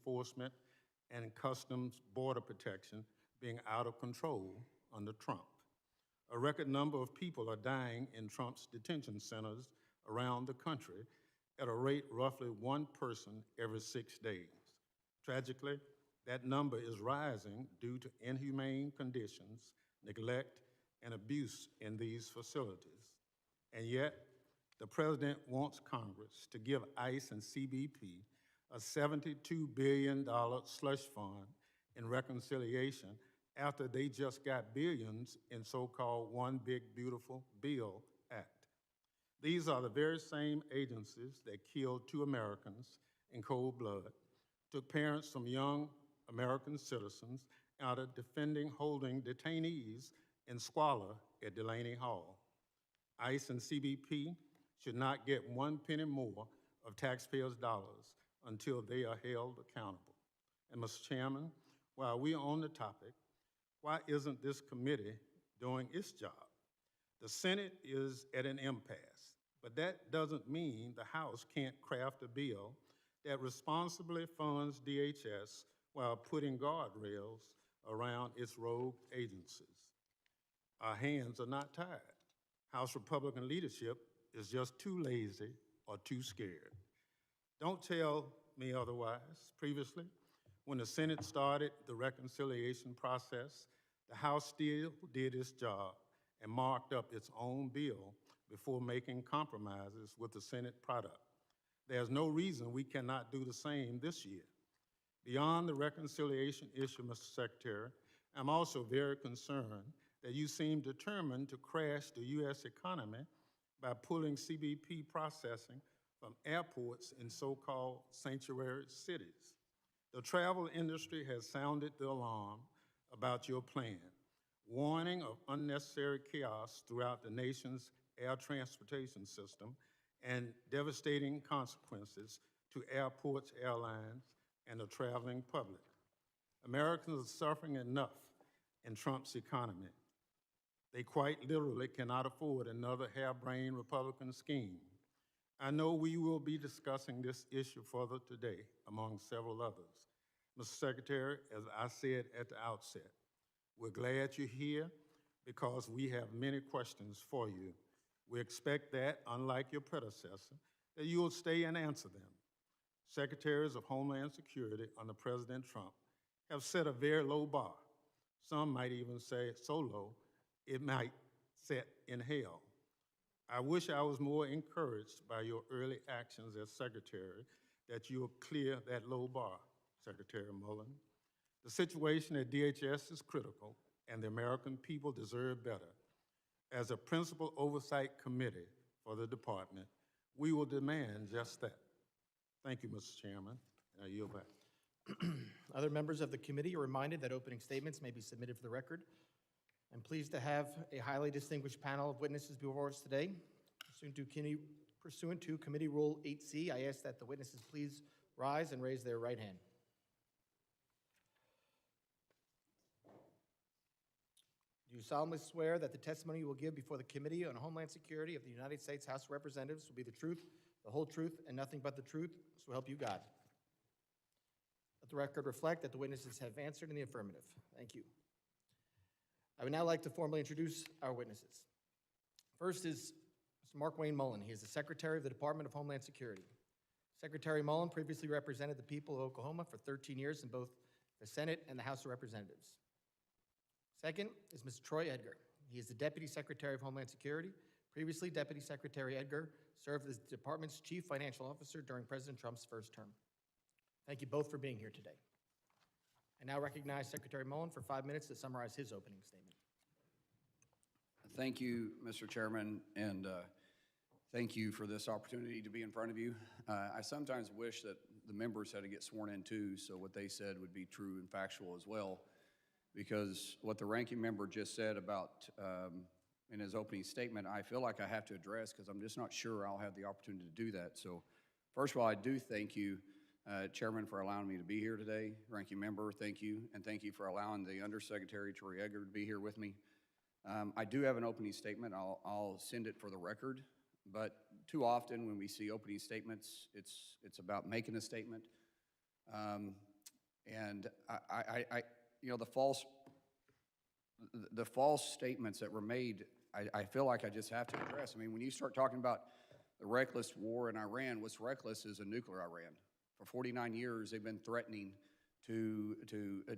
enforcement and Customs Border Protection being out of control under Trump. A record number of people are dying in Trump's detention centers around the country at a rate roughly one person every 6 days. Tragically, that number is rising due to inhumane conditions, neglect, and abuse in these facilities. And yet, the president wants Congress to give ICE and CBP a $72 billion slush fund in reconciliation after they just got billions in so-called One Big Beautiful Bill Act. These are the very same agencies that killed 2 Americans in cold blood, took parents from young American citizens out of defending holding detainees in squalor at Delaney Hall. ICE and CBP should not get 1 penny more of taxpayers' dollars until they are held accountable. And Mr. Chairman, while we are on the topic, why isn't this committee doing its job? The Senate is at an impasse, but that doesn't mean the House can't craft a bill that responsibly funds DHS while putting guardrails around its rogue agencies. Our hands are not tied. House Republican leadership is just too lazy or too scared. Don't tell me otherwise. Previously, when the Senate started the reconciliation process, the House still did its job and marked up its own bill before making compromises with the Senate product. There's no reason we cannot do the same this year. Beyond the reconciliation issue, Mr. Secretary, I'm also very concerned that you seem determined to crash the U.S. economy by pulling CBP processing from airports in so-called sanctuary cities. The travel industry has sounded the alarm about your plan, warning of unnecessary chaos throughout the nation's air transportation system and devastating consequences to airports, airlines, and the traveling public. Americans are suffering enough in Trump's economy. They quite literally cannot afford another harebrained Republican scheme. I know we will be discussing this issue further today, among several others. Mr. Secretary, as I said at the outset, we're glad you're here because we have many questions for you. We expect that, unlike your predecessor, that you will stay and answer them. Secretaries of Homeland Security under President Trump have set a very low bar. Some might even say so low, it might set in hell. I wish I was more encouraged by your early actions as Secretary that you will clear that low bar, Secretary Mullin. The situation at DHS is critical, and the American people deserve better. As a principal oversight committee for the department, we will demand just that. Thank you, Mr. Chairman. I yield back. Other members of the committee are reminded that opening statements may be submitted for the record. I'm pleased to have a highly distinguished panel of witnesses before us today. Pursuant to Committee Rule 8C, I ask that the witnesses please rise and raise their right hand. Do you solemnly swear that the testimony you will give before the Committee on Homeland Security of the United States House of Representatives will be the truth, the whole truth, and nothing but the truth, so help you God? Let the record reflect that the witnesses have answered in the affirmative. Thank you. I would now like to formally introduce our witnesses. First is Mr. Markwayne Mullin. He is the Secretary of the Department of Homeland Security. Secretary Mullin previously represented the people of Oklahoma for 13 years in both the Senate and the House of Representatives. Second is Mr. Troy Edgar. He is the Deputy Secretary of Homeland Security. Previously, Deputy Secretary Edgar served as the department's Chief Financial Officer during President Trump's first term. Thank you both for being here today. I now recognize Secretary Mullin for 5 minutes to summarize his opening statement. Thank you, Mr. Chairman, and thank you for this opportunity to be in front of you. I sometimes wish that the members had to get sworn in too, so what they said would be true and factual as well, because what the ranking member just said about in his opening statement, I feel like I have to address because I'm just not sure I'll have the opportunity to do that. So first of all, I do thank you, Chairman, for allowing me to be here today. Ranking member, thank you, and thank you for allowing the Undersecretary, Troy Edgar, to be here with me. I do have an opening statement. I'll send it for the record, but too often when we see opening statements, it's about making a statement. And the false statements that were made, I feel like I just have to address. I mean, when you start talking about the reckless war in Iran, what's reckless is a nuclear Iran. For 49 years, they've been threatening to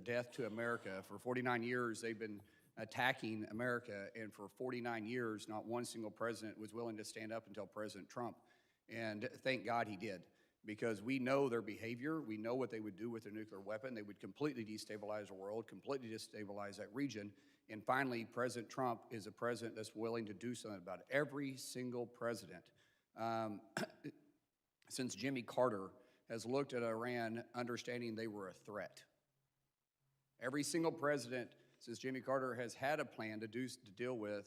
death to America. For 49 years, they've been attacking America. And for 49 years, not one single president was willing to stand up until President Trump. And thank God he did, because we know their behavior. We know what they would do with their nuclear weapon. They would completely destabilize the world, completely destabilize that region. And finally, President Trump is a president that's willing to do something about it. Every single president since Jimmy Carter has looked at Iran understanding they were a threat. Every single president since Jimmy Carter has had a plan to deal with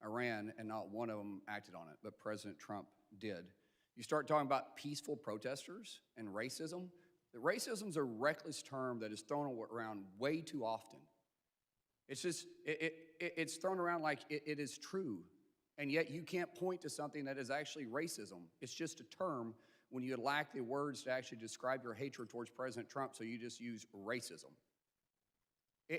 Iran, and not one of them acted on it, but President Trump did. You start talking about peaceful protesters and racism. The racism's a reckless term that is thrown around way too often. It's just, it's thrown around like it is true, and yet you can't point to something that is actually racism. It's just a term when you lack the words to actually describe your hatred towards President Trump, so you just use racism.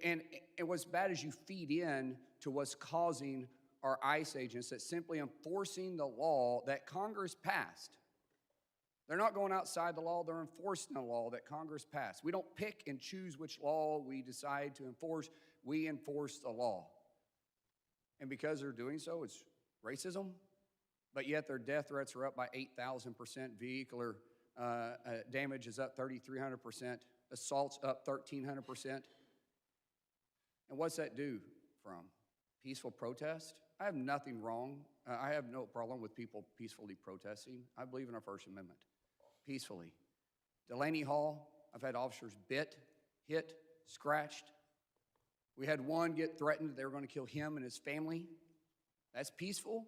And what's bad is you feed in to what's causing our ICE agents that simply enforcing the law that Congress passed. They're not going outside the law, they're enforcing the law that Congress passed. We don't pick and choose which law we decide to enforce, we enforce the law. And because they're doing so, it's racism, but yet their death threats are up by 8,000%, vehicular damage is up 3,300%, assaults up 1,300%. And what's that do from? Peaceful protest? I have nothing wrong. I have no problem with people peacefully protesting. I believe in our First Amendment. Peacefully. Delaney Hall, I've had officers bit, hit, scratched. We had one get threatened that they were going to kill him and his family. That's peaceful.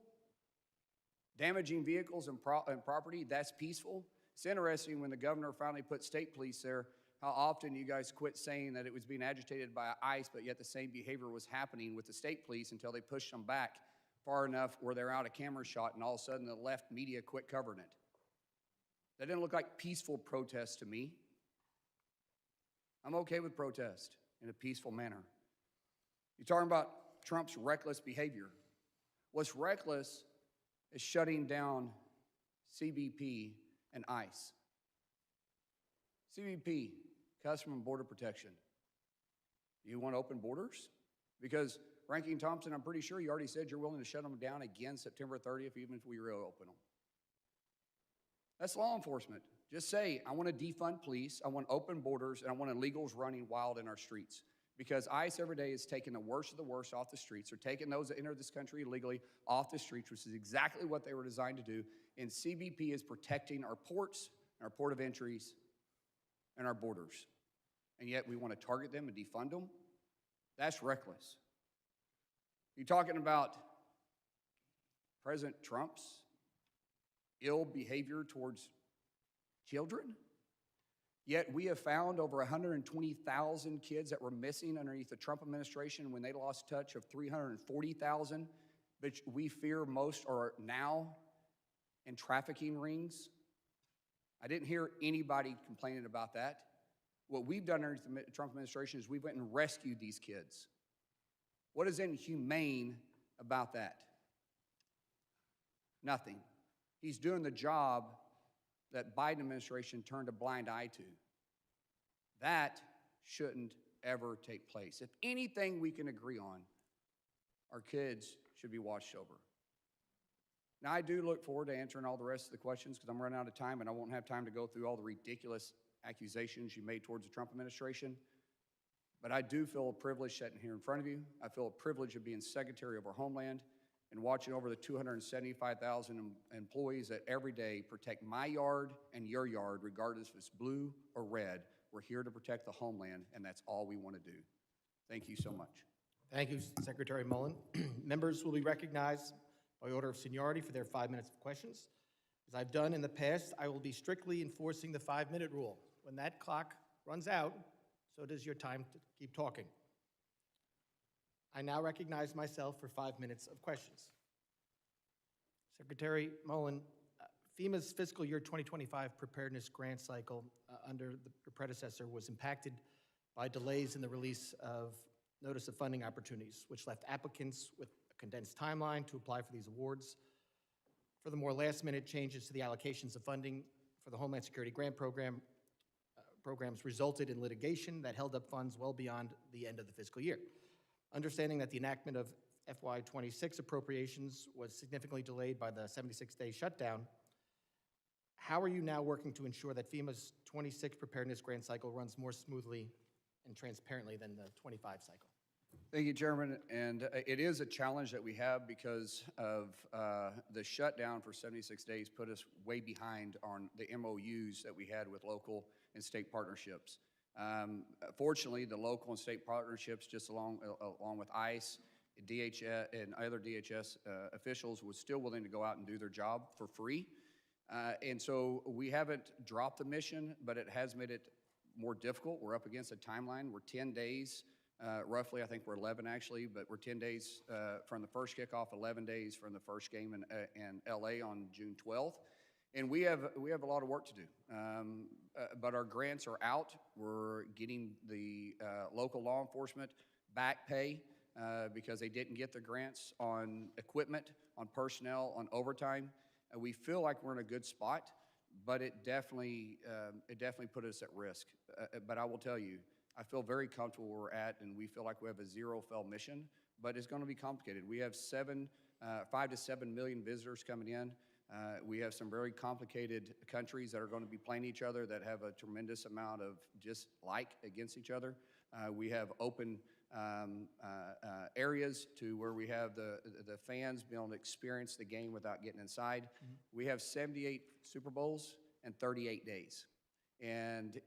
Damaging vehicles and property, that's peaceful. It's interesting when the governor finally put state police there, how often you guys quit saying that it was being agitated by ICE, but yet the same behavior was happening with the state police until they pushed them back far enough where they're out of camera shot, and all of a sudden the left media quit covering it. That didn't look like peaceful protest to me. I'm okay with protest in a peaceful manner. You're talking about Trump's reckless behavior. What's reckless is shutting down CBP and ICE. CBP, Customs and Border Protection. Do you want open borders? Because Ranking Thompson, I'm pretty sure you already said you're willing to shut them down again September 30th, even if we reopen them. That's law enforcement. Just say, I want to defund police, I want open borders, and I want illegals running wild in our streets. Because ICE every day is taking the worst of the worst off the streets. They're taking those that enter this country illegally off the streets, which is exactly what they were designed to do. And CBP is protecting our ports, our port of entries, and our borders. And yet we want to target them and defund them? That's reckless. You're talking about President Trump's ill behavior towards children? Yet we have found over 120,000 kids that were missing underneath the Trump administration when they lost touch of 340,000, which we fear most are now in trafficking rings. I didn't hear anybody complaining about that. What we've done under the Trump administration is we went and rescued these kids. What is inhumane about that? Nothing. He's doing the job that Biden administration turned a blind eye to. That shouldn't ever take place. If anything we can agree on, our kids should be watched over. Now, I do look forward to answering all the rest of the questions because I'm running out of time and I won't have time to go through all the ridiculous accusations you made towards the Trump administration. But I do feel a privilege sitting here in front of you. I feel a privilege of being Secretary of our Homeland and watching over the 275,000 employees that every day protect my yard and your yard, regardless if it's blue or red. We're here to protect the homeland, and that's all we want to do. Thank you so much. Thank you, Secretary Mullin. Members will be recognized by order of seniority for their 5 minutes of questions. As I've done in the past, I will be strictly enforcing the 5-minute rule. When that clock runs out, so does your time to keep talking. I now recognize myself for 5 minutes of questions. Secretary Mullin, FEMA's fiscal year 2025 preparedness grant cycle under the predecessor was impacted by delays in the release of notice of funding opportunities, which left applicants with a condensed timeline to apply for these awards. Furthermore, last-minute changes to the allocations of funding for the Homeland Security grant programs resulted in litigation that held up funds well beyond the end of the fiscal year. Understanding that the enactment of FY26 appropriations was significantly delayed by the 76-day shutdown, how are you now working to ensure that FEMA's 26 preparedness grant cycle runs more smoothly and transparently than the 25 cycle? Thank you, Chairman. And it is a challenge that we have because of the shutdown for 76 days put us way behind on the MOUs that we had with local and state partnerships. Fortunately, the local and state partnerships, just along with ICE, DHS, and other DHS officials, was still willing to go out and do their job for free. And so we haven't dropped the mission, but it has made it more difficult. We're up against a timeline. We're 10 days, roughly. I think we're 11 actually, but we're 10 days from the first kickoff, 11 days from the first game in LA on June 12th. And we have a lot of work to do. But our grants are out. We're getting the local law enforcement back pay because they didn't get their grants on equipment, on personnel, on overtime. We feel like we're in a good spot, but it definitely put us at risk. But I will tell you, I feel very comfortable where we're at, and we feel like we have a zero-fail mission, but it's going to be complicated. We have 5 to 7 million visitors coming in. We have some very complicated countries that are going to be playing each other that have a tremendous amount of dislike against each other. We have open areas to where we have the fans be able to experience the game without getting inside. Mm-hmm. We have 78 Super Bowls and 38 days. And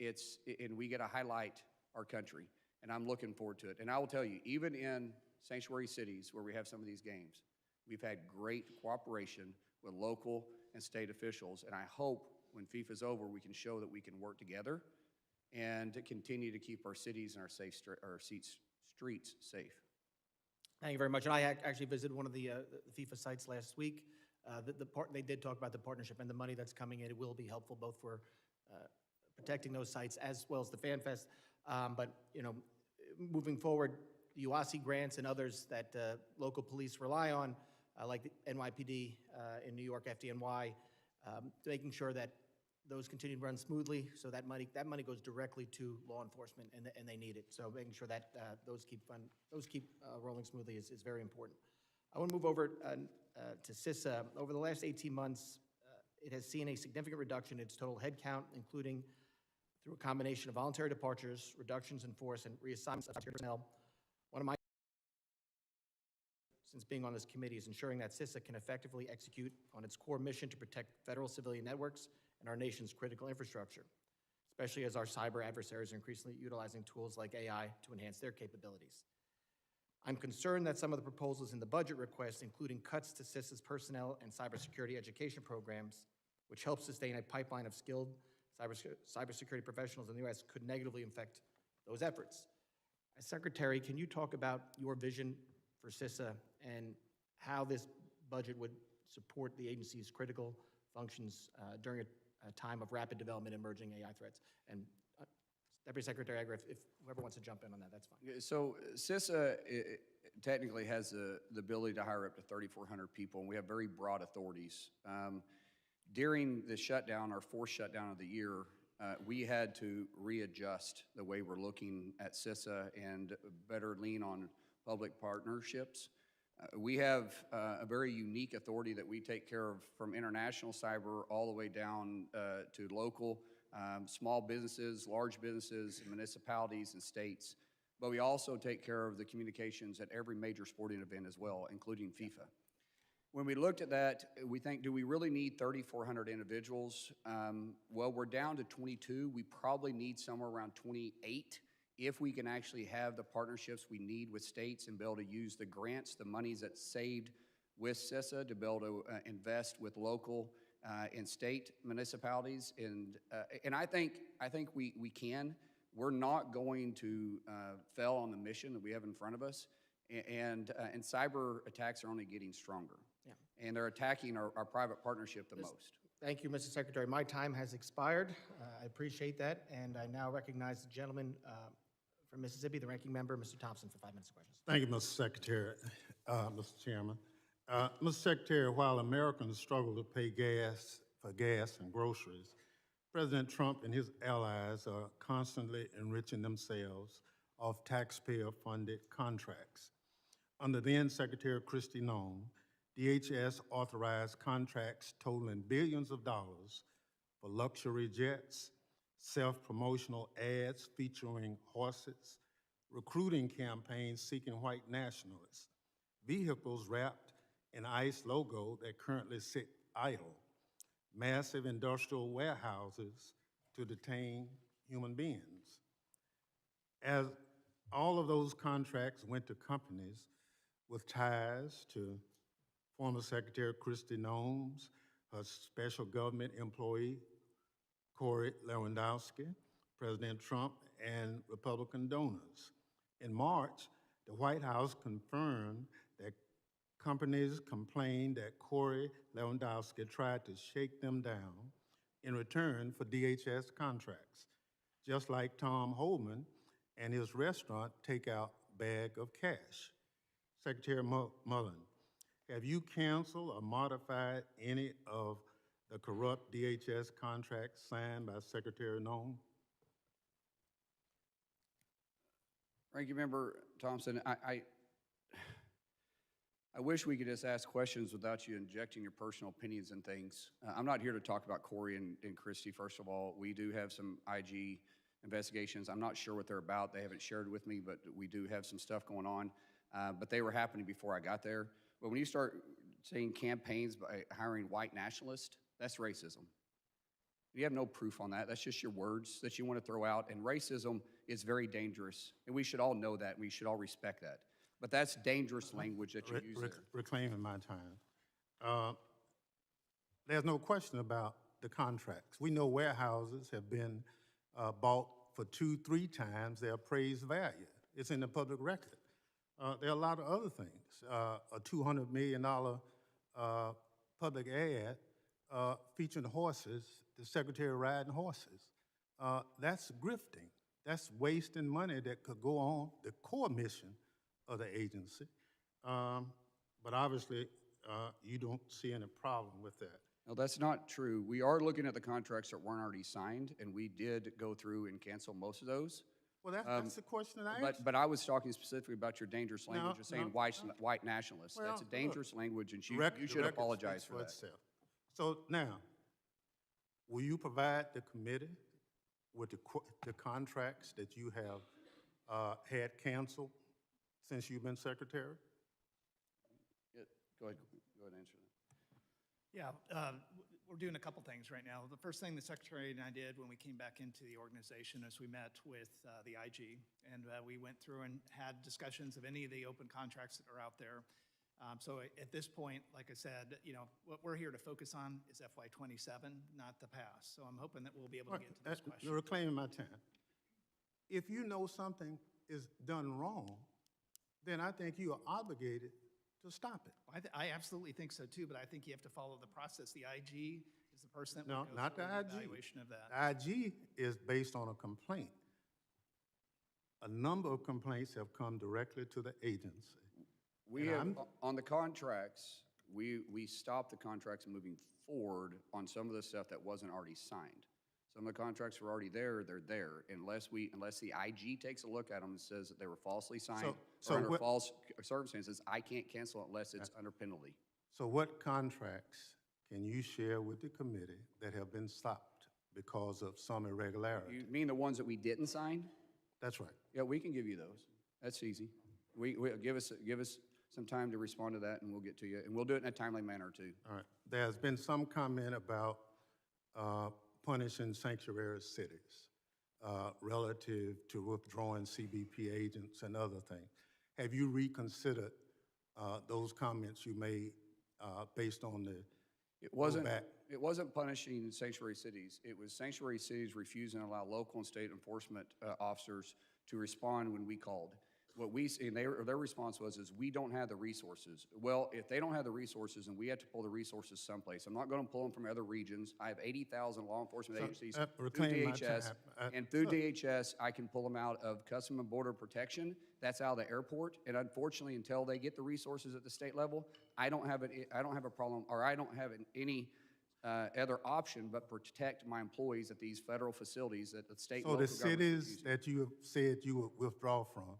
we get to highlight our country, and I'm looking forward to it. And I will tell you, even in sanctuary cities where we have some of these games, we've had great cooperation with local and state officials, and I hope when FIFA's over, we can show that we can work together and to continue to keep our cities and our streets safe. Thank you very much. And I actually visited one of the FIFA sites last week. They did talk about the partnership and the money that's coming in. It will be helpful both for protecting those sites as well as the Fan Fest. But moving forward, the UASI grants and others that local police rely on, like the NYPD in New York, FDNY, making sure that those continue to run smoothly, so that money goes directly to law enforcement, and they need it. So making sure that those keep rolling smoothly is very important. I want to move over to CISA. Over the last 18 months, it has seen a significant reduction in its total headcount, including through a combination of voluntary departures, reductions in force, and reassignments of personnel. One of my since being on this committee is ensuring that CISA can effectively execute on its core mission to protect federal civilian networks and our nation's critical infrastructure, especially as our cyber adversaries are increasingly utilizing tools like AI to enhance their capabilities. I'm concerned that some of the proposals in the budget request, including cuts to CISA's personnel and cybersecurity education programs, which help sustain a pipeline of skilled cybersecurity professionals in the U.S., could negatively affect those efforts. As Secretary, can you talk about your vision for CISA and how this budget would support the agency's critical functions during a time of rapid development and emerging AI threats? And Deputy Secretary Agra, if whoever wants to jump in on that, that's fine. So CISA technically has the ability to hire up to 3,400 people, and we have very broad authorities. During the shutdown, our fourth shutdown of the year, we had to readjust the way we're looking at CISA and better lean on public partnerships. We have a very unique authority that we take care of from international cyber all the way down to local, small businesses, large businesses, municipalities, and states. But we also take care of the communications at every major sporting event as well, including FIFA. When we looked at that, we think, do we really need 3,400 individuals? Well, we're down to 22. We probably need somewhere around 28 if we can actually have the partnerships we need with states and be able to use the grants, the monies that's saved with CISA to be able to invest with local and state municipalities. And I think we can. We're not going to fail on the mission that we have in front of us. And cyber attacks are only getting stronger. Yeah. And they're attacking our private partnership the most. Thank you, Mr. Secretary. My time has expired. I appreciate that, and I now recognize the gentleman from Mississippi, the ranking member, Mr. Thompson, for 5 minutes of questions. Thank you, Mr. Secretary, Mr. Chairman. Mr. Secretary, while Americans struggle to pay for gas and groceries, President Trump and his allies are constantly enriching themselves off taxpayer-funded contracts. Under then Secretary Kristi Noem, DHS authorized contracts totaling billions of dollars for luxury jets, self-promotional ads featuring horses, recruiting campaigns seeking white nationalists, vehicles wrapped in ICE logo that currently sit idle, massive industrial warehouses to detain human beings. As all of those contracts went to companies with ties to former Secretary Kristi Noem's, her special government employee, Corey Lewandowski, President Trump, and Republican donors. In March, the White House confirmed that companies complained that Corey Lewandowski tried to shake them down in return for DHS contracts, just like Tom Homan and his restaurant takeout bag of cash. Secretary Mullin, have you canceled or modified any of the corrupt DHS contracts signed by Secretary Noem? Ranking Member Thompson, I wish we could just ask questions without you injecting your personal opinions and things. I'm not here to talk about Corey and Kristi, first of all. We do have some IG investigations. I'm not sure what they're about. They haven't shared with me, but we do have some stuff going on. But they were happening before I got there. But when you start saying campaigns by hiring white nationalists, that's racism. You have no proof on that. That's just your words that you want to throw out. And racism is very dangerous. And we should all know that. We should all respect that. But that's dangerous language that you use there. Reclaiming my time. There's no question about the contracts. We know warehouses have been bought for 2-3 times their appraised value. It's in the public record. There are a lot of other things. A $200 million public ad featuring horses, the secretary riding horses. That's grifting. That's wasting money that could go on the core mission of the agency. But obviously, you don't see any problem with that. No, that's not true. We are looking at the contracts that weren't already signed, and we did go through and cancel most of those. Well, that's the question that I asked. But I was talking specifically about your dangerous language of saying white nationalists. Well, that's a dangerous language, and you should record apologize speaks for that. itself. So now, will you provide the committee with the contracts that you have had canceled since you've been secretary? Go ahead and answer that. Yeah, we're doing a couple things right now. The first thing the Secretary and I did when we came back into the organization is we met with the IG, and we went through and had discussions of any of the open contracts that are out there. So at this point, like I said, what we're here to focus on is FY27, not the past. So I'm hoping that we'll be able to get to this question. You're reclaiming my time. If you know something is done wrong, then I think you are obligated to stop it. I absolutely think so too, but I think you have to follow the process. The IG is the person that No, will go not the through IG. evaluation of that. The IG is based on a complaint. A number of complaints have come directly to the agency. We have, on the contracts, we stopped the contracts moving forward on some of the stuff that wasn't already signed. Some of the contracts were already there, they're there, unless the IG takes a look at them and says that they were falsely signed or under false circumstances. I can't cancel it unless it's under penalty. So what contracts can you share with the committee that have been stopped because of some irregularity? You mean the ones that we didn't sign? That's right. Yeah, we can give you those. That's easy. We give us some time to respond to that, and we'll get to you, and we'll do it in a timely manner too. All right. There's been some comment about punishing sanctuary cities relative to withdrawing CBP agents and other things. Have you reconsidered those comments you made based on the It wasn't punishing sanctuary cities. It was sanctuary cities refusing to allow local and state enforcement officers to respond when we called. What we, and their response was, is we don't have the resources. Well, if they don't have the resources and we have to pull the resources someplace, I'm not going to pull them from other regions. I have 80,000 law enforcement agencies through reclaim my DHS. time. And through DHS, I can pull them out of Customs and Border Protection. That's out of the airport. And unfortunately, until they get the resources at the state level, I don't have a problem, or I don't have any other option but protect my employees at these federal facilities that the state and So local the governments are cities using. that you have said you would withdraw from,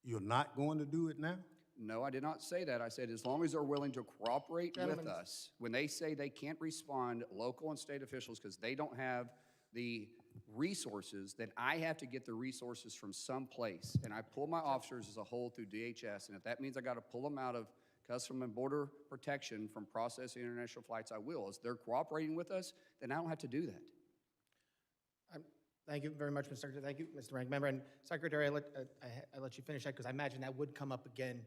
you're not going to do it now? No, I did not say that. I said as long as they're willing to cooperate with Gentlemen. us. When they say they can't respond, local and state officials, because they don't have the resources, then I have to get the resources from someplace. And I pull my officers as a whole through DHS. And if that means I got to pull them out of Customs and Border Protection from processing international flights, I will. As they're cooperating with us, then I don't have to do that. Thank you very much, Mr. Secretary. Thank you, Mr. Ranking Member. And Secretary, I let you finish that because I imagine that would come up again.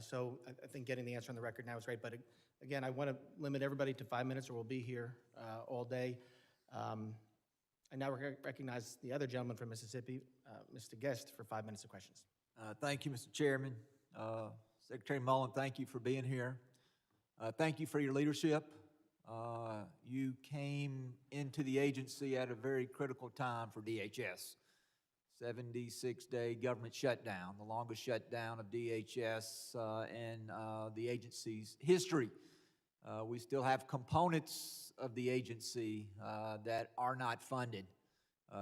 So I think getting the answer on the record now is great. But again, I want to limit everybody to 5 minutes or we'll be here all day. I now recognize the other gentleman from Mississippi, Mr. Guest, for 5 minutes of questions. Thank you, Mr. Chairman. Secretary Mullin, thank you for being here. Thank you for your leadership. You came into the agency at a very critical time for DHS. 76-day government shutdown, the longest shutdown of DHS in the agency's history. We still have components of the agency that are not funded.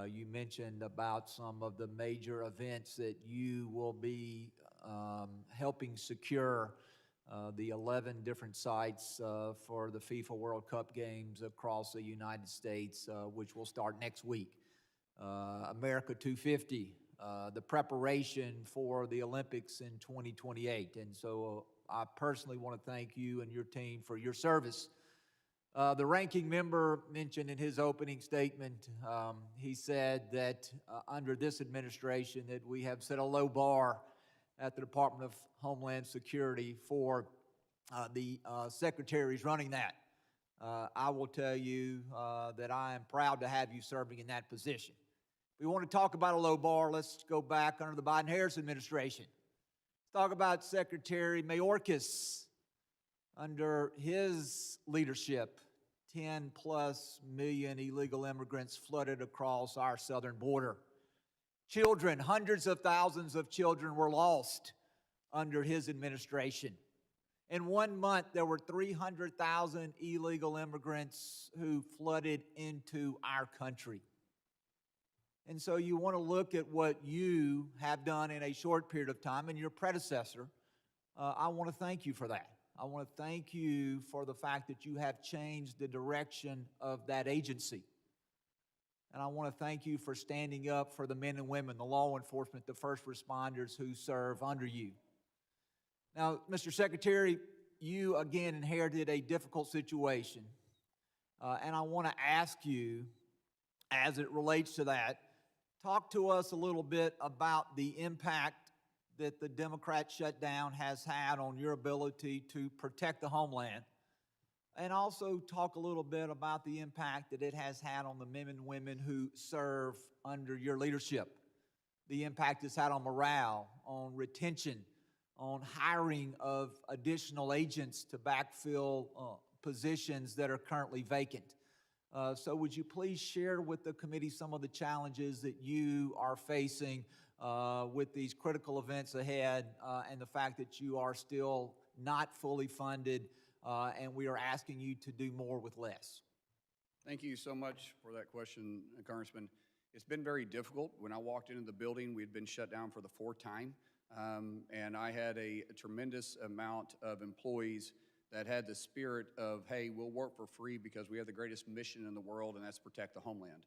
You mentioned about some of the major events that you will be helping secure, the 11 different sites for the FIFA World Cup games across the United States, which will start next week. America 250, the preparation for the Olympics in 2028. And so I personally want to thank you and your team for your service. The ranking member mentioned in his opening statement, he said that under this administration that we have set a low bar at the Department of Homeland Security for the secretaries running that. I will tell you that I am proud to have you serving in that position. If we want to talk about a low bar, let's go back under the Biden-Harris administration. Let's talk about Secretary Mayorkas. Under his leadership, 10+ million illegal immigrants flooded across our southern border. Children, hundreds of thousands of children were lost under his administration. In 1 month, there were 300,000 illegal immigrants who flooded into our country. And so you want to look at what you have done in a short period of time, and your predecessor, I want to thank you for that. I want to thank you for the fact that you have changed the direction of that agency. And I want to thank you for standing up for the men and women, the law enforcement, the first responders who serve under you. Now, Mr. Secretary, you again inherited a difficult situation. And I want to ask you, as it relates to that, talk to us a little bit about the impact that the Democrat shutdown has had on your ability to protect the homeland. And also talk a little bit about the impact that it has had on the men and women who serve under your leadership. The impact it's had on morale, on retention, on hiring of additional agents to backfill positions that are currently vacant. So would you please share with the committee some of the challenges that you are facing with these critical events ahead and the fact that you are still not fully funded and we are asking you to do more with less? Thank you so much for that question, Congressman. It's been very difficult. When I walked into the building, we had been shut down for the 4th time, and I had a tremendous amount of employees that had the spirit of, hey, we'll work for free because we have the greatest mission in the world, and that's protect the homeland.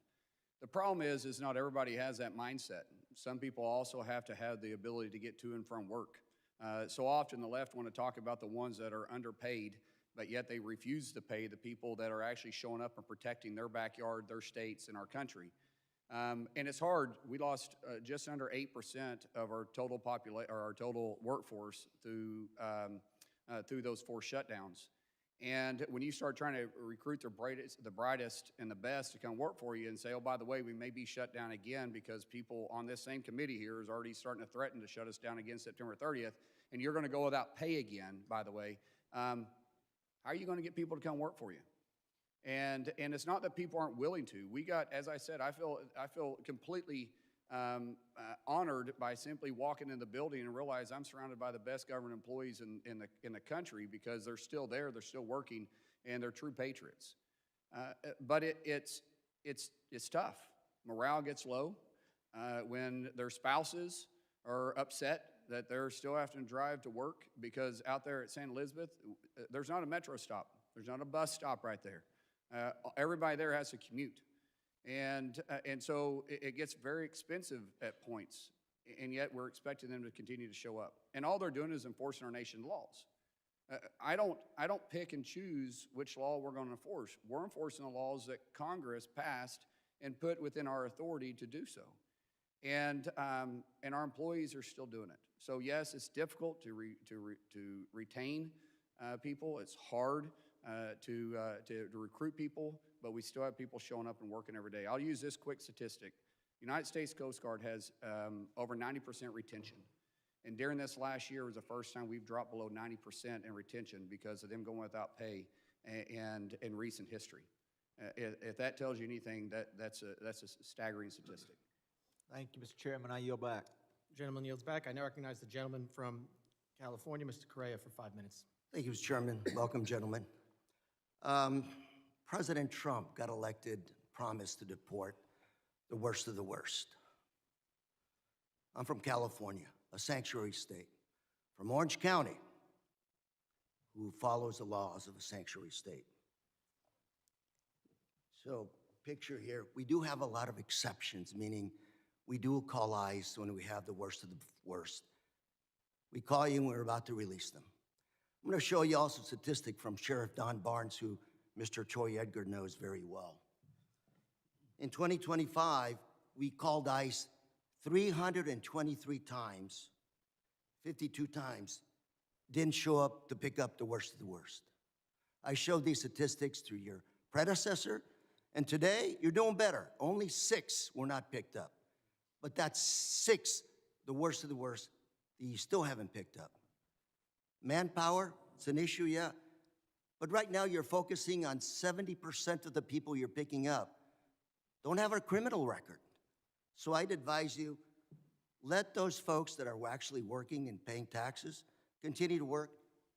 The problem is not everybody has that mindset. Some people also have to have the ability to get to and from work. So often the left want to talk about the ones that are underpaid, but yet they refuse to pay the people that are actually showing up and protecting their backyard, their states, and our country. And it's hard. We lost just under 8% of our total our total workforce through those 4 shutdowns. And when you start trying to recruit the brightest and the best to come work for you and say, oh, by the way, we may be shut down again because people on this same committee here is already starting to threaten to shut us down again September 30th, and you're going to go without pay again, by the way, how are you going to get people to come work for you? And it's not that people aren't willing to. We got, as I said, I feel completely honored by simply walking in the building and realize I'm surrounded by the best government employees in the country because they're still there, they're still working, and they're true patriots. But it's tough. Morale gets low when their spouses are upset that they're still having to drive to work because out there at St. Elizabeth, there's not a metro stop. There's not a bus stop right there. Everybody there has to commute. And so it gets very expensive at points, and yet we're expecting them to continue to show up. And all they're doing is enforcing our nation's laws. I don't pick and choose which law we're going to enforce. We're enforcing the laws that Congress passed and put within our authority to do so. And our employees are still doing it. So yes, it's difficult to retain people. It's hard to recruit people, but we still have people showing up and working every day. I'll use this quick statistic. United States Coast Guard has over 90% retention. And during this last year was the first time we've dropped below 90% in retention because of them going without pay and in recent history. If that tells you anything, that's a staggering statistic. Thank you, Mr. Chairman. I yield back. Gentleman yields back. I now recognize the gentleman from California, Mr. Correa, for 5 minutes. Thank you, Mr. Chairman. Welcome, gentlemen. President Trump got elected, promised to deport the worst of the worst. I'm from California, a sanctuary state, from Orange County, who follows the laws of a sanctuary state. So, picture here, we do have a lot of exceptions, meaning we do call ICE when we have the worst of the worst. We call you when we're about to release them. I'm going to show you also a statistic from Sheriff Don Barnes, who Mr. Troy Edgar knows very well. In 2025, we called ICE 323 times, 52 times, didn't show up to pick up the worst of the worst. I showed these statistics to your predecessor, and today you're doing better. Only 6 were not picked up. But that's 6, the worst of the worst, that you still haven't picked up. Manpower, it's an issue, yeah. But right now you're focusing on 70% of the people you're picking up don't have a criminal record. So I'd advise you, let those folks that are actually working and paying taxes continue to work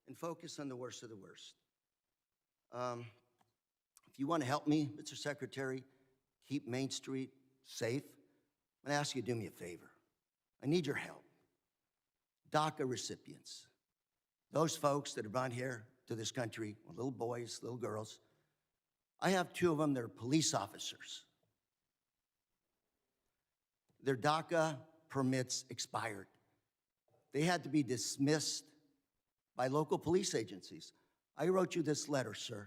and focus on the worst of the worst. If you want to help me, Mr. Secretary, keep Main Street safe, I'm going to ask you to do me a favor. I need your help. DACA recipients, those folks that are brought here to this country, little boys, little girls, I have 2 of them, they're police officers. Their DACA permits expired. They had to be dismissed by local police agencies. I wrote you this letter, sir,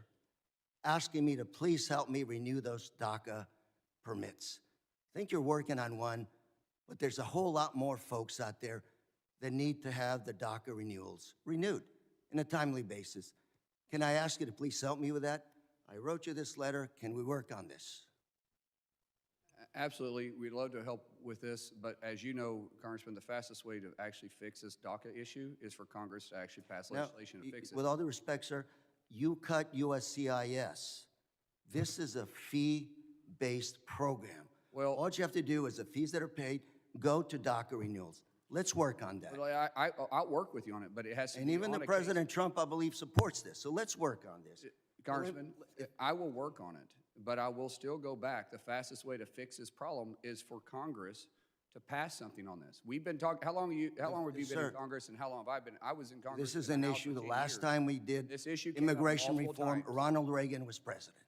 asking me to please help me renew those DACA permits. I think you're working on one, but there's a whole lot more folks out there that need to have the DACA renewals renewed on a timely basis. Can I ask you to please help me with that? I wrote you this letter. Can we work on this? Absolutely. We'd love to help with this, but as you know, Congressman, the fastest way to actually fix this DACA issue is for Congress to actually pass legislation to fix it. With all due respect, sir, you cut USCIS. This is a fee-based program. Well, all you have to do is the fees that are paid go to DACA renewals. Let's work on that. well, I'll work with you on it, but it has to And be even on the a President Trump, I believe, supports this. So let's work on this. Congressman, I will work on it, but I will still go back. The fastest way to fix this problem is for Congress to pass something on this. We've been talking, how long have you been Sir, in Congress and how long have I been? I was in Congress. This is in an the House issue. for The 10 last years. time we did This issue came up immigration multiple reform, times. Ronald Reagan was president.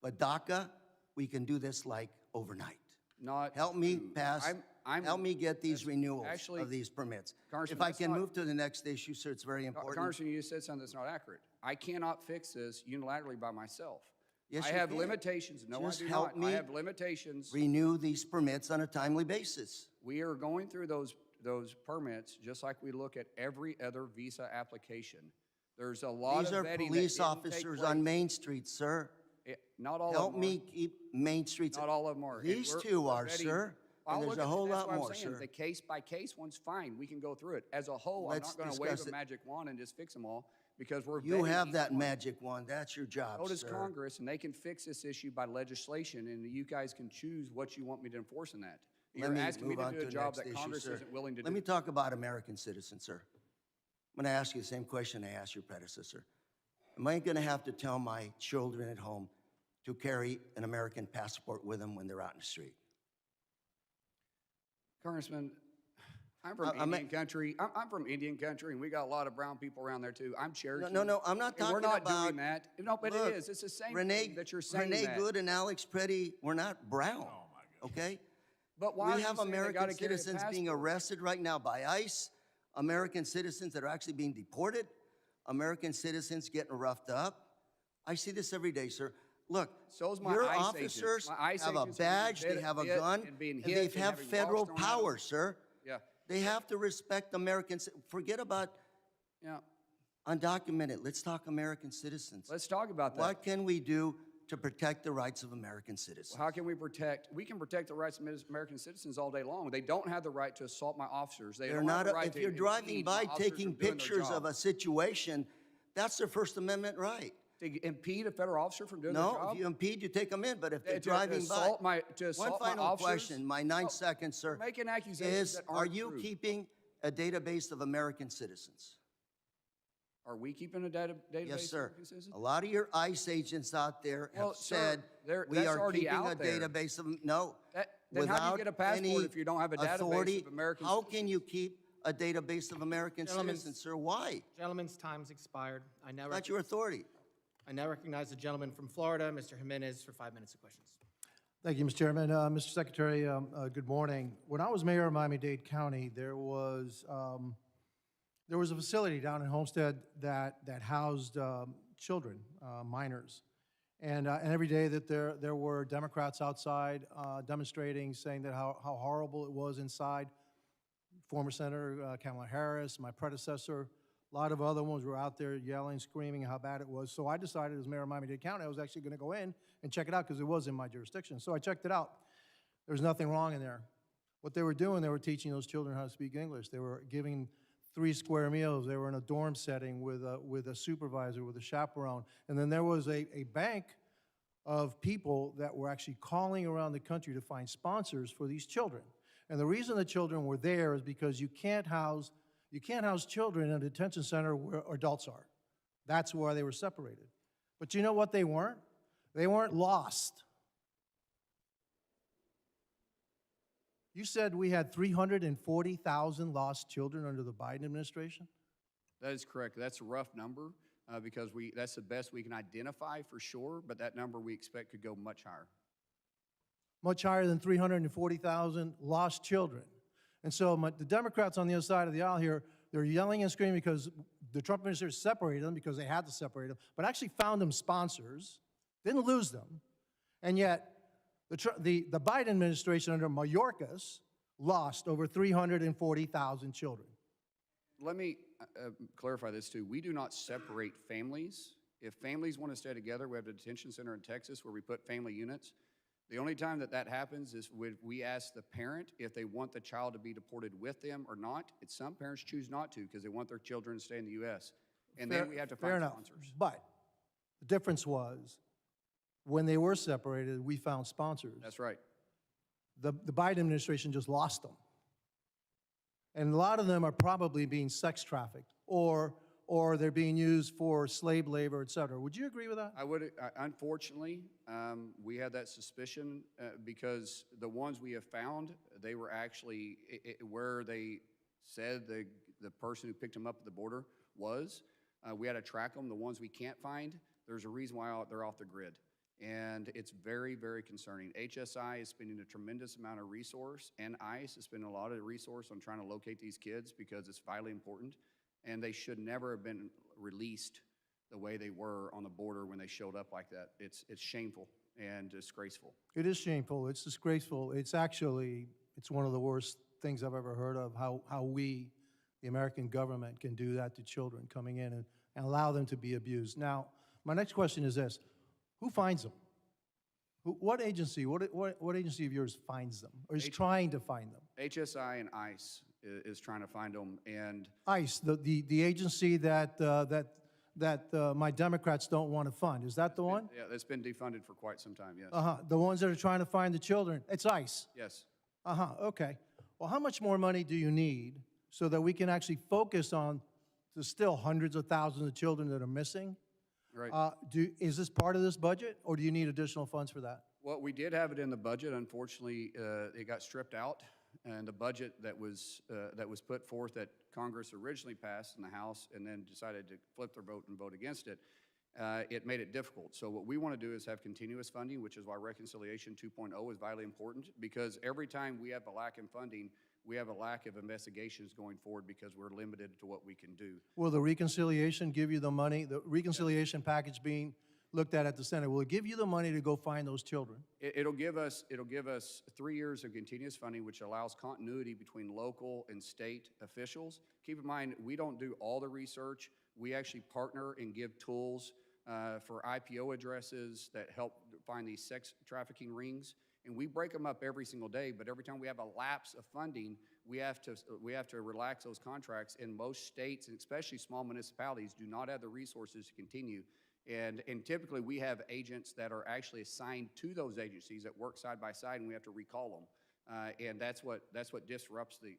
But DACA, we can do this like overnight. Not Help me true. pass, help me get these renewals actually- of these permits. Congressman, If I that's can not- move to the next issue, sir, it's very important. Congressman, you just said something that's not accurate. I cannot fix this unilaterally by myself. Yes, I you have can. limitations. No, Just I do help not. I me have limitations. Renew these permits on a timely basis. We are going through those permits just like we look at every other visa application. There's a lot These of are vetting that police didn't take officers place. on Main Street, sir. Not all of Help them me are. keep Main Streets. Not all of them are. And These we're- two we're are, vetting- sir. I'll And there's look a at- whole that's lot what I'm more, saying. sir. The case-by-case one's fine. We can go through it. As a whole, Let's I'm not going to wave discuss a it. magic wand and just fix them all because we're You vetting have each that one. magic wand. That's your job, So does sir. Congress, and they can fix this issue by legislation, and you guys can choose what you want me to enforce in that. Let You're me asking me move to on do a the job next that issue, Congress sir. isn't willing to Let do. me talk about American citizens, sir. I'm going to ask you the same question I asked your predecessor. Am I going to have to tell my children at home to carry an American passport with them when they're out in the street? Congressman, I'm from I'm- Indian country. I'm from Indian country, and we got a lot of brown people around there too. I'm Cherokee. No, I'm not And we're talking not about. doing that. No, but Look, it is. It's the same Renee, thing that you're saying Renee that. Good and Alex Pretty, we're not brown. Okay? But why are We you have saying they American gotta carry a citizens being passport? arrested right now by ICE, American citizens that are actually being deported, American citizens getting roughed up. I see this every day, sir. Look, So's my your ICE agents. officers My ICE have a agents are being badge, they bit- have a bit gun, and being and hit they and have having federal rocks thrown at them. power, sir. Yeah, They have to respect Americans. Forget about yeah. undocumented. Let's talk American citizens. Let's talk about that. What can we do to protect the rights of American citizens? How can we protect? We can protect the rights of American citizens all day long. They don't have the right to assault my officers. They They're don't have not, the right if to you're driving impede by my officers taking from doing their pictures of job. a situation, that's their First Amendment right. To impede a federal officer from doing their No, job? if you impede, you take them in, but if they're To driving by. assault my One final officers? question, my 9 No, seconds, sir. you're making accusations Is, that are aren't you true. keeping a database of American citizens? Are we keeping a database? Yes, of sir. American citizens? A lot of your ICE agents out there Well, have sir, said, we that's are already keeping out a there. database of, no. Then how do you without get a passport any if you don't have a database authority. of American How can you keep a database of American Gentlemen. citizens, sir? Why? Gentlemen's time's expired. That's your authority. I now recognize the gentleman from Florida, Mr. Jimenez, for 5 minutes of questions. Thank you, Mr. Chairman. Mr. Secretary, good morning. When I was mayor of Miami-Dade County, there was a facility down in Homestead that housed children, minors. And every day that there were Democrats outside demonstrating, saying that how horrible it was inside. Former Senator Kamala Harris, my predecessor, a lot of other ones were out there yelling, screaming how bad it was. So I decided as mayor of Miami-Dade County, I was actually going to go in and check it out because it was in my jurisdiction. So I checked it out. There's nothing wrong in there. What they were doing, they were teaching those children how to speak English. They were giving 3 square meals. They were in a dorm setting with a supervisor, with a chaperone. And then there was a bank of people that were actually calling around the country to find sponsors for these children. And the reason the children were there is because you can't house children in a detention center where adults are. That's why they were separated. But you know what they weren't? They weren't lost. You said we had 340,000 lost children under the Biden administration? That is correct. That's a rough number because that's the best we can identify for sure, but that number we expect could go much higher. Much higher than 340,000 lost children. And so the Democrats on the other side of the aisle here, they're yelling and screaming because the Trump administration separated them because they had to separate them, but actually found them sponsors, didn't lose them, and yet the Biden administration under Mayorkas lost over 340,000 children. Let me clarify this too. We do not separate families. If families want to stay together, we have a detention center in Texas where we put family units. The only time that happens is when we ask the parent if they want the child to be deported with them or not. Some parents choose not to because they want their children to stay in the U.S. And then we have to Fair find enough. sponsors. But the difference was when they were separated, we found sponsors. That's right. The Biden administration just lost them. And a lot of them are probably being sex trafficked or they're being used for slave labor, et cetera. Would you agree with that? I would, unfortunately, we had that suspicion because the ones we have found, they were actually where they said the person who picked them up at the border was. We had to track them. The ones we can't find, there's a reason why they're off the grid. And it's very, very concerning. HSI is spending a tremendous amount of resource, and ICE is spending a lot of resource on trying to locate these kids because it's vitally important. And they should never have been released the way they were on the border when they showed up like that. It's shameful and disgraceful. It is shameful. It's disgraceful. It's one of the worst things I've ever heard of, how we, the American government, can do that to children coming in and allow them to be abused. Now, my next question is this: who finds them? What agency of yours finds them, or is trying to find them? HSI and ICE is trying to find them, and ICE, the agency that my Democrats don't want to fund. Is that the one? yeah, that's been defunded for quite some time, yes. The ones that are trying to find the children. It's ICE. Yes. Okay. Well, how much more money do you need so that we can actually focus on the still hundreds of thousands of children that are missing? Right. Is this part of this budget, or do you need additional funds for that? Well, we did have it in the budget. Unfortunately, it got stripped out, and the budget that was put forth that Congress originally passed in the House and then decided to flip their vote and vote against it, it made it difficult. So what we want to do is have continuous funding, which is why Reconciliation 2.0 is vitally important, because every time we have a lack in funding, we have a lack of investigations going forward because we're limited to what we can do. Will the reconciliation give you the money, the reconciliation package being looked at the Senate, will it give you the money to go find those children? It'll give us 3 years of continuous funding, which allows continuity between local and state officials. Keep in mind, we don't do all the research. We actually partner and give tools for IPO addresses that help find these sex trafficking rings. And we break them up every single day, but every time we have a lapse of funding, we have to relax those contracts. And most states, and especially small municipalities, do not have the resources to continue. And typically we have agents that are actually assigned to those agencies that work side by side, and we have to recall them. And that's what disrupts the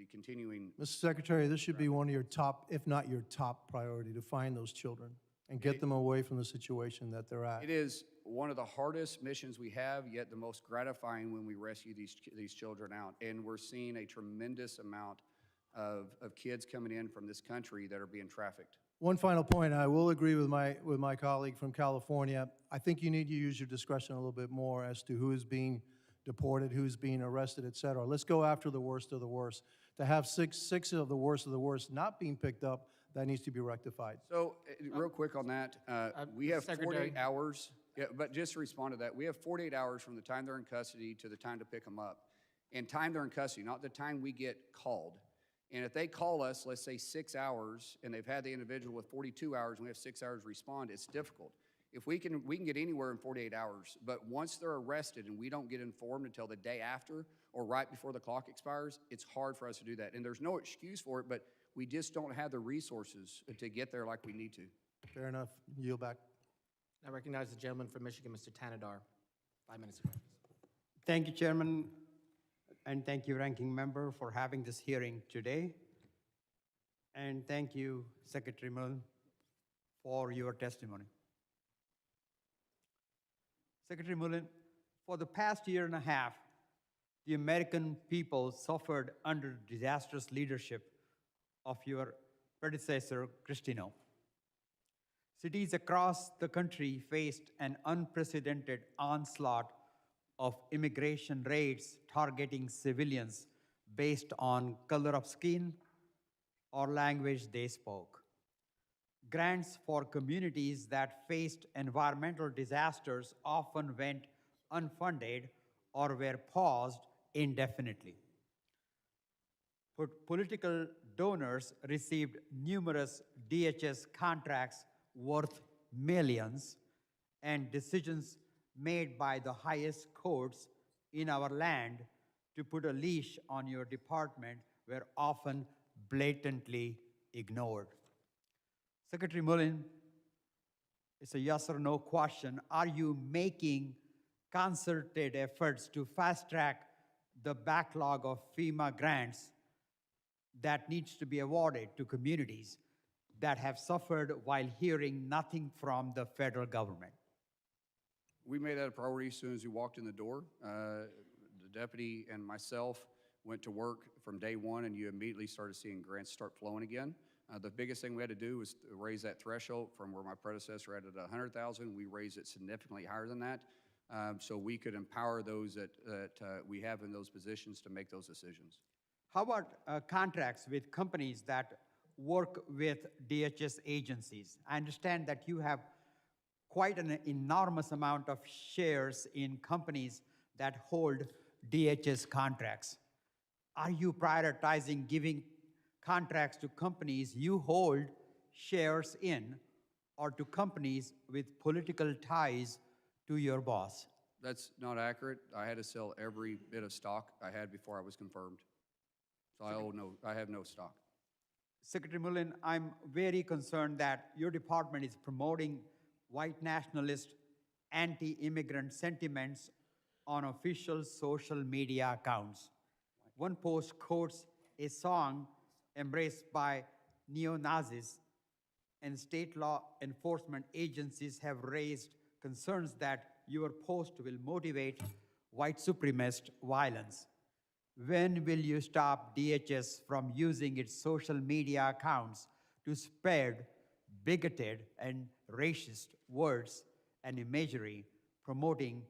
continuing. Mr. Secretary, this should be one of your top, if not your top priority, to find those children and get them away from the situation that they're at. It is one of the hardest missions we have, yet the most gratifying when we rescue these children out. And we're seeing a tremendous amount of kids coming in from this country that are being trafficked. One final point, I will agree with my colleague from California. I think you need to use your discretion a little bit more as to who is being deported, who's being arrested, et cetera. Let's go after the worst of the worst. To have six of the worst not being picked up, that needs to be rectified. So, real quick on that, we have Secretary. 48 hours, yeah, but just to respond to that, we have 48 hours from the time they're in custody to the time to pick them up. And time they're in custody, not the time we get called. And if they call us, let's say 6 hours, and they've had the individual with 42 hours, and we have 6 hours to respond, it's difficult. If we can get anywhere in 48 hours, but once they're arrested and we don't get informed until the day after or right before the clock expires, it's hard for us to do that. And there's no excuse for it, but we just don't have the resources to get there like we need to. Fair enough. Yield back. I recognize the gentleman from Michigan, Mr. Tanadar. 5 minutes ago. Thank you, Chairman, and thank you, Ranking Member, for having this hearing today. And thank you, Secretary Mullin, for your testimony. Secretary Mullin, for the past year and a half, the American people suffered under disastrous leadership of your predecessor, Cristino. Cities across the country faced an unprecedented onslaught of immigration raids targeting civilians based on color of skin or language they spoke. Grants for communities that faced environmental disasters often went unfunded or were paused indefinitely. Political donors received numerous DHS contracts worth millions, and decisions made by the highest courts in our land to put a leash on your department were often blatantly ignored. Secretary Mullin, it's a yes or no question. Are you making concerted efforts to fast-track the backlog of FEMA grants that needs to be awarded to communities that have suffered while hearing nothing from the federal government? We made that a priority as soon as we walked in the door. The deputy and myself went to work from day one, and you immediately started seeing grants start flowing again. The biggest thing we had to do was raise that threshold from where my predecessor had it at 100,000. We raised it significantly higher than that, so we could empower those that we have in those positions to make those decisions. How about contracts with companies that work with DHS agencies? I understand that you have quite an enormous amount of shares in companies that hold DHS contracts. Are you prioritizing giving contracts to companies you hold shares in or to companies with political ties to your boss? That's not accurate. I had to sell every bit of stock I had before I was confirmed. So I have no stock. Secretary Mullin, I'm very concerned that your department is promoting white nationalist, anti-immigrant sentiments on official social media accounts. One post quotes a song embraced by neo-Nazis, and state law enforcement agencies have raised concerns that your post will motivate white supremacist violence. When will you stop DHS from using its social media accounts to spread bigoted and racist words and imagery promoting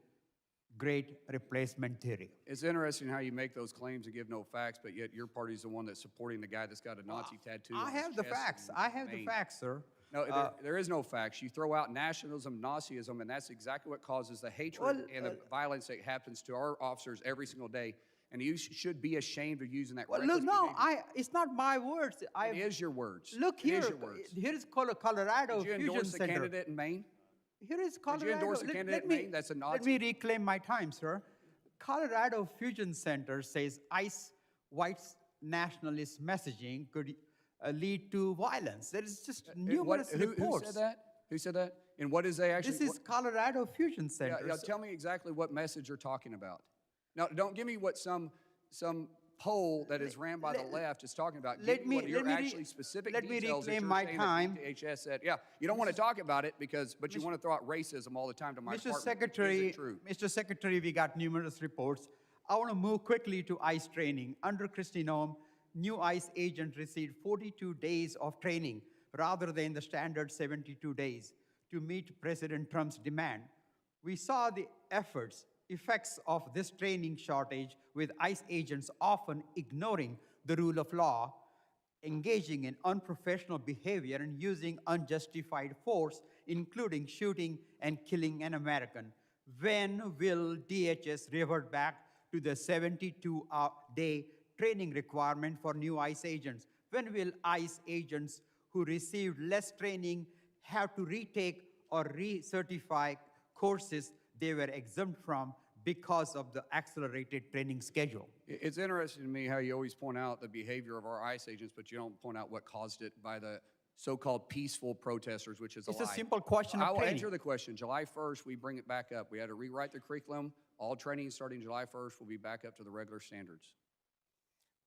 great replacement theory? It's interesting how you make those claims and give no facts, but yet your party's the one that's supporting the guy that's got a Nazi tattoo. I on his have the chest facts. and I have the vein. facts, sir. No, there is no facts. You throw out nationalism, Nazism, and that's exactly what causes the hatred Well, and the violence that happens to our officers every single day. And you should be ashamed of using that Well, reckless look, no, behavior. it's not my words. It is your words. Look It here. is your words. Here is Colorado Did you Fusion endorse the Center. candidate in Maine? Here is Colorado. endorse a candidate in Maine that's a Let Nazi? me reclaim my time, sir. Colorado Fusion Center says ICE white nationalist messaging could lead to violence. There is just numerous Who reports. said that? Who said that? And what is they actually? This is Colorado Fusion Center. Yeah, tell me exactly what message you're talking about. Now, don't give me what some poll that is ran by the left is talking about. Give me what your actually specific let me details that reclaim you're my saying time. that DHS said. Yeah, you don't want to talk about it but you want to throw out racism all the time to my Mr. department. Secretary, Is it true? Mr. Secretary, we got numerous reports. I want to move quickly to ICE training. Under Kristi Noem, new ICE agent received 42 days of training rather than the standard 72 days to meet President Trump's demand. We saw the effects of this training shortage with ICE agents often ignoring the rule of law, engaging in unprofessional behavior and using unjustified force, including shooting and killing an American. When will DHS revert back to the 72-day training requirement for new ICE agents? When will ICE agents who received less training have to retake or recertify courses they were exempt from because of the accelerated training schedule? It's interesting to me how you always point out the behavior of our ICE agents, but you don't point out what caused it by the so-called peaceful protesters, which is a lie. It's a simple question of I will training. answer the question. July 1st, we bring it back up. We had to rewrite the curriculum. All training starting July 1st will be back up to the regular standards.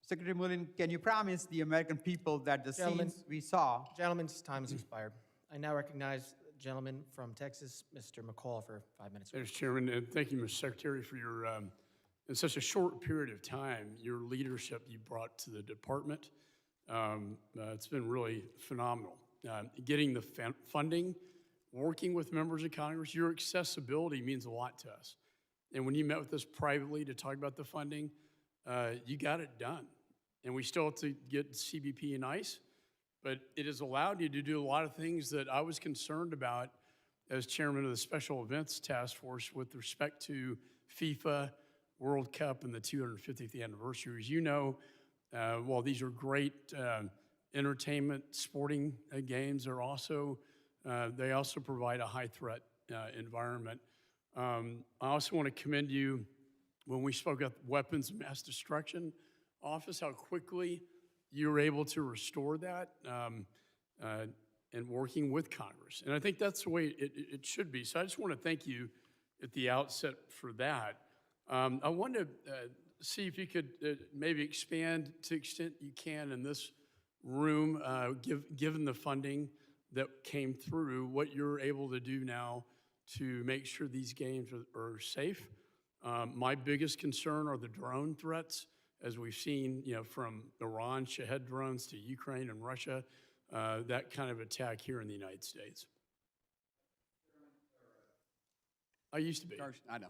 Secretary Mullin, can you promise the American people that the Gentlemen. scenes we saw? Gentlemen's time has expired. I now recognize the gentleman from Texas, Mr. McCall, for 5 minutes. Mr. Chairman, and thank you, Mr. Secretary, for your, in such a short period of time, your leadership you brought to the department. It's been really phenomenal. Getting the funding, working with members of Congress, your accessibility means a lot to us. And when you met with us privately to talk about the funding, you got it done. And we still have to get CBP and ICE, but it has allowed you to do a lot of things that I was concerned about as chairman of the Special Events Task Force with respect to FIFA, World Cup, and the 250th anniversary. As you know, while these are great entertainment, sporting games, they also provide a high-threat environment. I also want to commend you when we spoke at Weapons of Mass Destruction Office, how quickly you were able to restore that and working with Congress. And I think that's the way it should be. So I just want to thank you at the outset for that. I wanted to see if you could maybe expand to the extent you can in this room, given the funding that came through, what you're able to do now to make sure these games are safe. My biggest concern are the drone threats, as we've seen, from Iran, Shahed drones, to Ukraine and Russia, that kind of attack here in the United States. I used to be. I know.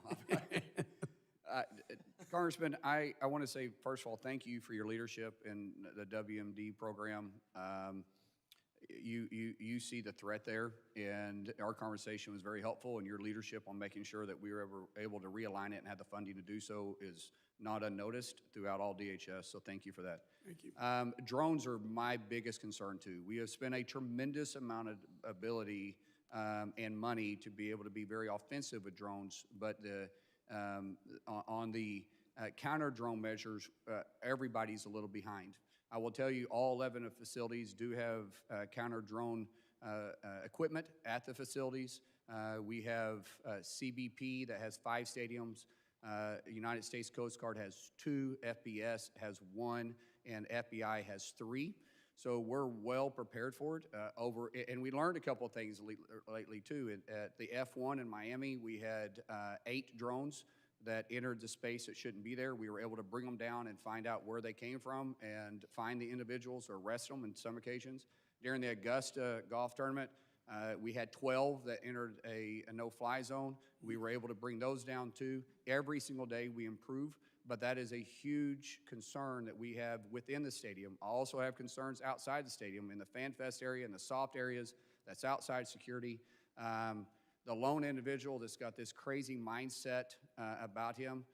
Congressman, I want to say, first of all, thank you for your leadership in the WMD program. you see the threat there, and our conversation was very helpful, and your leadership on making sure that we were able to realign it and have the funding to do so is not unnoticed throughout all DHS, so thank you for that. Thank you. Drones are my biggest concern too. We have spent a tremendous amount of ability and money to be able to be very offensive with drones, but on the counter drone measures, everybody's a little behind. I will tell you, all 11 of facilities do have counter drone equipment at the facilities. We have CBP that has 5 stadiums. United States Coast Guard has 2, FBS has 1, and FBI has 3. So we're well prepared for it. And we learned a couple of things lately too. At the F1 in Miami, we had 8 drones that entered the space that shouldn't be there. We were able to bring them down and find out where they came from and find the individuals or arrest them in some occasions. During the Augusta golf tournament, we had 12 that entered a no-fly zone. We were able to bring those down too. Every single day we improve, but that is a huge concern that we have within the stadium. I also have concerns outside the stadium in the Fan Fest area and the soft areas that's outside security. The lone individual that's got this crazy mindset about him,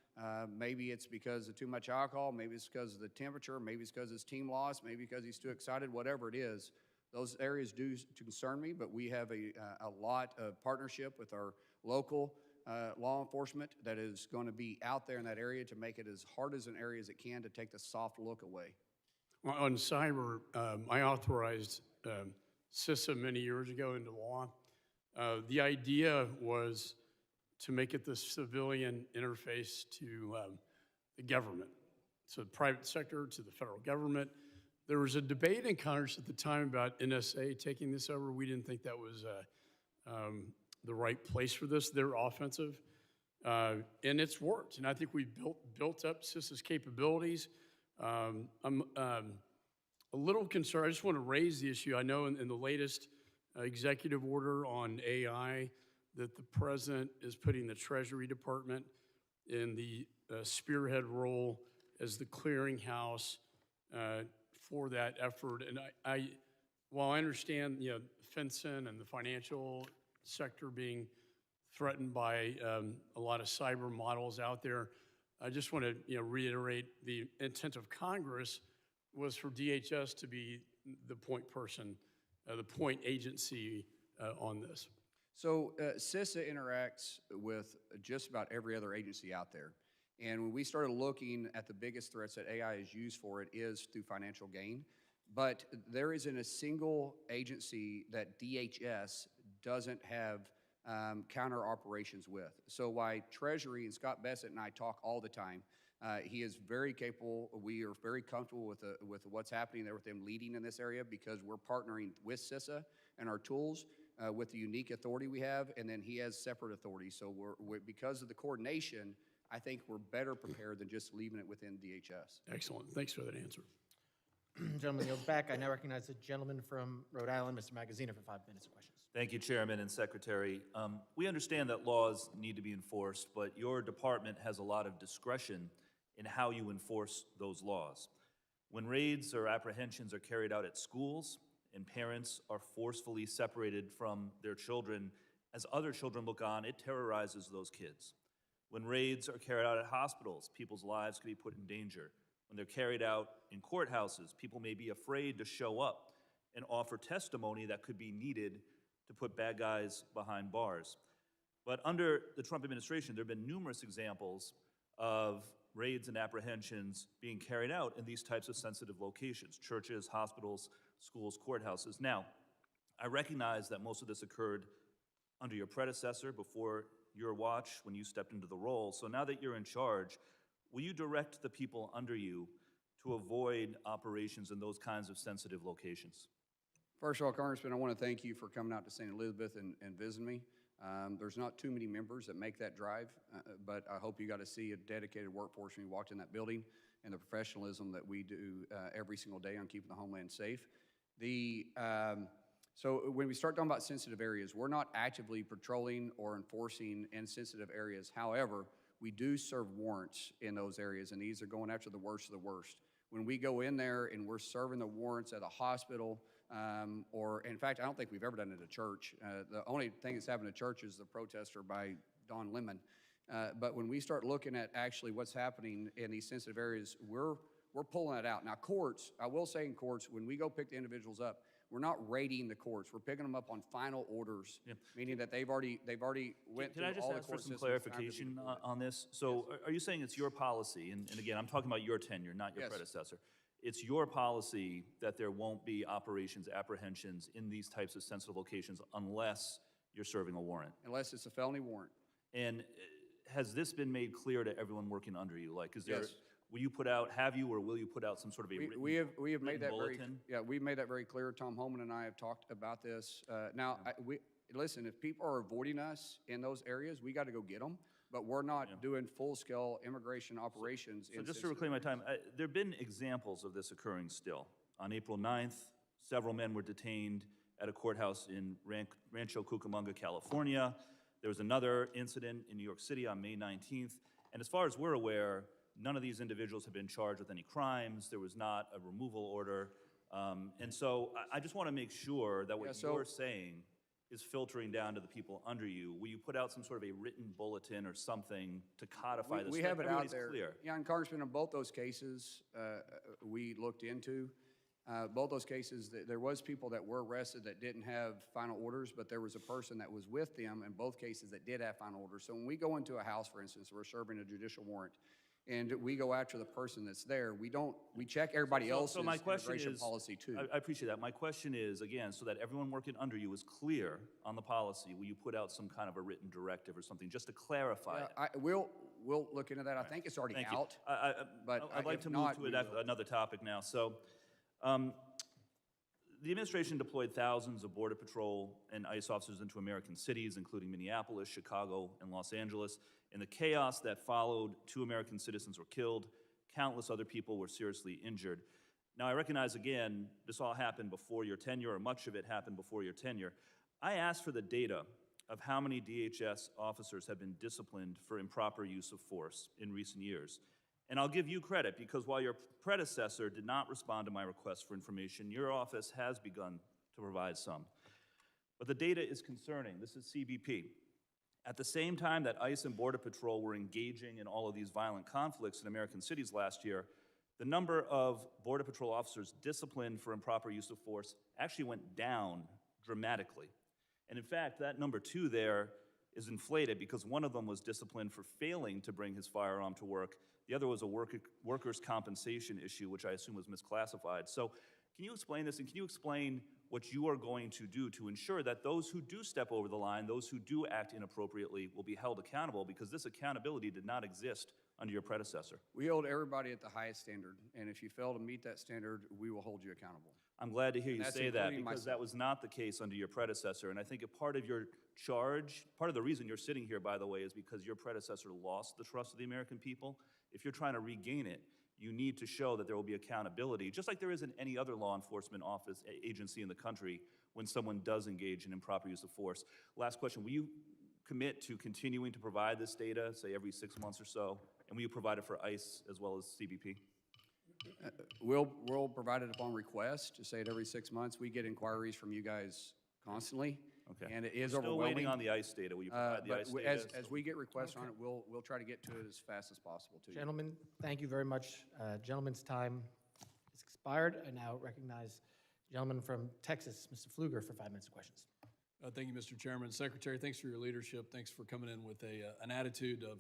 maybe it's because of too much alcohol, maybe it's because of the temperature, maybe it's because his team lost, maybe because he's too excited, whatever it is. Those areas do concern me, but we have a lot of partnership with our local law enforcement that is going to be out there in that area to make it as hard as an area as it can to take the soft look away. Well, on cyber, I authorized CISA many years ago into law. The idea was to make it the civilian interface to the government, so the private sector to the federal government. There was a debate in Congress at the time about NSA taking this over. We didn't think that was the right place for this. They're offensive, and it's worked. And I think we've built up CISA's capabilities. I'm a little concerned. I just want to raise the issue. I know in the latest executive order on AI that the president is putting the Treasury Department in the spearhead role as the clearinghouse for that effort. And while I understand, FinCEN and the financial sector being threatened by a lot of cyber models out there, I just want to reiterate the intent of Congress was for DHS to be the point person, the point agency on this. So CISA interacts with just about every other agency out there. And when we started looking at the biggest threats that AI is used for, it is through financial gain. But there isn't a single agency that DHS doesn't have counter operations with. So why Treasury and Scott Bessett and I talk all the time, he is very capable. We are very comfortable with what's happening there with them leading in this area because we're partnering with CISA and our tools with the unique authority we have, and then he has separate authority. So because of the coordination, I think we're better prepared than just leaving it within DHS. Excellent. Thanks for that answer. Gentleman yields back. I now recognize the gentleman from Rhode Island, Mr. Magaziner, for 5 minutes of questions. Thank you, Chairman and Secretary. We understand that laws need to be enforced, but your department has a lot of discretion in how you enforce those laws. When raids or apprehensions are carried out at schools and parents are forcefully separated from their children as other children look on, it terrorizes those kids. When raids are carried out at hospitals, people's lives could be put in danger. When they're carried out in courthouses, people may be afraid to show up and offer testimony that could be needed to put bad guys behind bars. But under the Trump administration, there have been numerous examples of raids and apprehensions being carried out in these types of sensitive locations: churches, hospitals, schools, courthouses. Now, I recognize that most of this occurred under your predecessor, before your watch, when you stepped into the role. So now that you're in charge, will you direct the people under you to avoid operations in those kinds of sensitive locations? First of all, Congressman, I want to thank you for coming out to St. Elizabeth and visiting me. There's not too many members that make that drive, but I hope you got to see a dedicated workforce when you walked in that building and the professionalism that we do every single day on keeping the homeland safe. So when we start talking about sensitive areas, we're not actively patrolling or enforcing in sensitive areas. However, we do serve warrants in those areas, and these are going after the worst of the worst. When we go in there and we're serving the warrants at a hospital, or in fact, I don't think we've ever done it at a church. The only thing that's happened at church is the protester by Don Lemon. But when we start looking at actually what's happening in these sensitive areas, we're pulling it out. Now, courts, I will say in courts, when we go pick the individuals up, we're not raiding the courts. We're picking them up on final orders, meaning that they've already went Can through I just all the ask for court some systems. It's time to be clarification deployed. on this? So are you saying it's your policy, and again, I'm talking about your tenure, not your Yes. predecessor. It's your policy that there won't be operations, apprehensions in these types of sensitive locations unless you're serving a warrant? Unless it's a felony warrant. And has this been made clear to everyone working under you? Like, is there, Yes. will you put out, have you, or will you put out some sort of a written We have made written that very, bulletin? yeah, we've made that very clear. Tom Homan and I have talked about this. Now, listen, if people are avoiding us in those areas, we got to go get them, but we're not doing full-scale immigration operations. So in just to sensitive reclaim my time, there have been examples of this occurring still. On April 9th, several men were detained at a courthouse in Rancho Cucamonga, California. There was another incident in New York City on May 19th. And as far as we're aware, none of these individuals have been charged with any crimes. There was not a removal order. And so I just want to make sure that what you're saying is filtering down to the people under you. Will you put out some sort of a written bulletin or something to codify this? We so that have it out everybody's there. Clear? Yeah, and Congressman, in both those cases, we looked into. Both those cases, there was people that were arrested that didn't have final orders, but there was a person that was with them in both cases that did have final orders. So when we go into a house, for instance, we're serving a judicial warrant, and we go after the person that's there, we check everybody else's So my question immigration is, policy too. I appreciate that. My question is, again, so that everyone working under you is clear on the policy, will you put out some kind of a written directive or something, just to clarify it? We'll look into that. I think it's already Thank you. out. but I'd like if to not, move we to will. another topic now. So, the administration deployed thousands of Border Patrol and ICE officers into American cities, including Minneapolis, Chicago, and Los Angeles. In the chaos that followed, 2 American citizens were killed. Countless other people were seriously injured. Now, I recognize, again, this all happened before your tenure, or much of it happened before your tenure. I asked for the data of how many DHS officers have been disciplined for improper use of force in recent years. And I'll give you credit, because while your predecessor did not respond to my request for information, your office has begun to provide some. But the data is concerning. This is CBP. At the same time that ICE and Border Patrol were engaging in all of these violent conflicts in American cities last year, the number of Border Patrol officers disciplined for improper use of force actually went down dramatically. And in fact, that number 2 there is inflated because one of them was disciplined for failing to bring his firearm to work. The other was a workers' compensation issue, which I assume was misclassified. So can you explain this, and can you explain what you are going to do to ensure that those who do step over the line, those who do act inappropriately, will be held accountable, because this accountability did not exist under your predecessor? We hold everybody at the highest standard, and if you fail to meet that standard, we will hold you accountable. I'm glad to hear you that's say that, including because myself. that was not the case under your predecessor. And I think a part of your charge, part of the reason you're sitting here, by the way, is because your predecessor lost the trust of the American people. If you're trying to regain it, you need to show that there will be accountability, just like there is in any other law enforcement office agency in the country when someone does engage in improper use of force. Last question, will you commit to continuing to provide this data, say every 6 months or so? And will you provide it for ICE as well as CBP? We'll provide it upon request, to say it every 6 months. We get inquiries from you guys constantly, Okay. and it is Still overwhelming. waiting on the ICE data. Will you provide the But ICE data? as we get requests on it, we'll try to get to it as fast as possible to you. Gentlemen, thank you very much. Gentleman's time is expired. I now recognize gentleman from Texas, Mr. Pfluger, for 5 minutes of questions. Thank you, Mr. Chairman. Secretary, thanks for your leadership. Thanks for coming in with an attitude of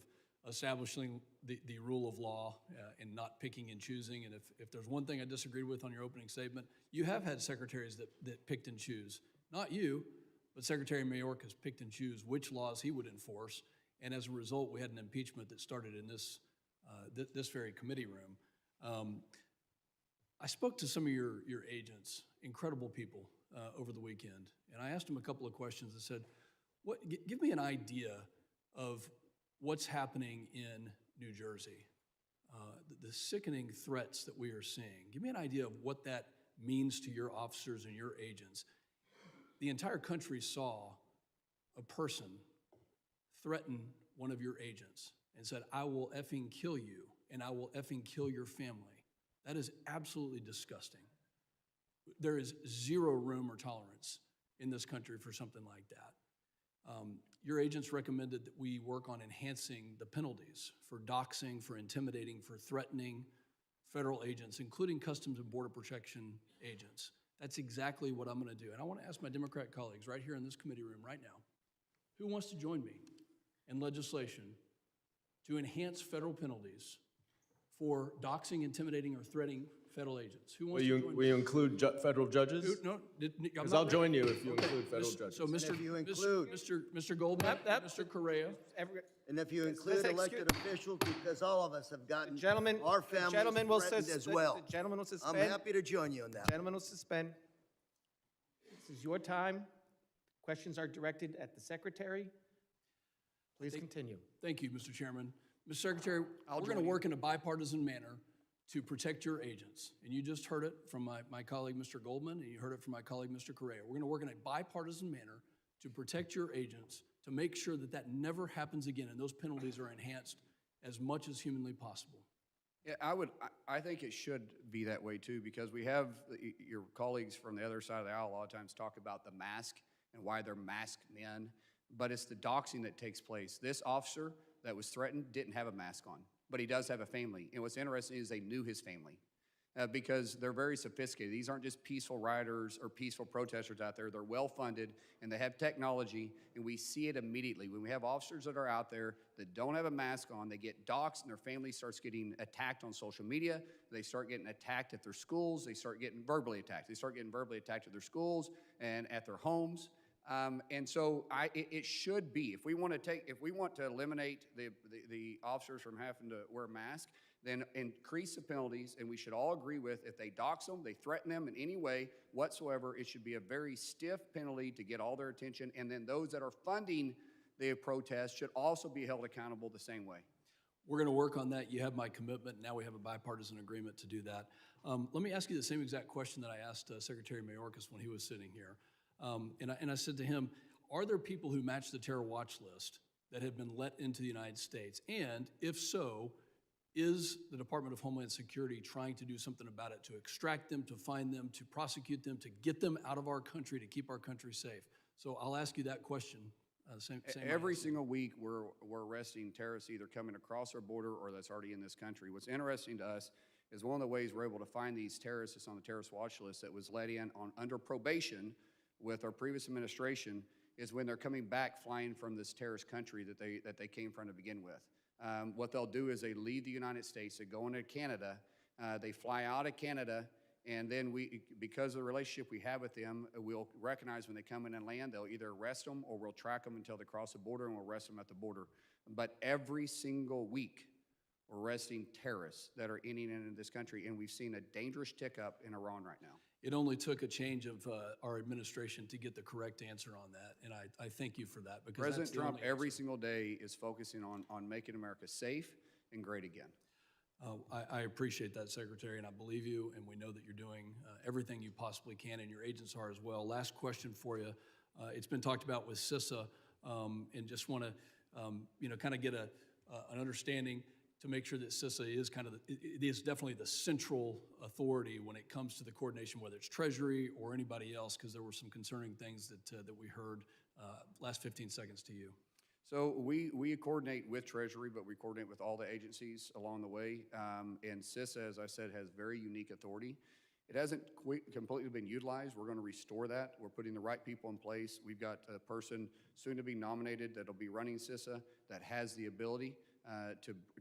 establishing the rule of law and not picking and choosing. And if there's one thing I disagreed with on your opening statement, you have had secretaries that picked and choose. Not you, but Secretary Mayorkas picked and choose which laws he would enforce. And as a result, we had an impeachment that started in this very committee room. I spoke to some of your agents, incredible people, over the weekend, and I asked them a couple of questions. I said, give me an idea of what's happening in New Jersey, the sickening threats that we are seeing. Give me an idea of what that means to your officers and your agents. The entire country saw a person threaten one of your agents and said, "I will effing kill you, and I will effing kill your family." That is absolutely disgusting. There is zero room or tolerance in this country for something like that. Your agents recommended that we work on enhancing the penalties for doxing, for intimidating, for threatening federal agents, including Customs and Border Protection agents. That's exactly what I'm going to do. And I want to ask my Democrat colleagues right here in this committee room right now, who wants to join me in legislation to enhance federal penalties for doxing, intimidating, or threatening federal agents? Who wants to join me? Will you include federal judges? No, I'm Because not I'll ready. join you if you include federal judges. So, Mr. if you include- Mr. Goldman, Mr. Correa, And if you include elected officials, because all of us have gotten Gentlemen, our the families gentleman will threatened as well. The gentleman will I'm suspend. happy to join you on that. Gentleman will suspend. This is your time. Questions are directed at the secretary. Please continue. thank you, Mr. Chairman. Mr. Secretary, we're going to work in a bipartisan manner to protect your agents. And you just heard it from my colleague, Mr. Goldman, and you heard it from my colleague, Mr. Correa. We're going to work in a bipartisan manner to protect your agents, to make sure that that never happens again, and those penalties are enhanced as much as humanly possible. Yeah, I think it should be that way too, because we have your colleagues from the other side of the aisle a lot of times talk about the mask and why they're masked men, but it's the doxing that takes place. This officer that was threatened didn't have a mask on, but he does have a family. And what's interesting is they knew his family because they're very sophisticated. These aren't just peaceful rioters or peaceful protesters out there. They're well-funded and they have technology, and we see it immediately. When we have officers that are out there that don't have a mask on, they get doxxed and their family starts getting attacked on social media. They start getting attacked at their schools. They start getting verbally attacked. They start getting verbally attacked at their schools and at their homes. And so it should be, if we want to eliminate the officers from having to wear a mask, then increase the penalties, and we should all agree with, if they dox them, they threaten them in any way whatsoever, it should be a very stiff penalty to get all their attention, and then those that are funding the protest should also be held accountable the same way. We're going to work on that. You have my commitment. Now we have a bipartisan agreement to do that. Let me ask you the same exact question that I asked Secretary Mayorkas when he was sitting here. And I said to him, are there people who match the terror watch list that have been let into the United States? And if so, is the Department of Homeland Security trying to do something about it, to extract them, to find them, to prosecute them, to get them out of our country, to keep our country safe? So I'll ask you that question. Every single week, we're arresting terrorists either coming across our border or that's already in this country. What's interesting to us is one of the ways we're able to find these terrorists that's on the terrorist watch list that was let in under probation with our previous administration is when they're coming back flying from this terrorist country that they came from to begin with. What they'll do is they leave the United States, they go into Canada, they fly out of Canada, and then because of the relationship we have with them, we'll recognize when they come in and land, they'll either arrest them or we'll track them until they cross the border, and we'll arrest them at the border. But every single week, we're arresting terrorists that are entering into this country, and we've seen a dangerous tick up in Iran right now. It only took a change of our administration to get the correct answer on that, and I thank you for that. Because President Trump every single day is focusing on making America safe and great again. I appreciate that, Secretary, and I believe you, and we know that you're doing everything you possibly can, and your agents are as well. Last question for you. It's been talked about with CISA, and just want to kind of get an understanding to make sure that CISA is it is definitely the central authority when it comes to the coordination, whether it's Treasury or anybody else, because there were some concerning things that we heard. Last 15 seconds to you. So we coordinate with Treasury, but we coordinate with all the agencies along the way. And CISA, as I said, has very unique authority. It hasn't completely been utilized. We're going to restore that. We're putting the right people in place. We've got a person soon to be nominated that'll be running CISA that has the ability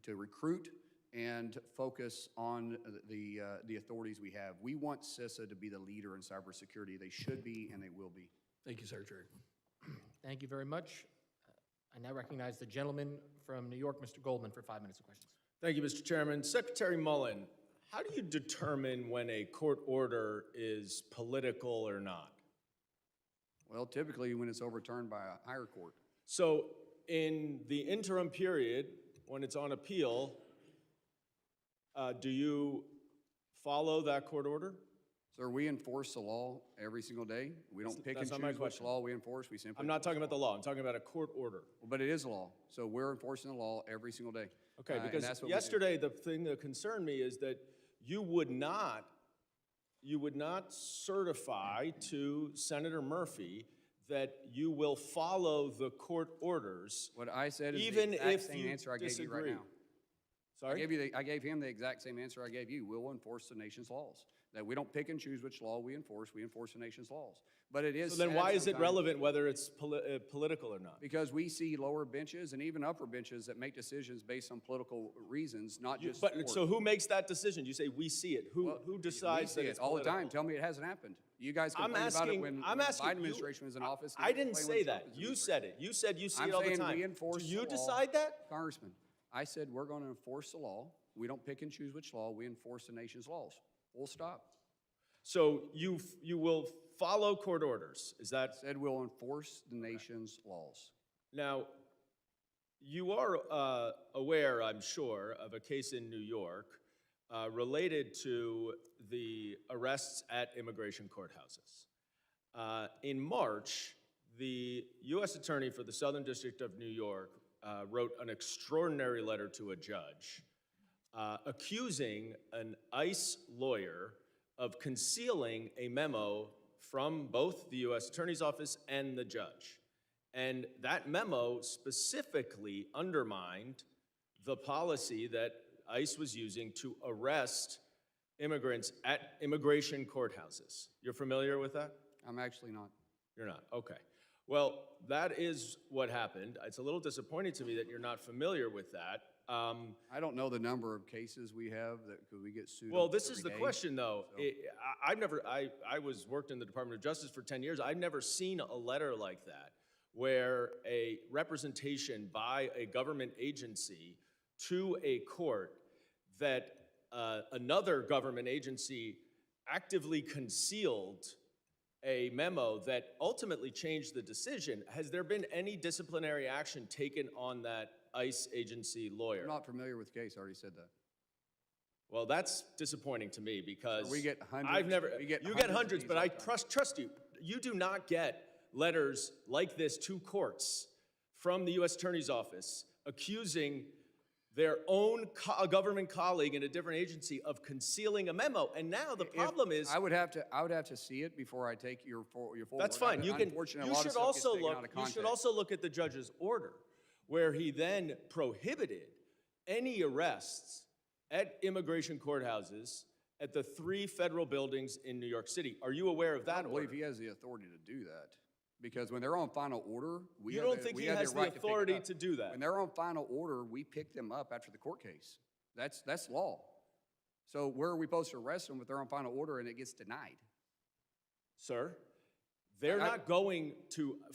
to recruit and focus on the authorities we have. We want CISA to be the leader in cybersecurity. They should be, and they will be. Thank you, Secretary. Thank you very much. I now recognize the gentleman from New York, Mr. Goldman, for 5 minutes of questions. Thank you, Mr. Chairman. Secretary Mullin, how do you determine when a court order is political or not? Well, typically when it's overturned by a higher court. So in the interim period, when it's on appeal, do you follow that court order? Sir, we enforce the law every single day. We don't pick and That's not my choose which question. law we enforce. We simply I'm not enforce talking about the law. I'm talking about a court order. But it is a law. So we're enforcing the law every single day. Okay, And because that's what we do. yesterday the thing that concerned me is that you would not you would not certify to Senator Murphy that you will follow the court orders, What I said is the even exact if same you answer I gave you right disagree. now. Sorry? I gave him the exact same answer I gave you. We'll enforce the nation's laws. That we don't pick and choose which law we enforce the nation's laws. But it is So then sad why is it sometimes relevant whether it's political or not? Because we see lower benches and even upper benches that make decisions based on political reasons, not just But, sport. so who makes that decision? You say we see it. Well, Who we decides see that it it's all the political? time. Tell me it hasn't happened. You guys I'm complained about it asking, when I'm the asking Biden you- administration was in office. and I you didn't complained say when that. Trump was You in said it. You said you see I'm it all the saying time. we enforce Do you the law. decide that? Congressman, I said we're going to enforce the law. We don't pick and choose which law. We enforce the nation's laws. Full stop. So you will follow court orders. Is that? Said we'll enforce the nation's laws. Now, you are aware, I'm sure, of a case in New York related to the arrests at immigration courthouses. In March, the U.S. Attorney for the Southern District of New York wrote an extraordinary letter to a judge accusing an ICE lawyer of concealing a memo from both the U.S. Attorney's Office and the judge. And that memo specifically undermined the policy that ICE was using to arrest immigrants at immigration courthouses. You're familiar with that? I'm actually not. You're not, okay. Well, that is what happened. It's a little disappointing to me that you're not familiar with that. I don't know the number of cases we have that could we get sued. Well, on this is every the day. question, though. So- I worked in the Department of Justice for 10 years. I've never seen a letter like that where a representation by a government agency to a court that another government agency actively concealed a memo that ultimately changed the decision. Has there been any disciplinary action taken on that ICE agency lawyer? I'm not familiar with the case. I already said that. Well, that's disappointing to me because we get hundreds- I've never. we get you hundreds get of hundreds, these but all I the time. trust you. You do not get letters like this to courts from the U.S. Attorney's Office accusing their own government colleague in a different agency of concealing a memo. And now the problem is. I would have to see it before I take your full. That's fine. You can. Unfortunately, You a lot of should stuff gets also taken out look. of You should context. also look at the judge's order, where he then prohibited any arrests at immigration courthouses at the 3 federal buildings in New York City. Are you aware of I that don't order? believe he has the authority to do that. Because when they're on final order, we You have don't the- think we he have has the right to pick it authority up. to do that? When they're on final order, we pick them up after the court case. That's law. So where are we supposed to arrest them if they're on final order and it gets denied? Sir, they're not going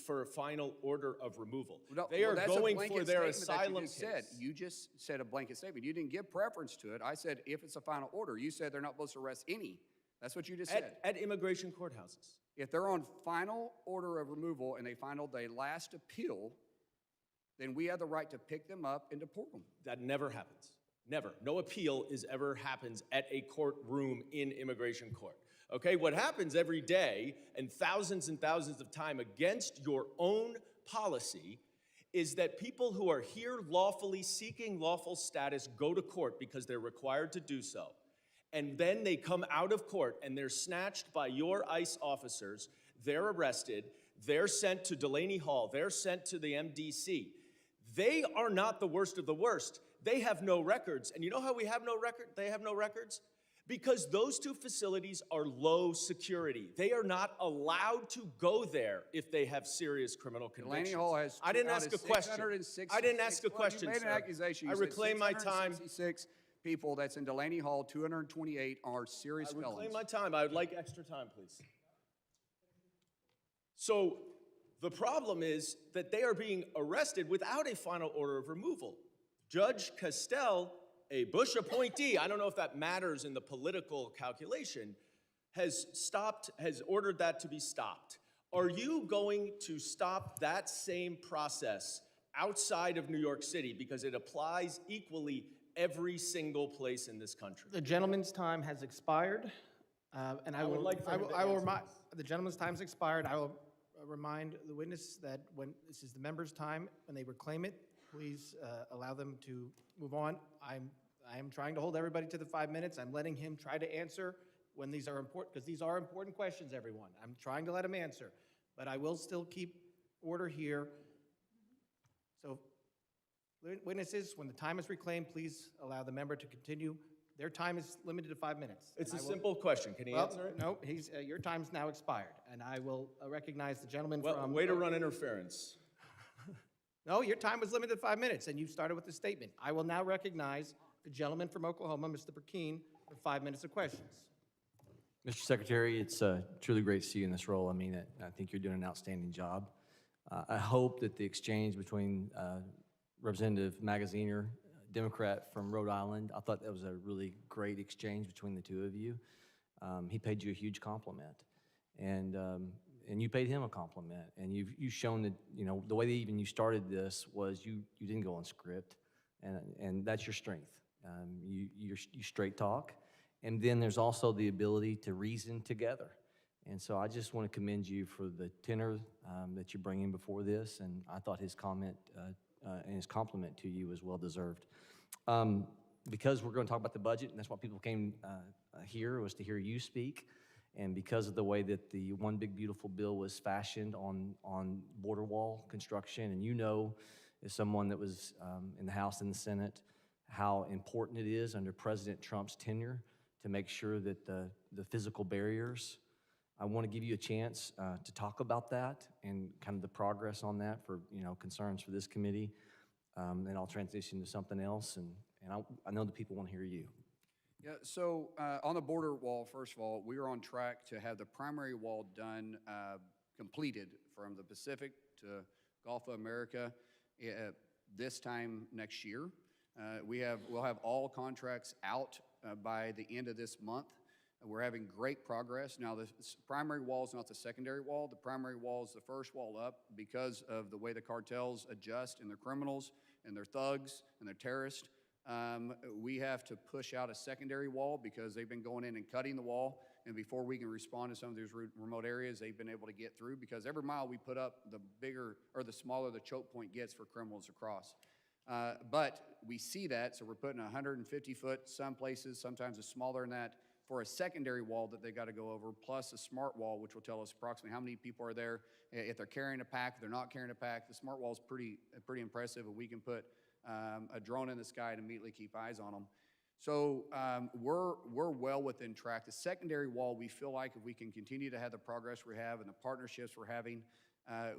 for a final order of removal. No, They are well, that's a going blanket for their statement that asylum you just said. case. You just said a blanket statement. You didn't give preference to it. I said if it's a final order. You said they're not supposed to arrest any. That's what you just said. At immigration courthouses. If they're on final order of removal and they filed their last appeal, then we have the right to pick them up and deport them. That never happens. Never. No appeal ever happens at a courtroom in immigration court. Okay, what happens every day and thousands of time against your own policy is that people who are here lawfully seeking lawful status go to court because they're required to do so. And then they come out of court and they're snatched by your ICE officers, they're arrested, they're sent to Delaney Hall, they're sent to the MDC. They are not the worst of the worst. They have no records. And you know how we have no record? They have no records? Because those 2 facilities are low security. They are not allowed to go there if they have serious criminal convictions. Delaney Hall has. I didn't ask a question. I didn't ask a question, You made an sir. accusation. I You said reclaim my time. 666 people that's in Delaney Hall, 228 are serious I reclaim felons. my time. I would like extra time, please. So the problem is that they are being arrested without a final order of removal. Judge Castell, a Bush appointee, I don't know if that matters in the political calculation, has ordered that to be stopped. Are you going to stop that same process outside of New York City because it applies equally every single place in this country? The gentleman's time has expired, and I would like for him to I will answer remind, the gentleman's time's expired. I will remind the witness that when this is the member's time, when they reclaim it, please allow them to move on. I am trying to hold everybody to the 5 minutes. I'm letting him try to answer when these are important, because these are important questions, everyone. I'm trying to let him answer, but I will still keep order here. So witnesses, when the time is reclaimed, please allow the member to continue. Their time is limited to 5 minutes. It's and a I will- simple question. Can he Well, answer it? no, your time's now expired, and I will recognize the gentleman Well, from. way to run interference. No, your time was limited to 5 minutes, and you started with the statement. I will now recognize the gentleman from Oklahoma, Mr. Burkeen, for 5 minutes of questions. Mr. Secretary, it's truly great to see you in this role. I mean, I think you're doing an outstanding job. I hope that the exchange between Representative Magaziner, Democrat from Rhode Island, I thought that was a really great exchange between the two of you. He paid you a huge compliment, and you paid him a compliment. And you've shown that, you know, the way that even you started this was you didn't go on script, and that's your strength. You straight talk. And then there's also the ability to reason together. And so I just want to commend you for the tenor that you're bringing before this, and I thought his comment and his compliment to you was well-deserved. Because we're going to talk about the budget, and that's why people came here, was to hear you speak, and because of the way that the One Big Beautiful Bill was fashioned on border wall construction, and you know, as someone that was in the House and the Senate, how important it is under President Trump's tenure to make sure that the physical barriers, I want to give you a chance to talk about that and kind of the progress on that for, you know, concerns for this committee. And I'll transition to something else, and I know the people want to hear you. Yeah, so on the border wall, first of all, we are on track to have the primary wall done, completed from the Pacific to Gulf of America this time next year. We'll have all contracts out by the end of this month. We're having great progress. Now, the primary wall is not the secondary wall. The primary wall is the first wall up because of the way the cartels adjust and their criminals and their thugs and their terrorists. We have to push out a secondary wall because they've been going in and cutting the wall. And before we can respond to some of these remote areas, they've been able to get through, because every mile we put up, the bigger or the smaller the choke point gets for criminals to cross. But we see that, so we're putting 150-foot, some places, sometimes it's smaller than that, for a secondary wall that they got to go over, plus a smart wall, which will tell us approximately how many people are there, if they're carrying a pack, if they're not carrying a pack. The smart wall is pretty impressive, and we can put a drone in the sky and immediately keep eyes on them. So we're well within track. The secondary wall, we feel like if we can continue to have the progress we have and the partnerships we're having,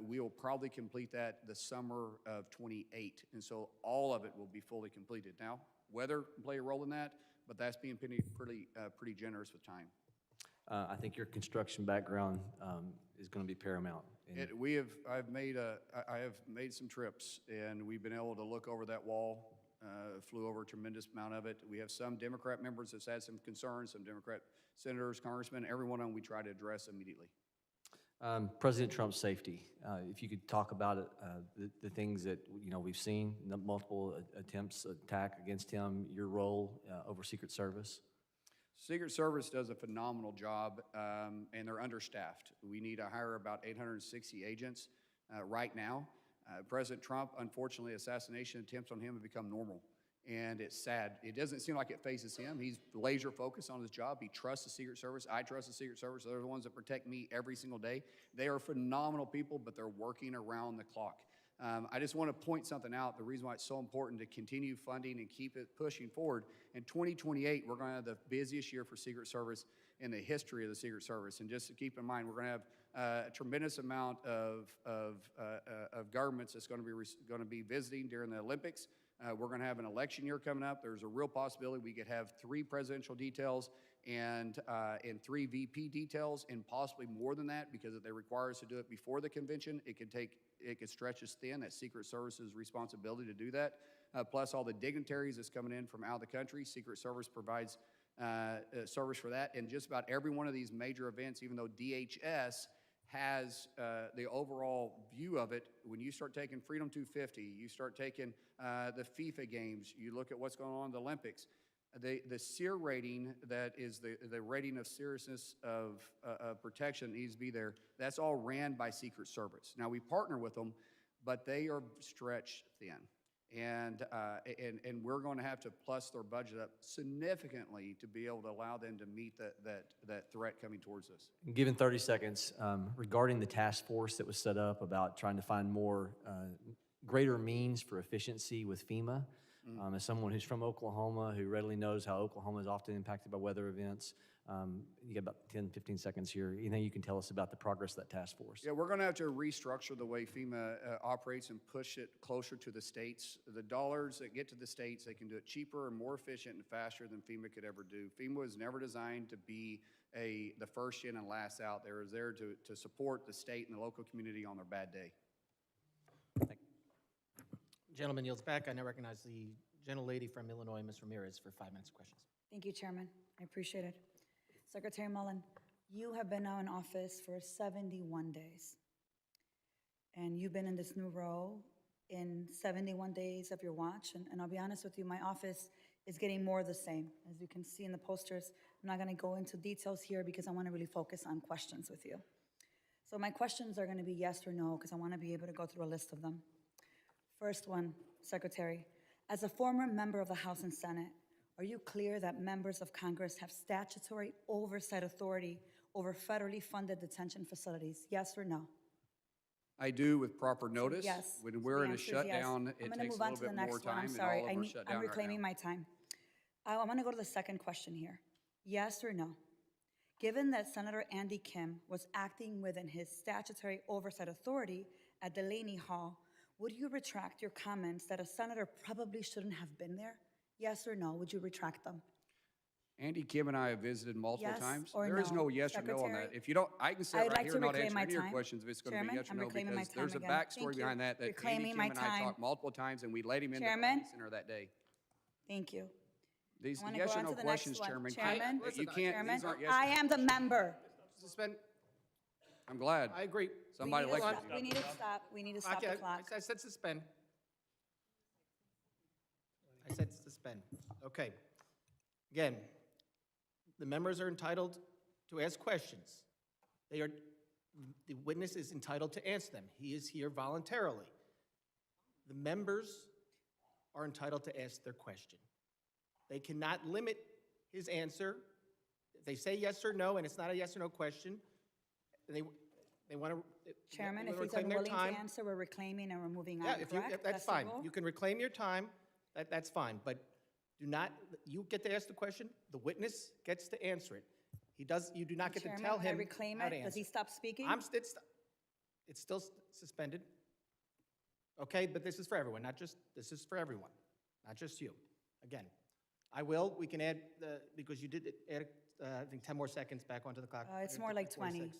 we will probably complete that the summer of 28. And so all of it will be fully completed. Now, weather can play a role in that, but that's being pretty generous with time. I think your construction background is going to be paramount. And I have made some trips, and we've been able to look over that wall. Flew over a tremendous amount of it. We have some Democrat members that's had some concerns, some Democrat senators, congressmen, every one of them we try to address immediately. President Trump's safety. If you could talk about it, the things that, you know, we've seen, the multiple attempts attack against him, your role over Secret Service. Secret Service does a phenomenal job, and they're understaffed. We need to hire about 860 agents right now. President Trump, unfortunately, assassination attempts on him have become normal, and it's sad. It doesn't seem like it faces him. He's laser focused on his job. He trusts the Secret Service. I trust the Secret Service. They're the ones that protect me every single day. They are phenomenal people, but they're working around the clock. I just want to point something out, the reason why it's so important to continue funding and keep it pushing forward. In 2028, we're going to have the busiest year for Secret Service in the history of the Secret Service. And just to keep in mind, we're going to have a tremendous amount of governments that's going to be visiting during the Olympics. We're going to have an election year coming up. There's a real possibility we could have 3 presidential details and 3 VP details, and possibly more than that, because if they require us to do it before the convention, it could stretch us thin. That's Secret Service's responsibility to do that. Plus all the dignitaries that's coming in from out of the country. Secret Service provides service for that. And just about every one of these major events, even though DHS has the overall view of it, when you start taking Freedom 250, you start taking the FIFA games, you look at what's going on in the Olympics, the SEER rating, that is the rating of seriousness of protection needs to be there. That's all ran by Secret Service. Now, we partner with them, but they are stretched thin. And we're going to have to plus their budget up significantly to be able to allow them to meet that threat coming towards us. Given 30 seconds, regarding the task force that was set up about trying to find more, greater means for efficiency with FEMA, as someone who's from Oklahoma, who readily knows how Oklahoma is often impacted by weather events, you got about 10, 15 seconds here. Anything you can tell us about the progress of that task force? Yeah, we're going to have to restructure the way FEMA operates and push it closer to the states. The dollars that get to the states, they can do it cheaper and more efficient and faster than FEMA could ever do. FEMA was never designed to be the first in and last out. They were there to support the state and the local community on their bad day. Gentleman yields back. I now recognize the gentlelady from Illinois, Ms. Ramirez, for 5 minutes of questions. Thank you, Chairman. I appreciate it. Secretary Mullin, you have been now in office for 71 days. And you've been in this new role in 71 days of your watch. And I'll be honest with you, my office is getting more of the same. As you can see in the posters, I'm not going to go into details here because I want to really focus on questions with you. So my questions are going to be yes or no because I want to be able to go through a list of them. First one, Secretary, as a former member of the House and Senate, are you clear that members of Congress have statutory oversight authority over federally funded detention facilities? Yes or no? I do with proper notice. Yes. When we're in a The answer is yes. shutdown, it takes a little bit more time, I'm and sorry. all of us shut down I'm right reclaiming now. my time. I want to go to the second question here. Yes or no? Given that Senator Andy Kim was acting within his statutory oversight authority at Delaney Hall, would you retract your comments that a senator probably shouldn't have been there? Yes or no? Would you retract them? Andy Kim and I have visited multiple Yes times. or There is no? no yes or no on that. Secretary? If you don't, I can sit I'd right like here to and not reclaim answer my any of your time. questions if it's going to be Chairman, yes or I'm no, reclaiming my because time there's a again. backstory Thank you. behind that Andy Reclaiming Kim my and I time. talked multiple times, and we let him into the Chairman? Command Center that day. Thank you. These I want to yes go or on no to the questions, next one. Chairman. Chairman, You can't, Chairman, these aren't yes I or no. am the member. Suspend. I'm glad. I agree. Somebody We need to elected stop- you. We need to stop. We need to stop the clock. I said suspend. I said suspend. Okay. Again, the members are entitled to ask questions. The witness is entitled to answer them. He is here voluntarily. The members are entitled to ask their question. They cannot limit his answer. If they say yes or no, and it's not a yes or no question, they want to. Chairman, if he's unwilling to answer, we're reclaiming and we're moving on, Yeah, if you, correct? that's the fine. rule? You can reclaim your time, that's fine, but do not, you get to ask the question, the witness gets to answer it. You do not get to Chairman, tell when I him reclaim how to it, does answer. he stop speaking? It's still suspended. Okay, but this is for everyone, this is for everyone, not just you. Again, we can add, because you did add, I think 10 more seconds back onto the clock. It's more like 20.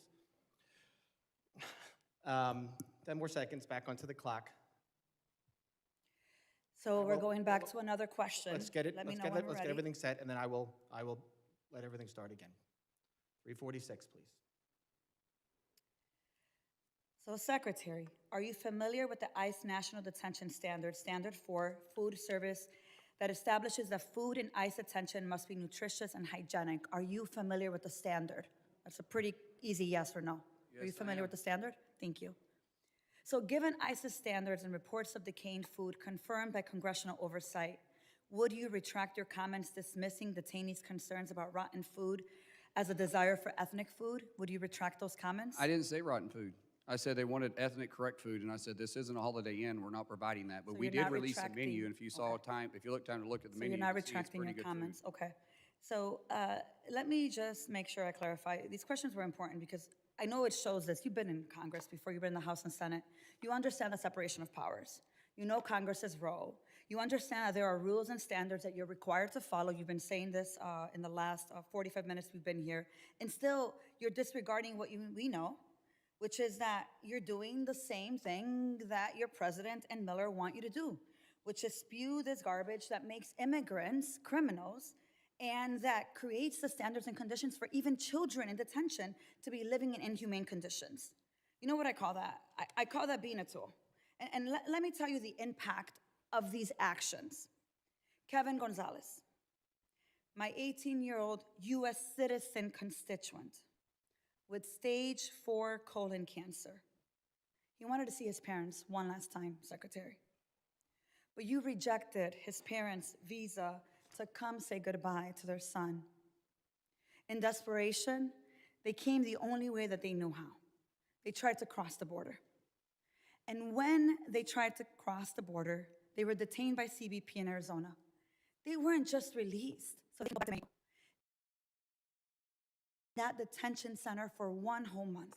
10 more seconds back onto the clock. So we're going back to another question. Let's get it, Let me let's know get when it, we're let's get ready. everything set, and then I will let everything start again. 346, please. So Secretary, are you familiar with the ICE National Detention Standard, Standard 4, Food Service, that establishes that food in ICE detention must be nutritious and hygienic? Are you familiar with the standard? That's a pretty easy yes or no. Are you Yes, I familiar am. with the standard? Thank you. So given ICE's standards and reports of decaying food confirmed by congressional oversight, would you retract your comments dismissing detainees' concerns about rotten food as a desire for ethnic food? Would you retract those comments? I didn't say rotten food. I said they wanted ethnic correct food, and I said this isn't a Holiday Inn. We're not providing that. But So we you're did not release a menu, retracting- and if you saw time, if you look time to look at the So menu, you're not you can see it's retracting your pretty good food. comments? Okay. So let me just make sure I clarify. These questions were important because I know it shows this. You've been in Congress before, you've been in the House and Senate. You understand the separation of powers. You know Congress's role. You understand that there are rules and standards that you're required to follow. You've been saying this in the last 45 minutes we've been here. And still, you're disregarding what we know, which is that you're doing the same thing that your president and Miller want you to do, which is spew this garbage that makes immigrants criminals and that creates the standards and conditions for even children in detention to be living in inhumane conditions. You know what I call that? I call that being a tool. And let me tell you the impact of these actions. Kevin Gonzalez, my 18-year-old US citizen constituent with stage 4 colon cancer. He wanted to see his parents one last time, Secretary. but you rejected his parents' visa to come say goodbye to their son. In desperation, they came the only way that they knew how. They tried to cross the border. And when they tried to cross the border, they were detained by CBP in Arizona. They weren't just released, so they go back to Mexico. That detention center for 1 whole month.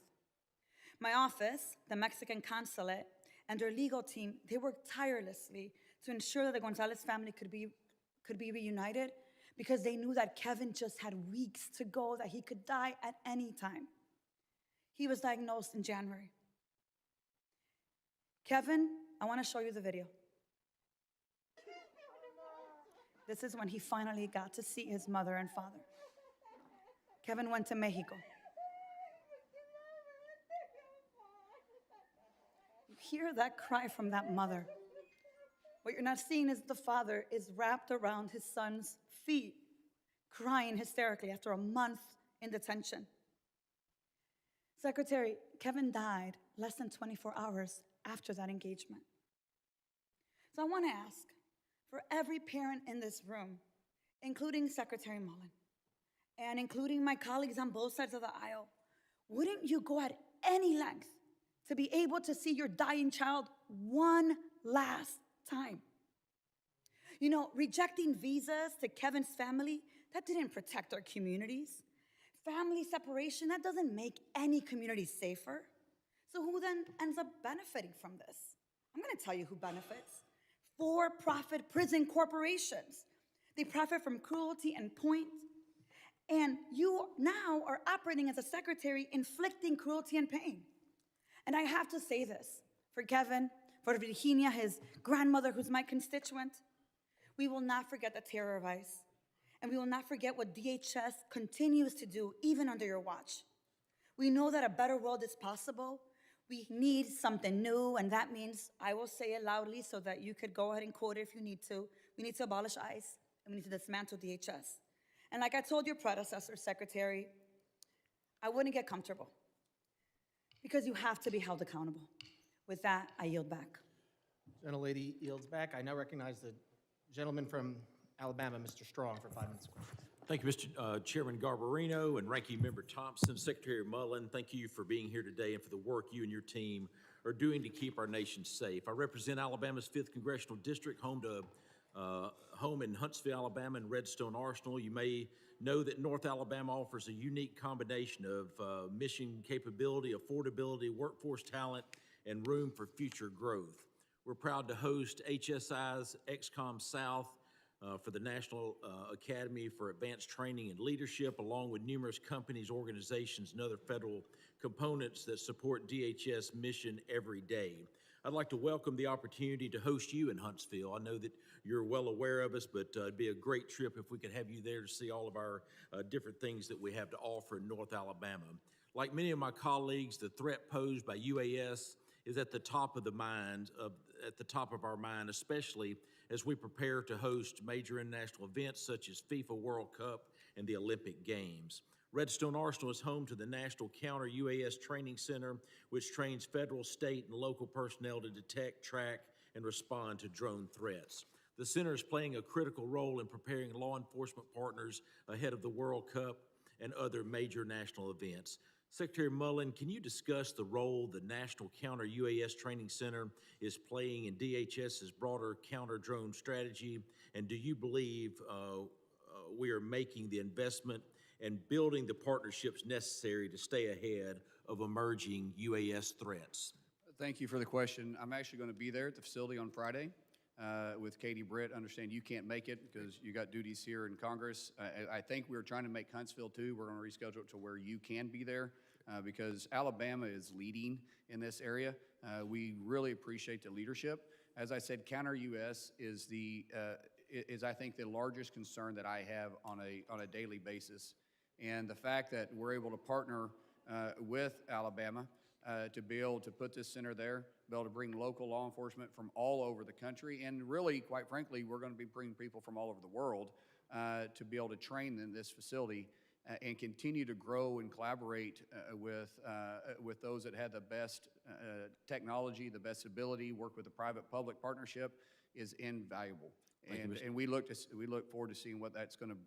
My office, the Mexican consulate, and their legal team, they worked tirelessly to ensure that the Gonzalez family could be reunited, because they knew that Kevin just had weeks to go, that he could die at any time. He was diagnosed in January. Kevin, I want to show you the video. This is when he finally got to see his mother and father. Kevin went to Mexico. You hear that cry from that mother. What you're not seeing is the father is wrapped around his son's feet, crying hysterically after a month in detention. Secretary, Kevin died less than 24 hours after that engagement. So I want to ask, for every parent in this room, including Secretary Mullin, and including my colleagues on both sides of the aisle, wouldn't you go at any length to be able to see your dying child one last time? You know, rejecting visas to Kevin's family, that didn't protect our communities. Family separation, that doesn't make any community safer. So who then ends up benefiting from this? I'm gonna tell you who benefits. For-profit prison corporations. They profit from cruelty and point. And you now are operating as a secretary, inflicting cruelty and pain. And I have to say this, for Kevin, for Virginia, his grandmother, who's my constituent, we will not forget the terror of ICE. And we will not forget what DHS continues to do, even under your watch. We know that a better world is possible. We need something new, and that means, I will say it loudly so that you could go ahead and quote it if you need to. We need to abolish ICE, and we need to dismantle DHS. And like I told your predecessor, Secretary, I wouldn't get comfortable, because you have to be held accountable. With that, I yield back. Gentlelady yields back. I now recognize the gentleman from Alabama, Mr. Strong, for 5 minutes. Thank you, Mr. Chairman Garbarino and Ranking Member Thompson. Secretary Mullin, thank you for being here today and for the work you and your team are doing to keep our nation safe. I represent Alabama's 5th Congressional District, home in Huntsville, Alabama, and Redstone Arsenal. You may know that North Alabama offers a unique combination of mission capability, affordability, workforce talent, and room for future growth. We're proud to host HSI's XCOM South for the National Academy for Advanced Training and Leadership, along with numerous companies, organizations, and other federal components that support DHS mission every day. I'd like to welcome the opportunity to host you in Huntsville. I know that you're well aware of us, but it'd be a great trip if we could have you there to see all of our different things that we have to offer in North Alabama. Like many of my colleagues, the threat posed by UAS is at the top of our mind, especially as we prepare to host major international events such as FIFA World Cup and the Olympic Games. Redstone Arsenal is home to the National Counter UAS Training Center, which trains federal, state, and local personnel to detect, track, and respond to drone threats. The center is playing a critical role in preparing law enforcement partners ahead of the World Cup and other major national events. Secretary Mullin, can you discuss the role the National Counter UAS Training Center is playing in DHS's broader counter-drone strategy? And do you believe we are making the investment and building the partnerships necessary to stay ahead of emerging UAS threats? Thank you for the question. I'm actually going to be there at the facility on Friday with Katie Britt. I understand you can't make it because you got duties here in Congress. I think we're trying to make Huntsville too. We're going to reschedule it to where you can be there because Alabama is leading in this area. We really appreciate the leadership. As I said, counter US is I think the largest concern that I have on a daily basis. And the fact that we're able to partner with Alabama to be able to put this center there, be able to bring local law enforcement from all over the country, and really, quite frankly, we're going to be bringing people from all over the world to be able to train in this facility and continue to grow and collaborate with those that have the best technology, the best ability, work with the private-public partnership, is invaluable. Thank you, Mr. And we look forward to seeing what that's going to